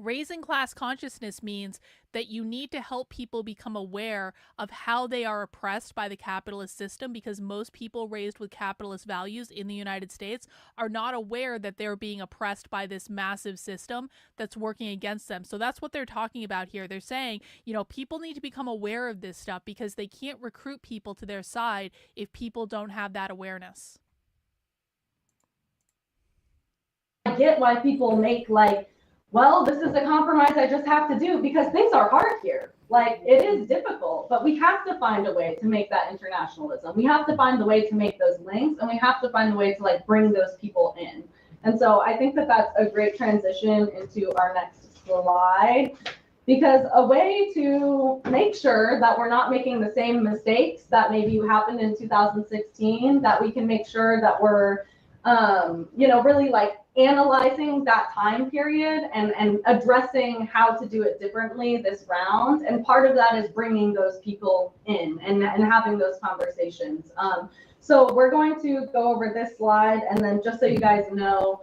raising class consciousness means that you need to help people become aware of how they are oppressed by the capitalist system, because most people raised with capitalist values in the United States are not aware that they're being oppressed by this massive system that's working against them. So that's what they're talking about here. They're saying, people need to become aware of this stuff because they can't recruit people to their side if people don't have that awareness. I get why people make well, this is a compromise I just have to do because things are hard here. Like, it is difficult, but we have to find a way to make that internationalism. We have to find the way to make those links, and we have to find the way to bring those people in. And so I think that that's a great transition into our next slide, because a way to make sure that we're not making the same mistakes that maybe happened in 2016, that we can make sure that we're really analyzing that time period and addressing how to do it differently this round. And part of that is bringing those people in and having those conversations. So we're going to go over this slide, and then just so you guys know,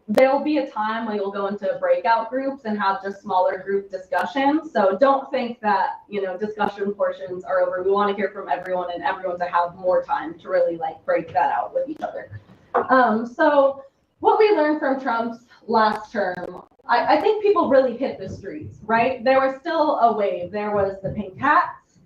there'll be a time when you'll go into breakout groups and have just smaller group discussions. So don't think that, discussion portions are over. We want to hear from everyone and everyone to have more time to really break that out with each other. So what we learned from Trump's last term, I think people really hit the streets, right? There was still a wave. There was the pink hats.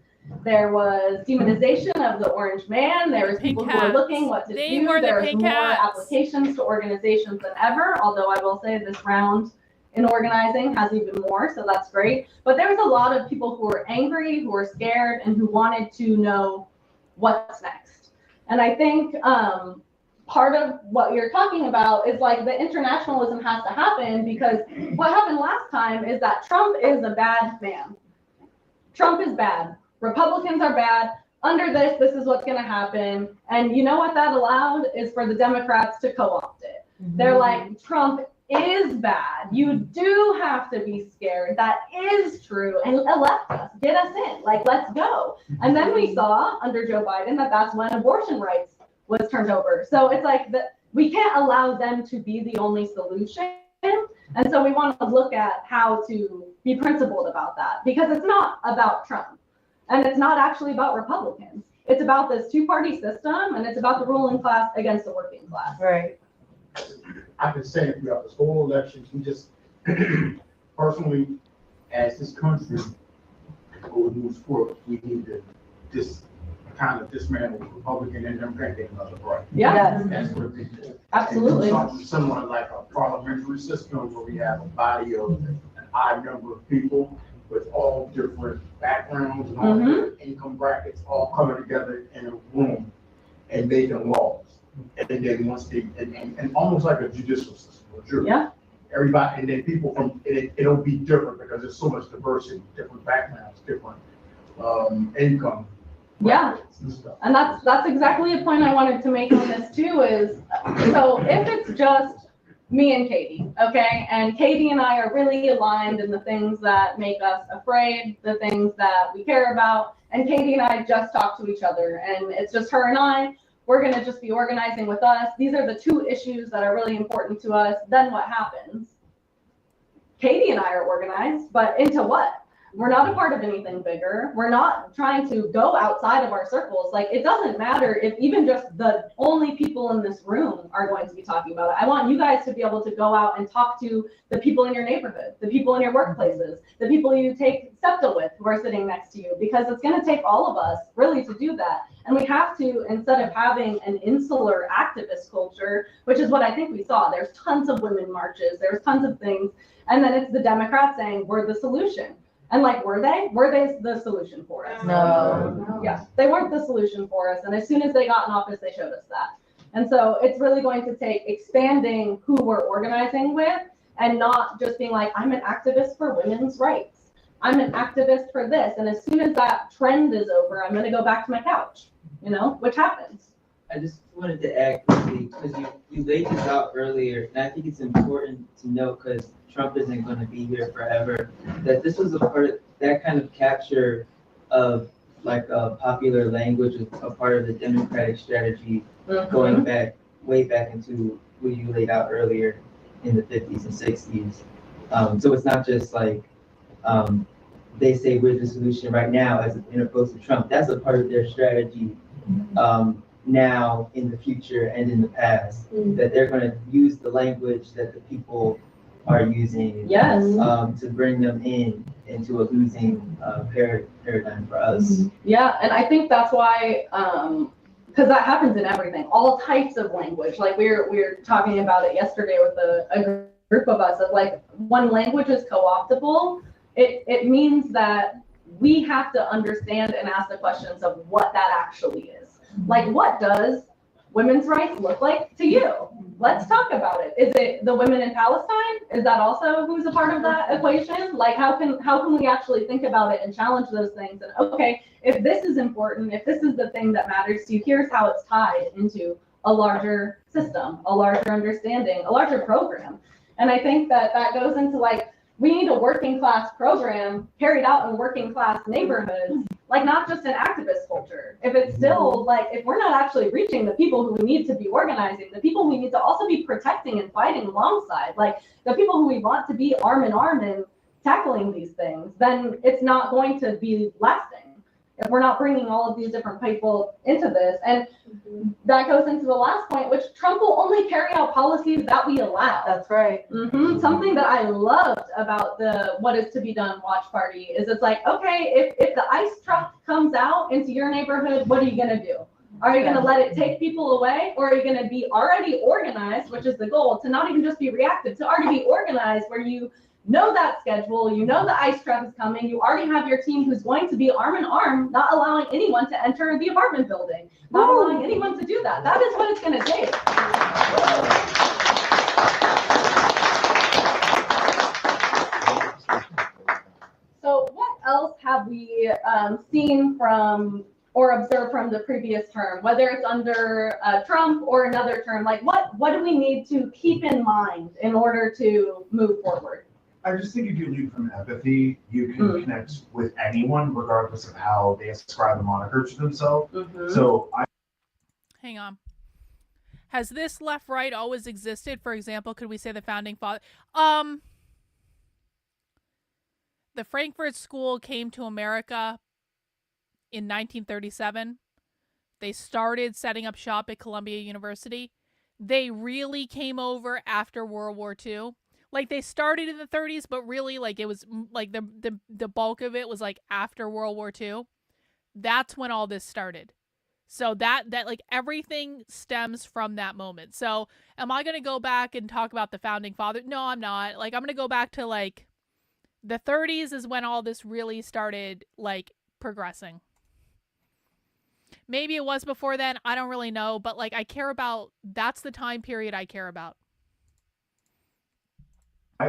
There was demonization of the orange man. There was people who were looking what to do. There was more applications to organizations than ever, although I will say this round in organizing has even more, so that's great. But there was a lot of people who were angry, who were scared, and who wanted to know what's next. And I think part of what you're talking about is the internationalism has to happen, because what happened last time is that Trump is a bad man. Trump is bad. Republicans are bad. Under this is what's going to happen. And you know what that allowed is for the Democrats to co-opt it. Mm-hmm. They're like, Trump is bad. You do have to be scared. That is true. And elect us. Get us in. Let's go. And then we saw under Joe Biden that's when abortion rights was turned over. So it's we can't allow them to be the only solution. And so we want to look at how to be principled about that, because it's not about Trump and it's not actually about Republicans. It's about this two-party system, and it's about the ruling class against the working class. Right. I've been saying throughout this whole election, we just personally, as this country moves forward, we need to kind of dismantle Republican and Democratic get another break. Yeah. That's what it is. Absolutely. Something similar like a parliamentary system where we have a body of an odd number of people with all different backgrounds and all different income brackets all coming together in a room and making laws. And then once they, and almost like a judicial system, or jury. Yeah. Everybody, and then people from, it'll be different because there's so much diversity, different backgrounds, different income. Yeah. And that's exactly the point I wanted to make on this too is, so if it's just me and Katie, okay, and Katie and I are really aligned in the things that make us afraid, the things that we care about, and Katie and I just talk to each other, and it's just her and I, we're gonna just be organizing with us. These are the two issues that are really important to us. Then what happens? Katie and I are organized, but into what? We're not a part of anything bigger. We're not trying to go outside of our circles. Like, it doesn't matter if even just the only people in this room are going to be talking about it. I want you guys to be able to go out and talk to the people in your neighborhood, the people in your workplaces, the people you take SEPTA with who are sitting next to you, because it's going to take all of us really to do that. And we have to, instead of having an insular activist culture, which is what I think we saw, there's tons of women marches, there's tons of things, and then it's the Democrats saying, we're the solution. And like, were they? Were they the solution for us? No. Yes, they weren't the solution for us. And as soon as they got in office, they showed us that. And so it's really going to take expanding who we're organizing with and not just being like, I'm an activist for women's rights. I'm an activist for this. And as soon as that trend is over, I'm going to go back to my couch, you know, which happens. I just wanted to add quickly, because you laid this out earlier, and I think it's important to note, because Trump isn't going to be here forever, that this was a part of that kind of capture of like a popular language, a part of the Democratic strategy going back, way back into what you laid out earlier in the 50s and 60s. So it's not just like they say we're the solution right now as in opposed to Trump. That's a part of their strategy now, in the future, and in the past, that they're going to use the language that the people are using to bring them into a losing paradigm for us. Yeah, and I think that's why, because that happens in everything, all types of language. Like we were talking about it yesterday with a group of us, of like, when language is co-optable, it means that we have to understand and ask the questions of what that actually is. Like, what does women's rights look like to you? Let's talk about it. Is it the women in Palestine? Is that also who's a part of that equation? Like, how can we actually think about it and challenge those things? And okay, if this is important, if this is the thing that matters to you, here's how it's tied into a larger system, a larger understanding, a larger program. And I think that goes into like, we need a working class program carried out in working class neighborhoods, like not just an activist culture. If it's still like, if we're not actually reaching the people who we need to be organizing, the people we need to also be protecting and fighting alongside, like the people who we want to be arm in arm in tackling these things, then it's not going to be lasting if we're not bringing all of these different people into this. And that goes into the last point, which Trump will only carry out policies that we allow. That's right. Something that I loved about the What Is to Be Done watch party is it's like, okay, if the ICE truck comes out into your neighborhood, what are you gonna do? Are you gonna let it take people away, or are you gonna be already organized, which is the goal, to not even just be reactive, to already be organized where you know that schedule, you know the ICE truck is coming, you already have your team who's going to be arm in arm, not allowing anyone to enter the apartment building, not allowing anyone to do that. That is what it's going to take. So what else have we seen from or observed from the previous term, whether it's under Trump or another term? Like what do we need to keep in mind in order to move forward? I just think if you lead from empathy, you can connect with anyone regardless of how they ascribe the moniker to themselves. So Hang on. Has this left-right always existed? For example, could we say the founding father? The Frankfurt School came to America in 1937. They started setting up shop at Columbia University. They really came over after World War II. Like, they started in the 30s, but really, like, it was like the bulk of it was like after World War II. That's when all this started. So that like everything stems from that moment. So am I going to go back and talk about the founding father? No, I'm not. Like, I'm going to go back to like the 30s is when all this really started like progressing. Maybe it was before then. I don't really know. But like, I care about, that's the time period I care about. I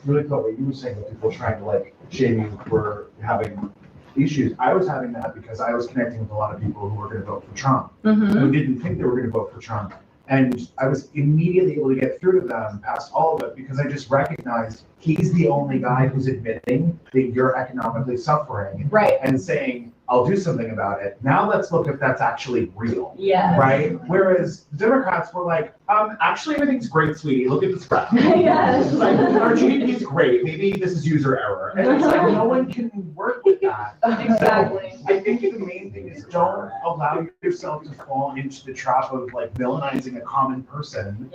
really felt what you were saying, that people trying to like shame you for having issues. I was having that because I was connecting with a lot of people who were going to vote for Trump, who didn't think they were going to vote for Trump. And I was immediately able to get through to them past all of it because I just recognized he's the only guy who's admitting that you're economically suffering. Right. And saying, I'll do something about it. Now let's look if that's actually real. Yes. Right? Whereas the Democrats were like, actually everything's great, sweetie. Look at this graph. Yes. Like, our GDP is great. Maybe this is user error. And it's like, no one can work with that. Exactly. So I think the main thing is don't allow yourself to fall into the trap of like villainizing a common person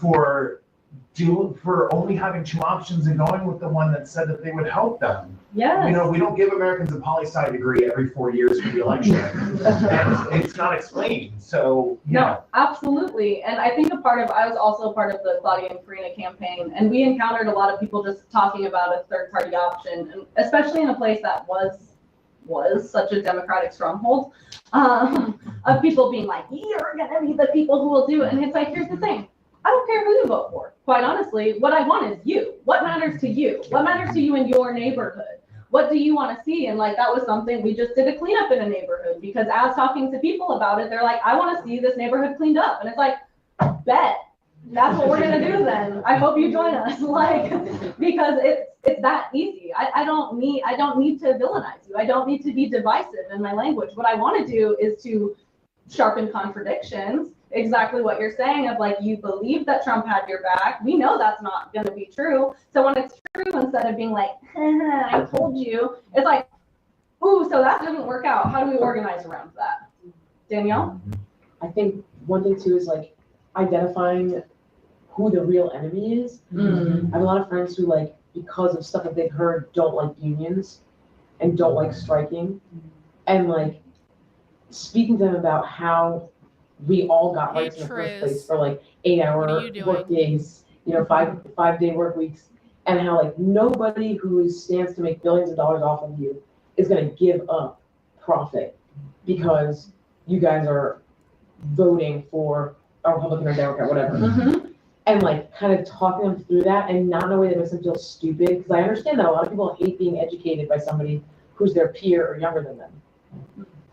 for only having two options and going with the one that said that they would help them. Yes. You know, we don't give Americans a poli-sci degree every 4 years for the election. And it's not explained. So, No, absolutely. And I think I was also a part of the Claudia and Farina campaign, and we encountered a lot of people just talking about a third party option, and especially in a place that was such a Democratic stronghold, of people being like, you're gonna be the people who will do it. And it's like, here's the thing. I don't care who you vote for. Quite honestly, what I want is you. What matters to you? What matters to you in your neighborhood? What do you want to see? And like, that was something we just did a cleanup in a neighborhood, because as talking to people about it, they're like, I want to see this neighborhood cleaned up. And it's like, bet. That's what we're gonna do then. I hope you join us. Like, because it's that easy. I don't need to villainize you. I don't need to be divisive in my language. What I want to do is to sharpen contradictions. Exactly what you're saying of like, you believe that Trump had your back. We know that's not going to be true. So when it's true, instead of being like, I told you, it's like, ooh, so that didn't work out. How do we organize around that? Danielle? I think one thing too is like identifying who the real enemy is. I have a lot of friends who like, because of stuff that they've heard, don't like unions and don't like striking. And like speaking to them about how we all got rights in the first place for like 8-hour work days, 5-day work weeks, and how like nobody who stands to make billions of dollars off of you is going to give up profit because you guys are voting for a Republican or Democrat, whatever. And like kind of talking them through that, and not in a way that makes them feel stupid, because I understand that a lot of people hate being educated by somebody who's their peer or younger than them.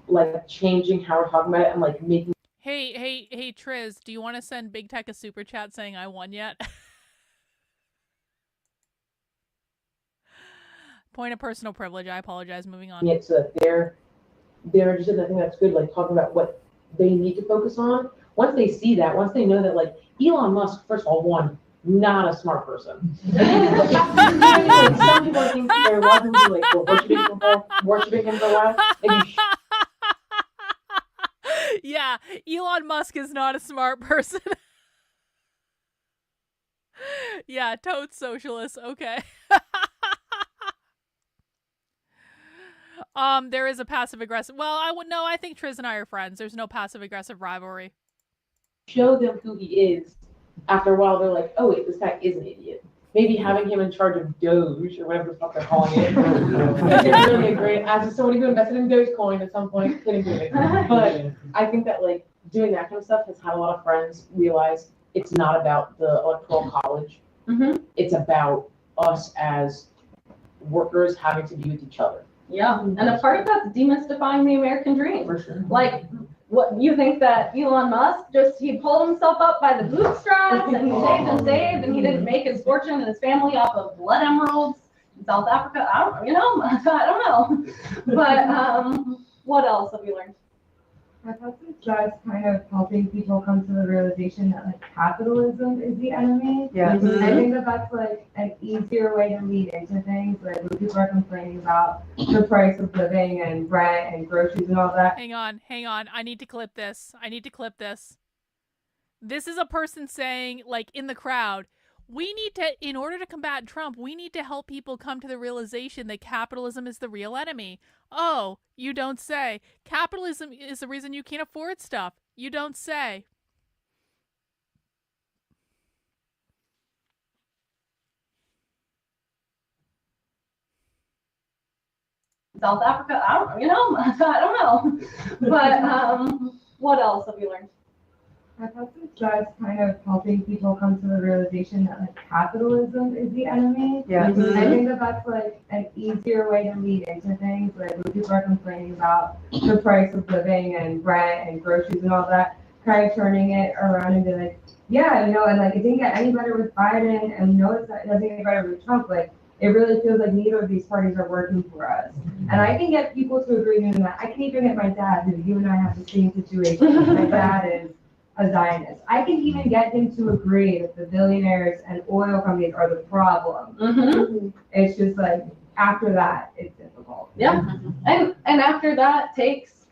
Like changing how we're talking about it and like making. Hey, Triz, do you want to send Big Tech a super chat saying I won yet? Point of personal privilege. I apologize. Moving on. Yeah, so they're interested. I think that's good. Like talking about what they need to focus on. Once they see that, once they know that, like Elon Musk, first of all, not a smart person. Some people think they're welcome to like worshiping him for a while. Yeah, Elon Musk is not a smart person. Yeah, totes socialist. Okay. There is a passive aggressive. Well, I think Triz and I are friends. There's no passive aggressive rivalry. Show them who he is. After a while, they're like, oh wait, this guy is an idiot. Maybe having him in charge of Doge or whatever the fuck they're calling it. It's really great. As somebody who invested in Dogecoin at some point, couldn't do it. But I think that like doing that kind of stuff has had a lot of friends realize it's not about the electoral college. It's about us as workers having to be with each other. Yeah, and a part of that's demystifying the American dream. For sure. Like, what you think that Elon Musk he pulled himself up by the bootstraps and he saved and he didn't make his fortune and his family off of blood emeralds in South Africa? I don't know. But what else have you learned? I thought it's just kind of helping people come to the realization that like capitalism is the enemy. Yeah. I think that that's like an easier way to lead into things. Like when people are complaining about the price of living and rent and groceries and all that. Hang on. I need to clip this. This is a person saying, like, in the crowd, We need to, in order to combat Trump, we need to help people come to the realization that capitalism is the real enemy. Oh, you don't say. Capitalism is the reason you can't afford stuff. You don't say. South Africa, I don't know. But what else have you learned? I thought this was kind of helping people come to the realization that like capitalism is the enemy. Yeah. I think that that's like an easier way to lead into things. Like when people are complaining about the price of living and rent and groceries and all that, kind of turning it around and be like, yeah, and like it didn't get any better with Biden, and it doesn't get better with Trump. Like it really feels like neither of these parties are working for us. And I can get people to agree with that. I can even get my dad, who you and I have the same situation. My dad is a Zionist. I can even get him to agree that the billionaires and oil companies are the problem. It's just like after that, it's difficult. Yeah, and after that takes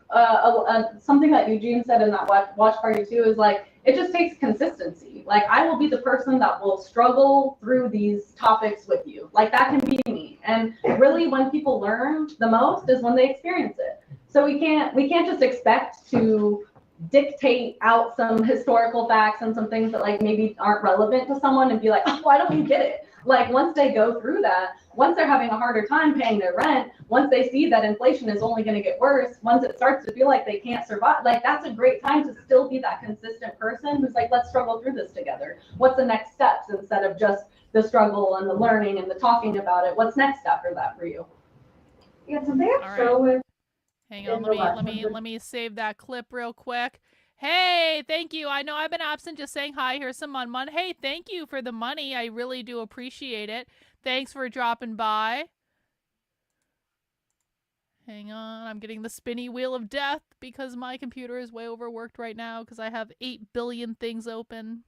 something that Eugene said in that watch party too is like it just takes consistency. Like I will be the person that will struggle through these topics with you. Like that can be me. And really, when people learn the most is when they experience it. So we can't just expect to dictate out some historical facts and some things that like maybe aren't relevant to someone and be like, oh, why don't you get it? Like once they go through that, once they're having a harder time paying their rent, once they see that inflation is only going to get worse, once it starts to feel like they can't survive, like that's a great time to still be that consistent person who's like, let's struggle through this together. What's the next steps instead of just the struggle and the learning and the talking about it? What's next after that for you? Yeah, something I struggle with. Hang on, let me save that clip real quick. Hey, thank you. I know I've been absent, just saying hi. Here's some money. Hey, thank you for the money. I really do appreciate it. Thanks for dropping by. Hang on, I'm getting the spinny wheel of death because my computer is way overworked right now because I have 8 billion things open.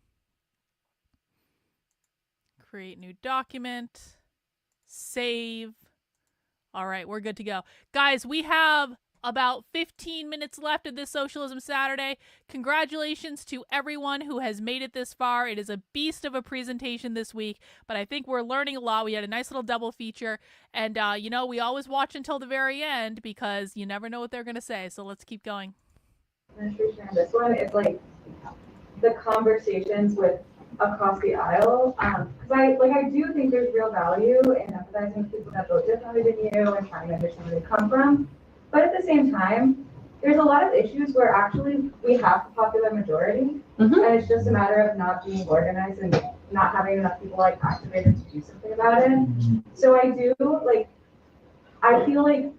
Create new document. Save. All right, we're good to go. Guys, we have about 15 minutes left of this Socialism Saturday. Congratulations to everyone who has made it this far. It is a beast of a presentation this week, but I think we're learning a lot. We had a nice little double feature, and you know, we always watch until the very end because you never know what they're going to say, so let's keep going. This one is like the conversations with across the aisle, because I do think there's real value in empathizing with people that vote differently than you and trying to understand where they come from. But at the same time, there's a lot of issues where actually we have the popular majority, and it's just a matter of not being organized and not having enough people like activated to do something about it. So I feel like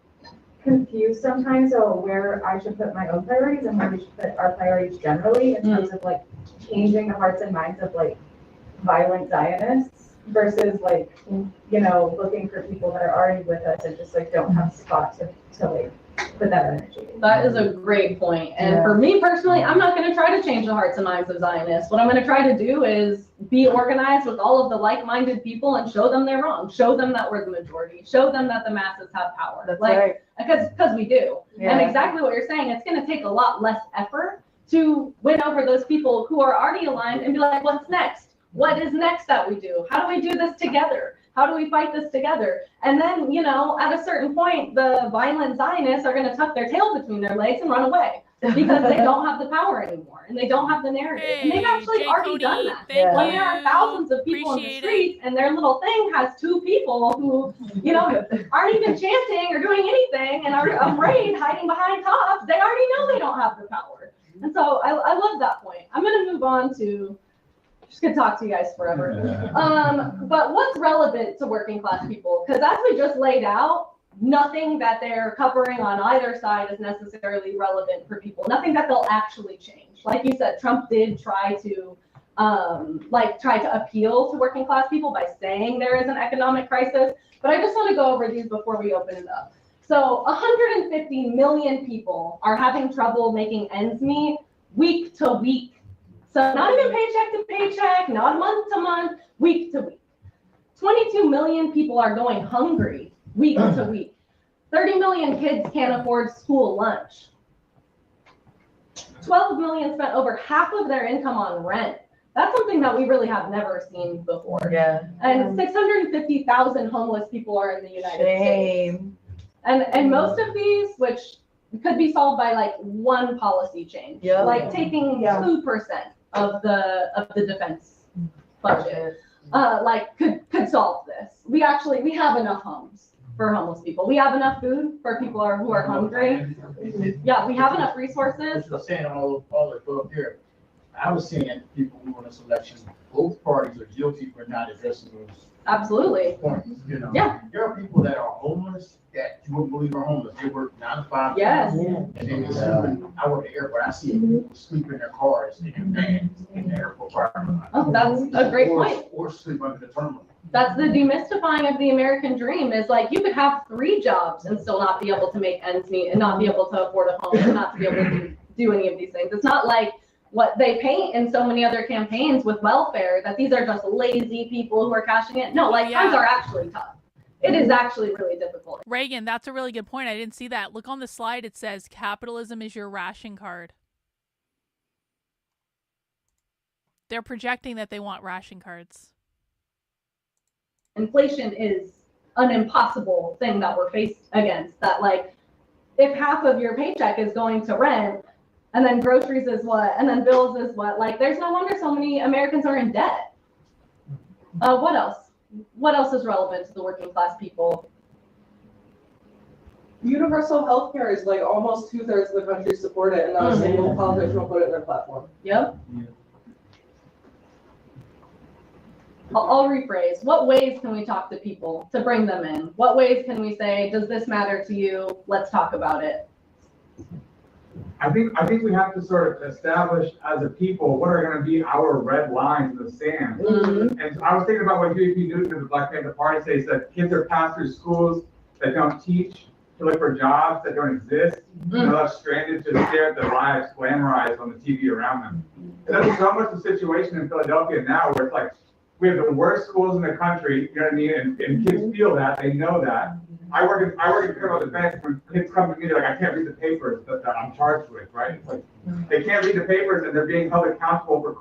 confused sometimes about where I should put my own priorities and where we should put our priorities generally in terms of like changing the hearts and minds of like violent Zionists versus like, you know, looking for people that are already with us and just like don't have a spot to like put that energy. That is a great point. And for me personally, I'm not going to try to change the hearts and minds of Zionists. What I'm going to try to do is be organized with all of the like-minded people and show them they're wrong. Show them that we're the majority. Show them that the masses have power. That's right. Because we do. Yeah. And exactly what you're saying, it's going to take a lot less effort to win over those people who are already aligned and be like, what's next? What is next that we do? How do we do this together? How do we fight this together? And then, you know, at a certain point, the violent Zionists are going to tuck their tail between their legs and run away because they don't have the power anymore and they don't have the narrative. And they've actually already done that. When there are thousands of people in the streets and their little thing has 2 people who, you know, aren't even chanting or doing anything and are afraid hiding behind cops, they already know they don't have the power. And so I love that point. I'm going to move on to just gonna talk to you guys forever. But what's relevant to working class people? Because as we just laid out, nothing that they're covering on either side is necessarily relevant for people. Nothing that they'll actually change. Like you said, Trump did try to appeal to working class people by saying there is an economic crisis. But I just want to go over these before we open it up. So 150 million people are having trouble making ends meet week to week. So not even paycheck to paycheck, not month to month, week to week. 22 million people are going hungry week to week. 30 million kids can't afford school lunch. 12 million spent over half of their income on rent. That's something that we really have never seen before. Yeah. And 650,000 homeless people are in the United States. And most of these, which could be solved by like one policy change, like taking 2% of the defense budget, like could solve this. We have enough homes for homeless people. We have enough food for people who are hungry. Yeah, we have enough resources. Just saying all the up here. I was seeing that people who won this election, both parties are guilty for not addressing those Absolutely. points. You know, Yeah. there are people that are homeless that you wouldn't believe are homeless. They work 9 to 5. Yes. And then they sleep. I work at the airport. I see people sleep in their cars, in their vans, in the airport parking lot. Oh, that's a great point. Or sleep under the terminal. That's the demystifying of the American dream, is like you could have 3 jobs and still not be able to make ends meet and not be able to afford a home and not to be able to do any of these things. It's not like what they paint in so many other campaigns with welfare, that these are just lazy people who are cashing it. No, like times are actually tough. It is actually really difficult. Reagan, that's a really good point. I didn't see that. Look on the slide. It says capitalism is your ration card. They're projecting that they want ration cards. Inflation is an impossible thing that we're faced against. That like, if half of your paycheck is going to rent, and then groceries is what, and then bills is what, like there's no wonder so many Americans are in debt. What else? What else is relevant to the working class people? Universal health care is like almost 2/3 of the country support it, and not a single politician will put it in their platform. Yep. I'll rephrase. What ways can we talk to people to bring them in? What ways can we say, does this matter to you? Let's talk about it. I think we have to sort of establish as a people what are going to be our red lines in the sand. Mm-hmm. And I was thinking about what Huey P. Newton of the Black Panther Party says, that kids are passed through schools that don't teach, to look for jobs that don't exist, and they're left stranded to stare at their lives glamorized on the TV around them. And that's so much the situation in Philadelphia now, where it's like we have the worst schools in the country, you know what I mean? And kids feel that, they know that. I work in criminal defense. When kids come to me, they're like, I can't read the papers that I'm charged with, right? It's like they can't read the papers and they're being held accountable for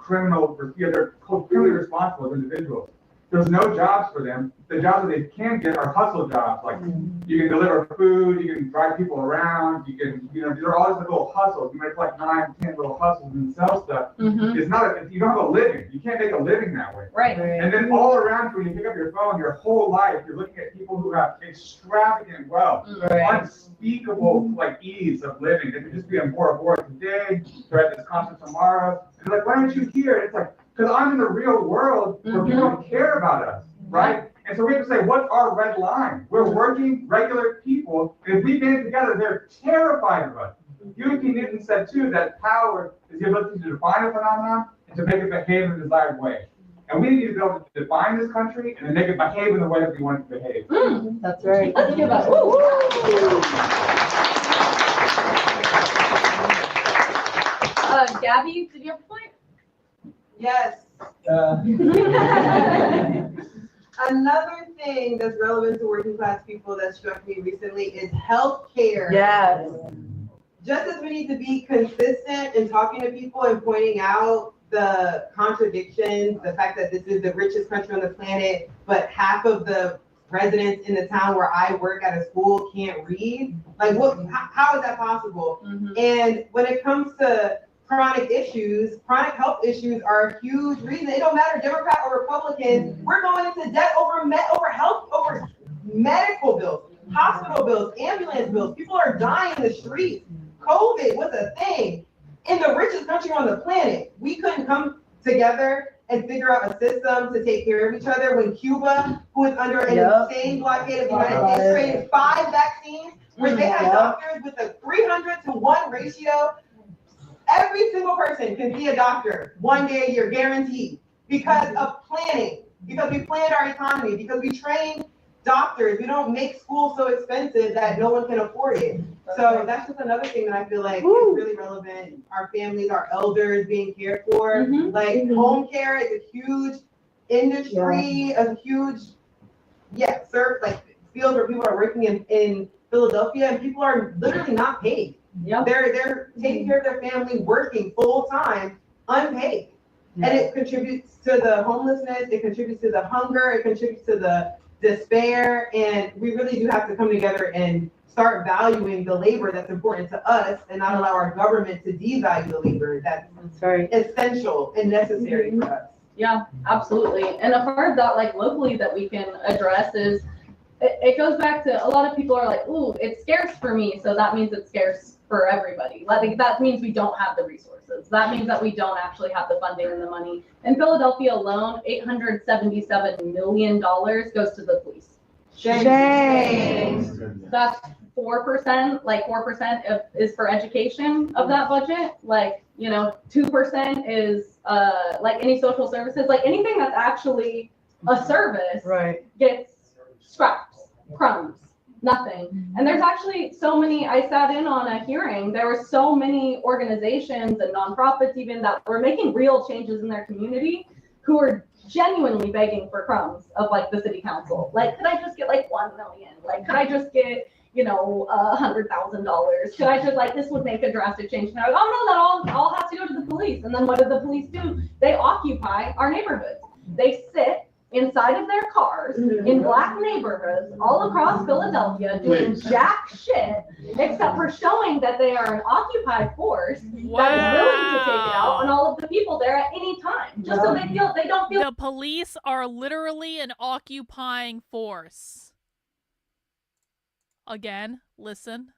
they're criminally responsible as individuals. There's no jobs for them. The jobs that they can get are hustle jobs. Like you can deliver food, you can drive people around, you can, these are all just little hustles. You might collect 9, 10 little hustles and sell stuff. Mm-hmm. It's not, you don't have a living. You can't make a living that way. Right. And then all around you, when you pick up your phone, your whole life, you're looking at people who have extravagant wealth, unspeakable ease of living. They could just be on board today, they're at this concert tomorrow. And they're like, why aren't you here? And it's like, because I'm in the real world where people don't care about us, right? And so we have to say, what's our red line? We're working regular people, and if we band together, they're terrified of us. Huey P. Newton said too that power is the ability to define a phenomenon and to make it behave in a desired way. And we need to be able to define this country and then make it behave in the way that we want it to behave. That's right. Let's give us. Gabby, did you have a point? Yes. Another thing that's relevant to working class people that struck me recently is healthcare. Yes. Just as we need to be consistent in talking to people and pointing out the contradictions, the fact that this is the richest country on the planet, but half of the residents in the town where I work at a school can't read. Like, how is that possible? Mm-hmm. And when it comes to chronic health issues are a huge reason. It don't matter Democrat or Republican. We're going into debt over medical bills, hospital bills, ambulance bills. People are dying in the streets. COVID was a thing in the richest country on the planet. We couldn't come together and figure out a system to take care of each other when Cuba, who is under an insane blockade of the United States, created 5 vaccines where they had doctors with a 300-to-1 ratio. Every single person can see a doctor 1 day a year, guaranteed, because of planning, because we planned our economy, because we train doctors. We don't make school so expensive that no one can afford it. So that's just another thing that I feel like is really relevant. Our families, our elders being cared for. Like home care is a huge industry, a huge, field where people are working in Philadelphia, and people are literally not paid. They're taking care of their family, working full time, unpaid. And it contributes to the homelessness, it contributes to the hunger, it contributes to the despair. And we really do have to come together and start valuing the labor that's important to us and not allow our government to devalue the labor that's very essential and necessary for us. Yeah, absolutely. And a part of that, like locally, that we can address is it goes back to a lot of people are like, ooh, it's scarce for me, so that means it's scarce for everybody. Like that means we don't have the resources. That means that we don't actually have the funding and the money. In Philadelphia alone, $877 million goes to the police. Shame. That's 4%, like 4% is for education of that budget. Like, 2% is like any social services, like anything that's actually a service gets scraps, crumbs, nothing. And there's actually so many, I sat in on a hearing, there were so many organizations and nonprofits even that were making real changes in their community who were genuinely begging for crumbs of like the city council. Like, could I just get like 1 million? Like, could I just get, $100,000? Could I just like, this would make a drastic change. And I was, oh no, that all has to go to the police. And then what do the police do? They occupy our neighborhoods. They sit inside of their cars in black neighborhoods all across Philadelphia doing jack shit except for showing that they are an occupied force that is willing to take it out on all of the people there at any time, just so they don't feel. The police are literally an occupying force. Again, listen.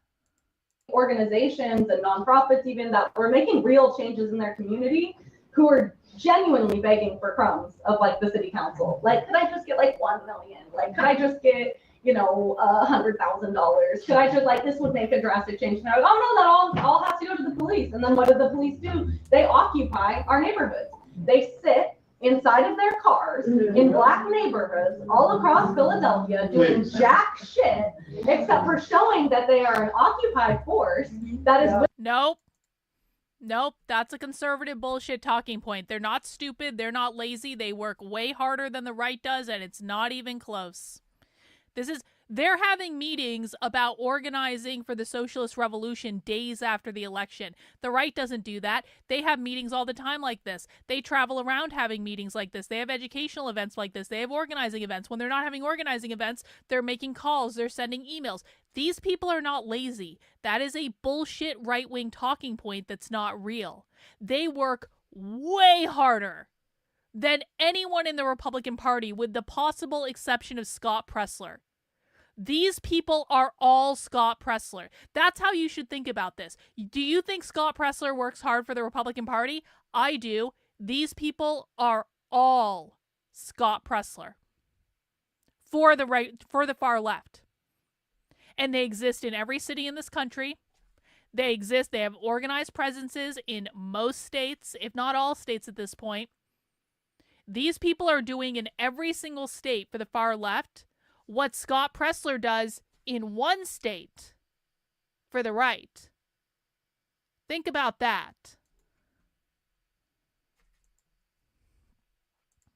Organizations and nonprofits even that were making real changes in their community who are genuinely begging for crumbs of like the city council. Like, could I just get like 1 million? Like, could I just get, $100,000? Could I just like, this would make a drastic change. And I was, oh no, that all has to go to the police. And then what do the police do? They occupy our neighborhoods. They sit inside of their cars in black neighborhoods all across Philadelphia doing jack shit except for showing that they are an occupied force that is. Nope, that's a conservative bullshit talking point. They're not stupid, they're not lazy, they work way harder than the right does, and it's not even close. They're having meetings about organizing for the socialist revolution days after the election. The right doesn't do that. They have meetings all the time like this. They travel around having meetings like this. They have educational events like this. They have organizing events. When they're not having organizing events, they're making calls, they're sending emails. These people are not lazy. That is a bullshit right-wing talking point that's not real. They work way harder than anyone in the Republican Party, with the possible exception of Scott Presler. These people are all Scott Presler. That's how you should think about this. Do you think Scott Presler works hard for the Republican Party? I do. These people are all Scott Presler for the far left. And they exist in every city in this country. They have organized presences in most states, if not all states at this point. These people are doing in every single state for the far left what Scott Presler does in one state for the right. Think about that.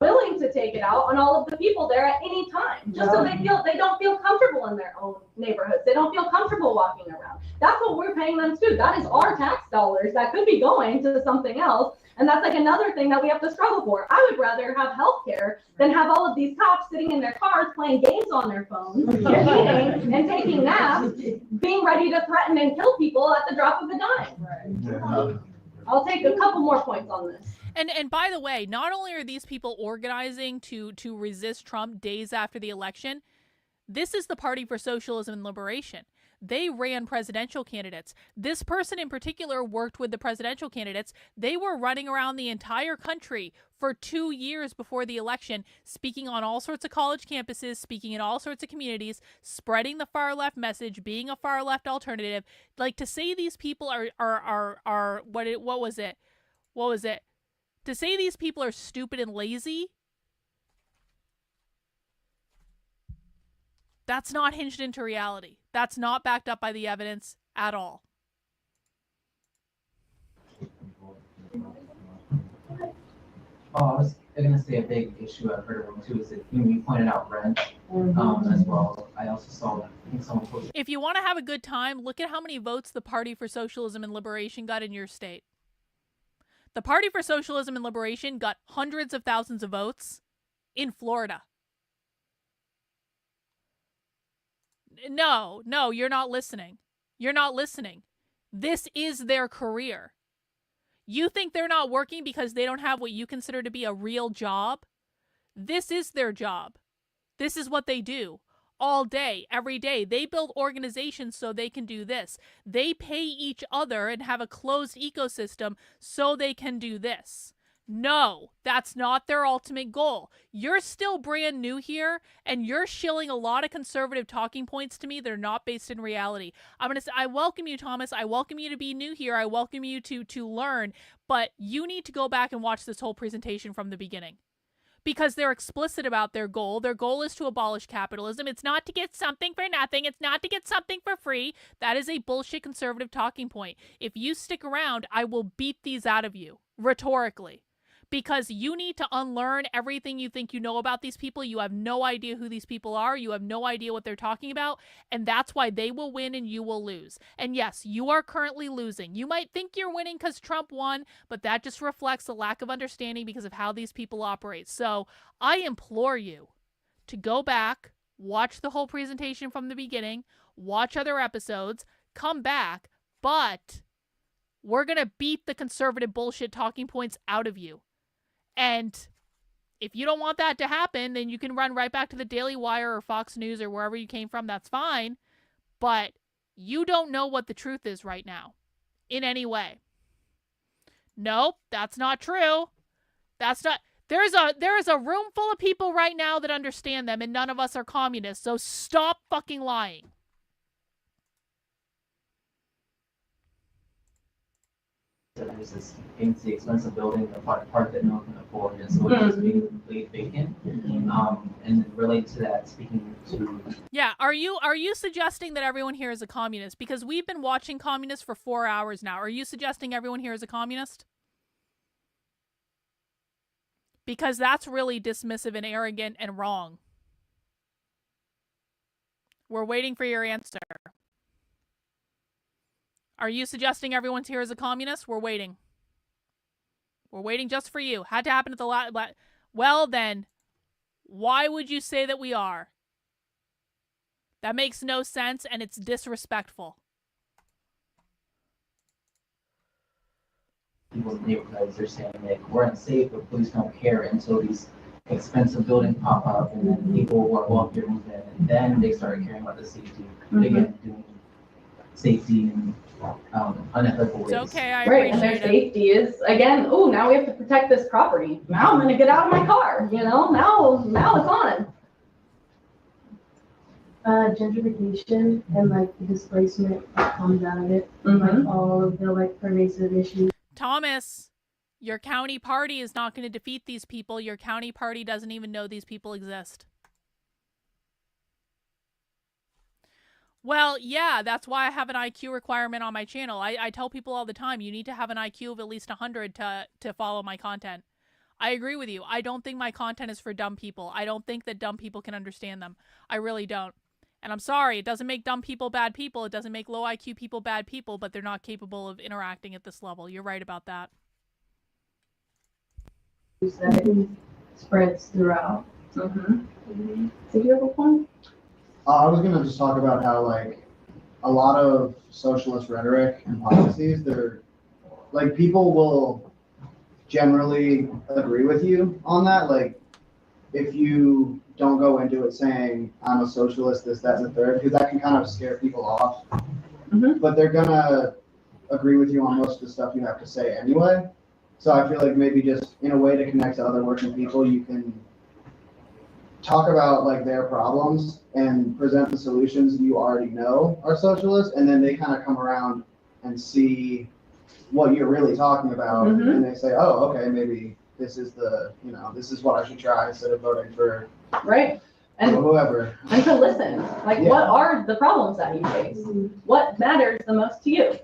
Willing to take it out on all of the people there at any time, just so they don't feel comfortable in their own neighborhoods. They don't feel comfortable walking around. That's what we're paying them to do. That is our tax dollars that could be going to something else. And that's like another thing that we have to struggle for. I would rather have healthcare than have all of these cops sitting in their cars playing games on their phones, eating and taking naps, being ready to threaten and kill people at the drop of a dime. I'll take a couple more points on this. And by the way, not only are these people organizing to resist Trump days after the election, this is the Party for Socialism and Liberation. They ran presidential candidates. This person in particular worked with the presidential candidates. They were running around the entire country for 2 years before the election, speaking on all sorts of college campuses, speaking in all sorts of communities, spreading the far left message, being a far left alternative. Like, to say these people are what was it? To say these people are stupid and lazy, that's not hinged into reality. That's not backed up by the evidence at all. I was going to say a big issue I've heard of too is that you pointed out rent as well. I also saw that. I think someone posted. If you want to have a good time, look at how many votes the Party for Socialism and Liberation got in your state. The Party for Socialism and Liberation got hundreds of thousands of votes in Florida. No, you're not listening. You're not listening. This is their career. You think they're not working because they don't have what you consider to be a real job? This is their job. This is what they do all day, every day. They build organizations so they can do this. They pay each other and have a closed ecosystem so they can do this. No, that's not their ultimate goal. You're still brand new here, and you're shilling a lot of conservative talking points to me that are not based in reality. I'm gonna say, I welcome you, Thomas. I welcome you to be new here. I welcome you to learn, but you need to go back and watch this whole presentation from the beginning. Because they're explicit about their goal. Their goal is to abolish capitalism. It's not to get something for nothing. It's not to get something for free. That is a bullshit conservative talking point. If you stick around, I will beat these out of you, rhetorically. Because you need to unlearn everything you think you know about these people. You have no idea who these people are. You have no idea what they're talking about. And that's why they will win and you will lose. And yes, you are currently losing. You might think you're winning because Trump won, but that just reflects a lack of understanding because of how these people operate. So I implore you to go back, watch the whole presentation from the beginning, watch other episodes, come back, but we're going to beat the conservative bullshit talking points out of you. And if you don't want that to happen, then you can run right back to the Daily Wire or Fox News or wherever you came from. That's fine. But you don't know what the truth is right now in any way. Nope, that's not true. That's not. There is a room full of people right now that understand them, and none of us are communists. So stop fucking lying. There's this fancy, expensive building, a part that no one can afford, and so it's just being completely vacant. And related to that, speaking to yeah, are you suggesting that everyone here is a communist? Because we've been watching communists for 4 hours now. Are you suggesting everyone here is a communist? Because that's really dismissive and arrogant and wrong. We're waiting for your answer. Are you suggesting everyone's here is a communist? We're waiting. We're waiting just for you. Had to happen at the last. Well, then, why would you say that we are? That makes no sense, and it's disrespectful. people's neighborhoods, they're saying like we're unsafe, but police don't care until these expensive buildings pop up, and then people who are wealthier move in, and then they start caring about the safety. Again, doing safety and unethical ways. It's okay, I Right, and their appreciate it. safety is, again, oh, now we have to protect this property. Now I'm gonna get out of my car, you know, now it's on. Gentrification and like displacement comes out of it, like all of the like pervasive issues. Thomas, your county party is not going to defeat these people. Your county party doesn't even know these people exist. Well, yeah, that's why I have an IQ requirement on my channel. I tell people all the time, you need to have an IQ of at least 100 to follow my content. I agree with you. I don't think my content is for dumb people. I don't think that dumb people can understand them. I really don't. And I'm sorry, it doesn't make dumb people bad people. It doesn't make low IQ people bad people, but they're not capable of interacting at this level. You're right about that. That it spreads throughout. So do you have a point? I was gonna just talk about how like a lot of socialist rhetoric and policies, they're like people will generally agree with you on that. Like if you don't go into it saying I'm a socialist, this, that, and the third, because that can kind of scare people off. But they're gonna agree with you on most of the stuff you have to say anyway. So I feel like maybe just in a way to connect to other working people, you can talk about like their problems and present the solutions you already know are socialist, and then they kind of come around and see what you're really talking about, and they say, oh, okay, maybe this is the, you know, this is what I should try instead of voting for and whoever. And to listen, like what are the problems that you face? What matters the most to you?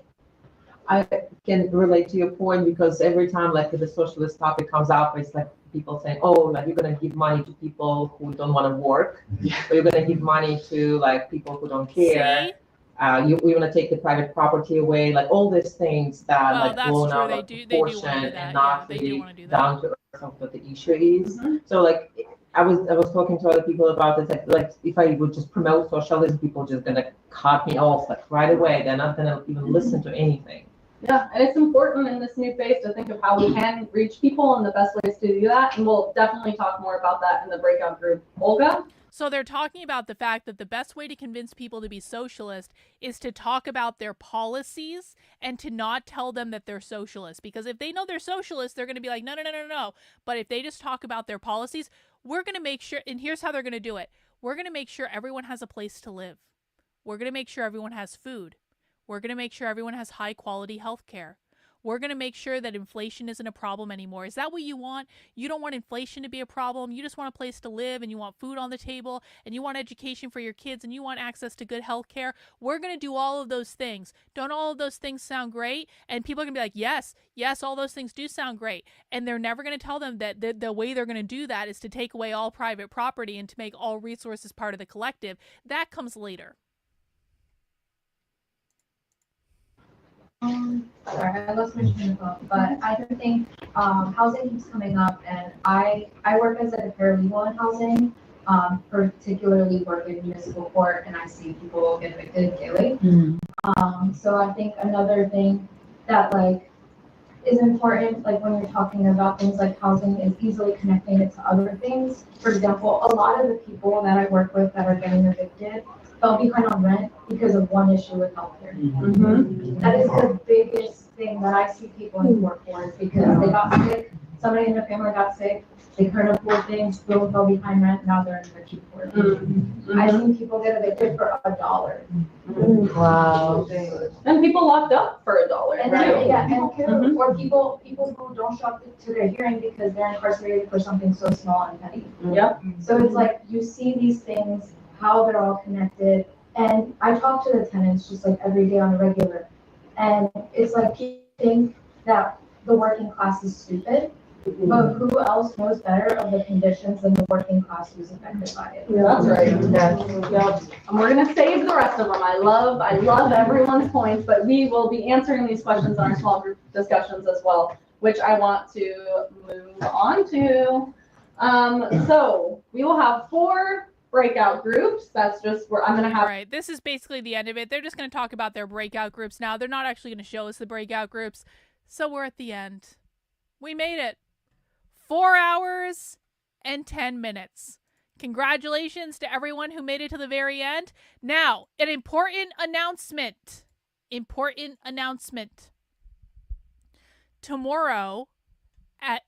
I can relate to your point because every time like the socialist topic comes up, it's like people saying, oh, like you're gonna give money to people who don't want to work, or you're gonna give money to like people who don't care. we want to take the private property away, like all these things that Well, like that's blown true. out They of do wanna do proportion that. and Yeah, not they do really wanna do that. down to earth of what the issue is. So like I was talking to other people about this, like if I would just promote socialism, people just gonna cut me off like right away. They're not gonna even listen to anything. Yeah, and it's important in this new phase to think of how we can reach people and the best ways to do that. And we'll definitely talk more about that in the breakout group. Olga? So they're talking about the fact that the best way to convince people to be socialist is to talk about their policies and to not tell them that they're socialist. Because if they know they're socialist, they're going to be like, no, no, no, no, no. But if they just talk about their policies, we're going to make sure, and here's how they're going to do it. We're going to make sure everyone has a place to live. We're going to make sure everyone has food. We're going to make sure everyone has high quality health care. We're going to make sure that inflation isn't a problem anymore. Is that what you want? You don't want inflation to be a problem. You just want a place to live, and you want food on the table, and you want education for your kids, and you want access to good health care. We're going to do all of those things. Don't all of those things sound great? And people are going to be like, yes, yes, all those things do sound great. And they're never going to tell them that the way they're going to do that is to take away all private property and to make all resources part of the collective. That comes later. Sorry, I lost my train of thought, but I do think housing keeps coming up, and I work as a paralegal in housing, particularly work in municipal court, and I see people get evicted daily. So I think another thing that like is important, like when you're talking about things like housing, is easily connecting it to other things. For example, a lot of the people that I work with that are getting evicted fell behind on rent because of one issue with healthcare. That is the biggest thing that I see people in court for, is because they got sick, somebody in their family got sick, they couldn't afford things, boom, fell behind rent, now they're in eviction court. I've seen people get evicted for $1. Wow. And people locked up for $1. And right? then, yeah, and or people who don't show up to their hearing because they're incarcerated for something so small and petty. Yep. So it's like, you see these things, how they're all connected. And I talk to the tenants just like every day on a regular. And it's like, people think that the working class is stupid, but who else knows better of the conditions than the working class who's affected by it? Yeah, that's right. Yep. And we're gonna save the rest of them. I love everyone's points, but we will be answering these questions in our small group discussions as well, which I want to move on to. So we will have 4 breakout groups. That's just where I'm gonna have. All right, this is basically the end of it. They're just gonna talk about their breakout groups now. They're not actually gonna show us the breakout groups. So we're at the end. We made it. 4 hours and 10 minutes. Congratulations to everyone who made it to the very end. Now, an important announcement. Tomorrow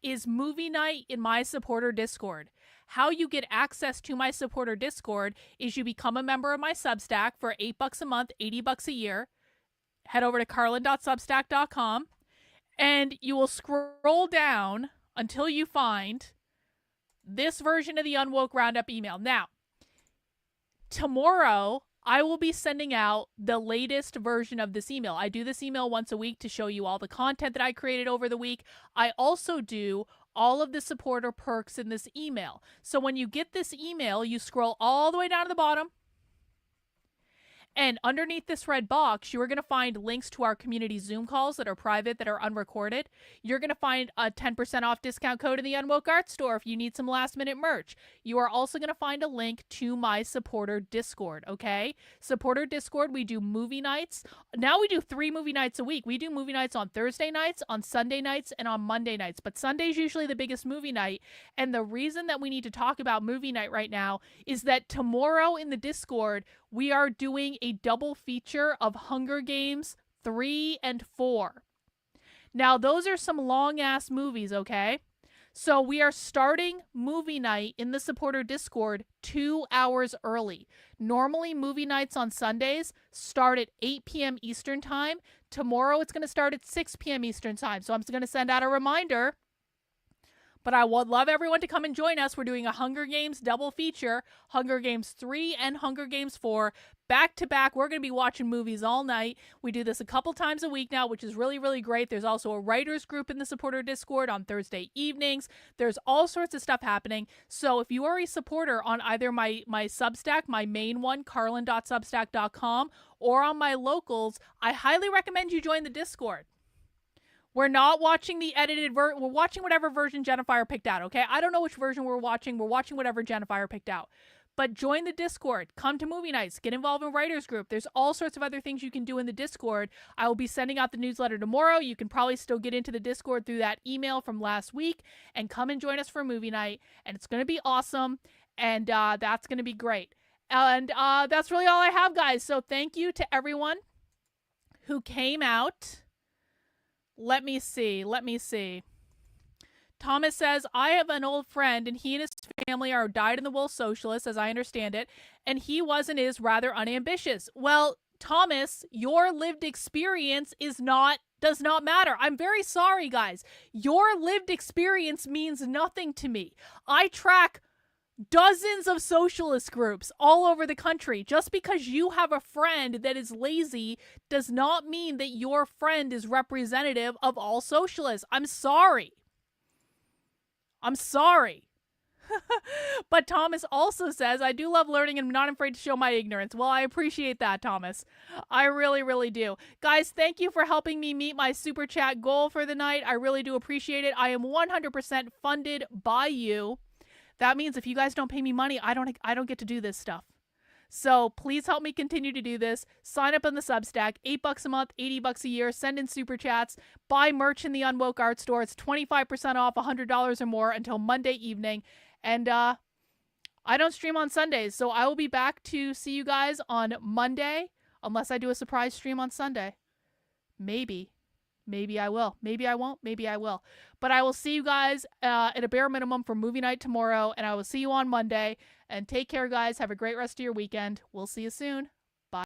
is movie night in my supporter Discord. How you get access to my supporter Discord is you become a member of my Substack for $8 a month, $80 a year. Head over to carlin.substack.com and you will scroll down until you find this version of the Unwoke Roundup email. Now, tomorrow I will be sending out the latest version of this email. I do this email once a week to show you all the content that I created over the week. I also do all of the supporter perks in this email. So when you get this email, you scroll all the way down to the bottom. And underneath this red box, you are going to find links to our community Zoom calls that are private, that are unrecorded. You're going to find a 10% off discount code in the Unwoke Art Store if you need some last-minute merch. You are also going to find a link to my supporter Discord, okay? Supporter Discord, we do movie nights. Now we do 3 movie nights a week. We do movie nights on Thursday nights, on Sunday nights, and on Monday nights. But Sunday's usually the biggest movie night. And the reason that we need to talk about movie night right now is that tomorrow in the Discord, we are doing a double feature of Hunger Games 3 and 4. Now, those are some long-ass movies, okay? So we are starting movie night in the supporter Discord 2 hours early. Normally, movie nights on Sundays start at 8 p.m. Eastern Time. Tomorrow, it's going to start at 6 p.m. Eastern Time. So I'm going to send out a reminder But I would love everyone to come and join us. We're doing a Hunger Games double feature, Hunger Games 3 and Hunger Games 4, back to back. We're going to be watching movies all night. We do this a couple times a week now, which is really, really great. There's also a writers group in the supporter Discord on Thursday evenings. There's all sorts of stuff happening. So if you are a supporter on either my Substack, my main one, carlin.substack.com, or on my locals, I highly recommend you join the Discord. We're not watching the edited we're watching whatever version Jennifer picked out, okay? I don't know which version we're watching. We're watching whatever Jennifer picked out. But join the Discord. Come to movie nights. Get involved in writers group. There's all sorts of other things you can do in the Discord. I will be sending out the newsletter tomorrow. You can probably still get into the Discord through that email from last week and come and join us for movie night. And it's going to be awesome. And that's going to be great. And that's really all I have, guys. So thank you to everyone who came out. Let me see. Thomas says, I have an old friend and he and his family are dyed-in-the-wool socialists, as I understand it, and he was and is rather unambitious. Well, Thomas, your lived experience does not matter. I'm very sorry, guys. Your lived experience means nothing to me. I track dozens of socialist groups all over the country. Just because you have a friend that is lazy does not mean that your friend is representative of all socialists. I'm sorry. But Thomas also says, I do love learning and I'm not afraid to show my ignorance. Well, I appreciate that, Thomas. I really, really do. Guys, thank you for helping me meet my super chat goal for the night. I really do appreciate it. I am 100% funded by you. That means if you guys don't pay me money, I don't get to do this stuff. So please help me continue to do this. Sign up on the Substack, $8 a month, $80 a year. Send in super chats. Buy merch in the Unwoke Art Store. It's 25% off, $100 or more until Monday evening. And I don't stream on Sundays, so I will be back to see you guys on Monday, unless I do a surprise stream on Sunday. Maybe I will. Maybe I won't. Maybe I will. But I will see you guys at a bare minimum for movie night tomorrow, and I will see you on Monday. And take care, guys. Have a great rest of your weekend. We'll see you soon. Bye.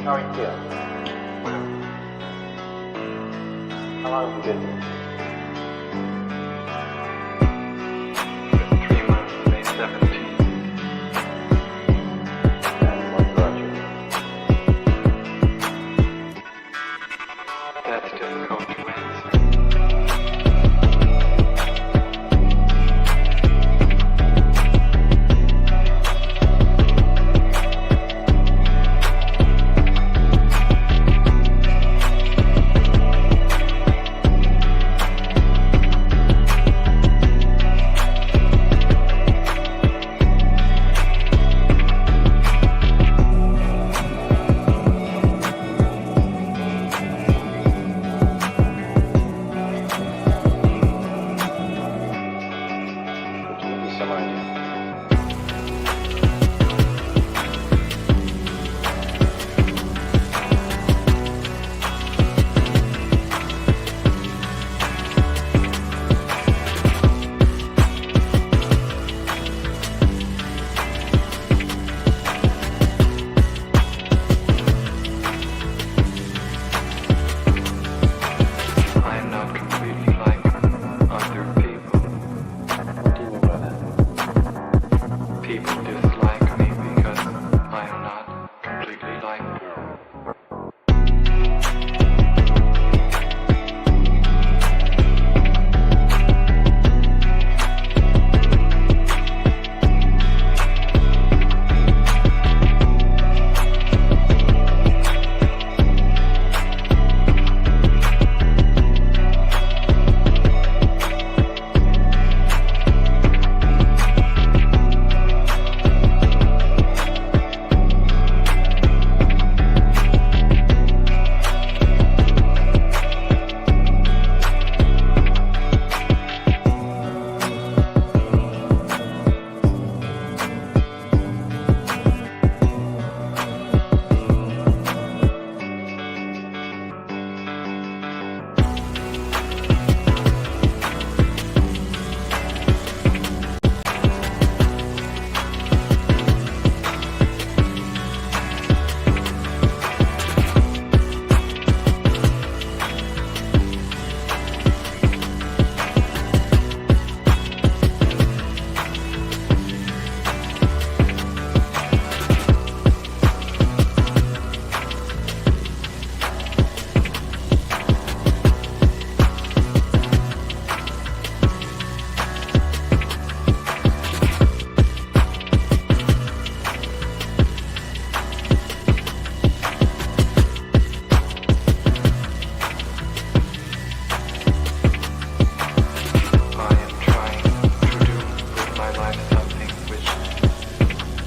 How are you feeling? How long have you been here? 3 months, May 17th. And what brought you here? That's difficult to answer.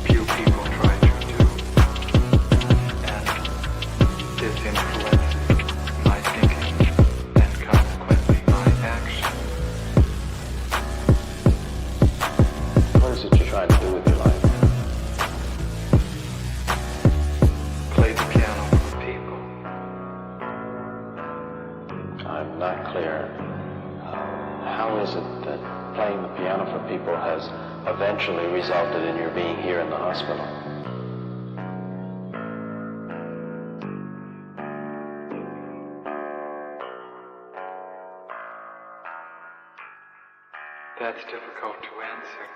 few people try to do. And this influences my thinking and consequently my action. What is it you're trying to do with your life? Play the piano for the people. I'm not clear. How is it that playing the piano for people has eventually resulted in your being here in the hospital? That's difficult to answer.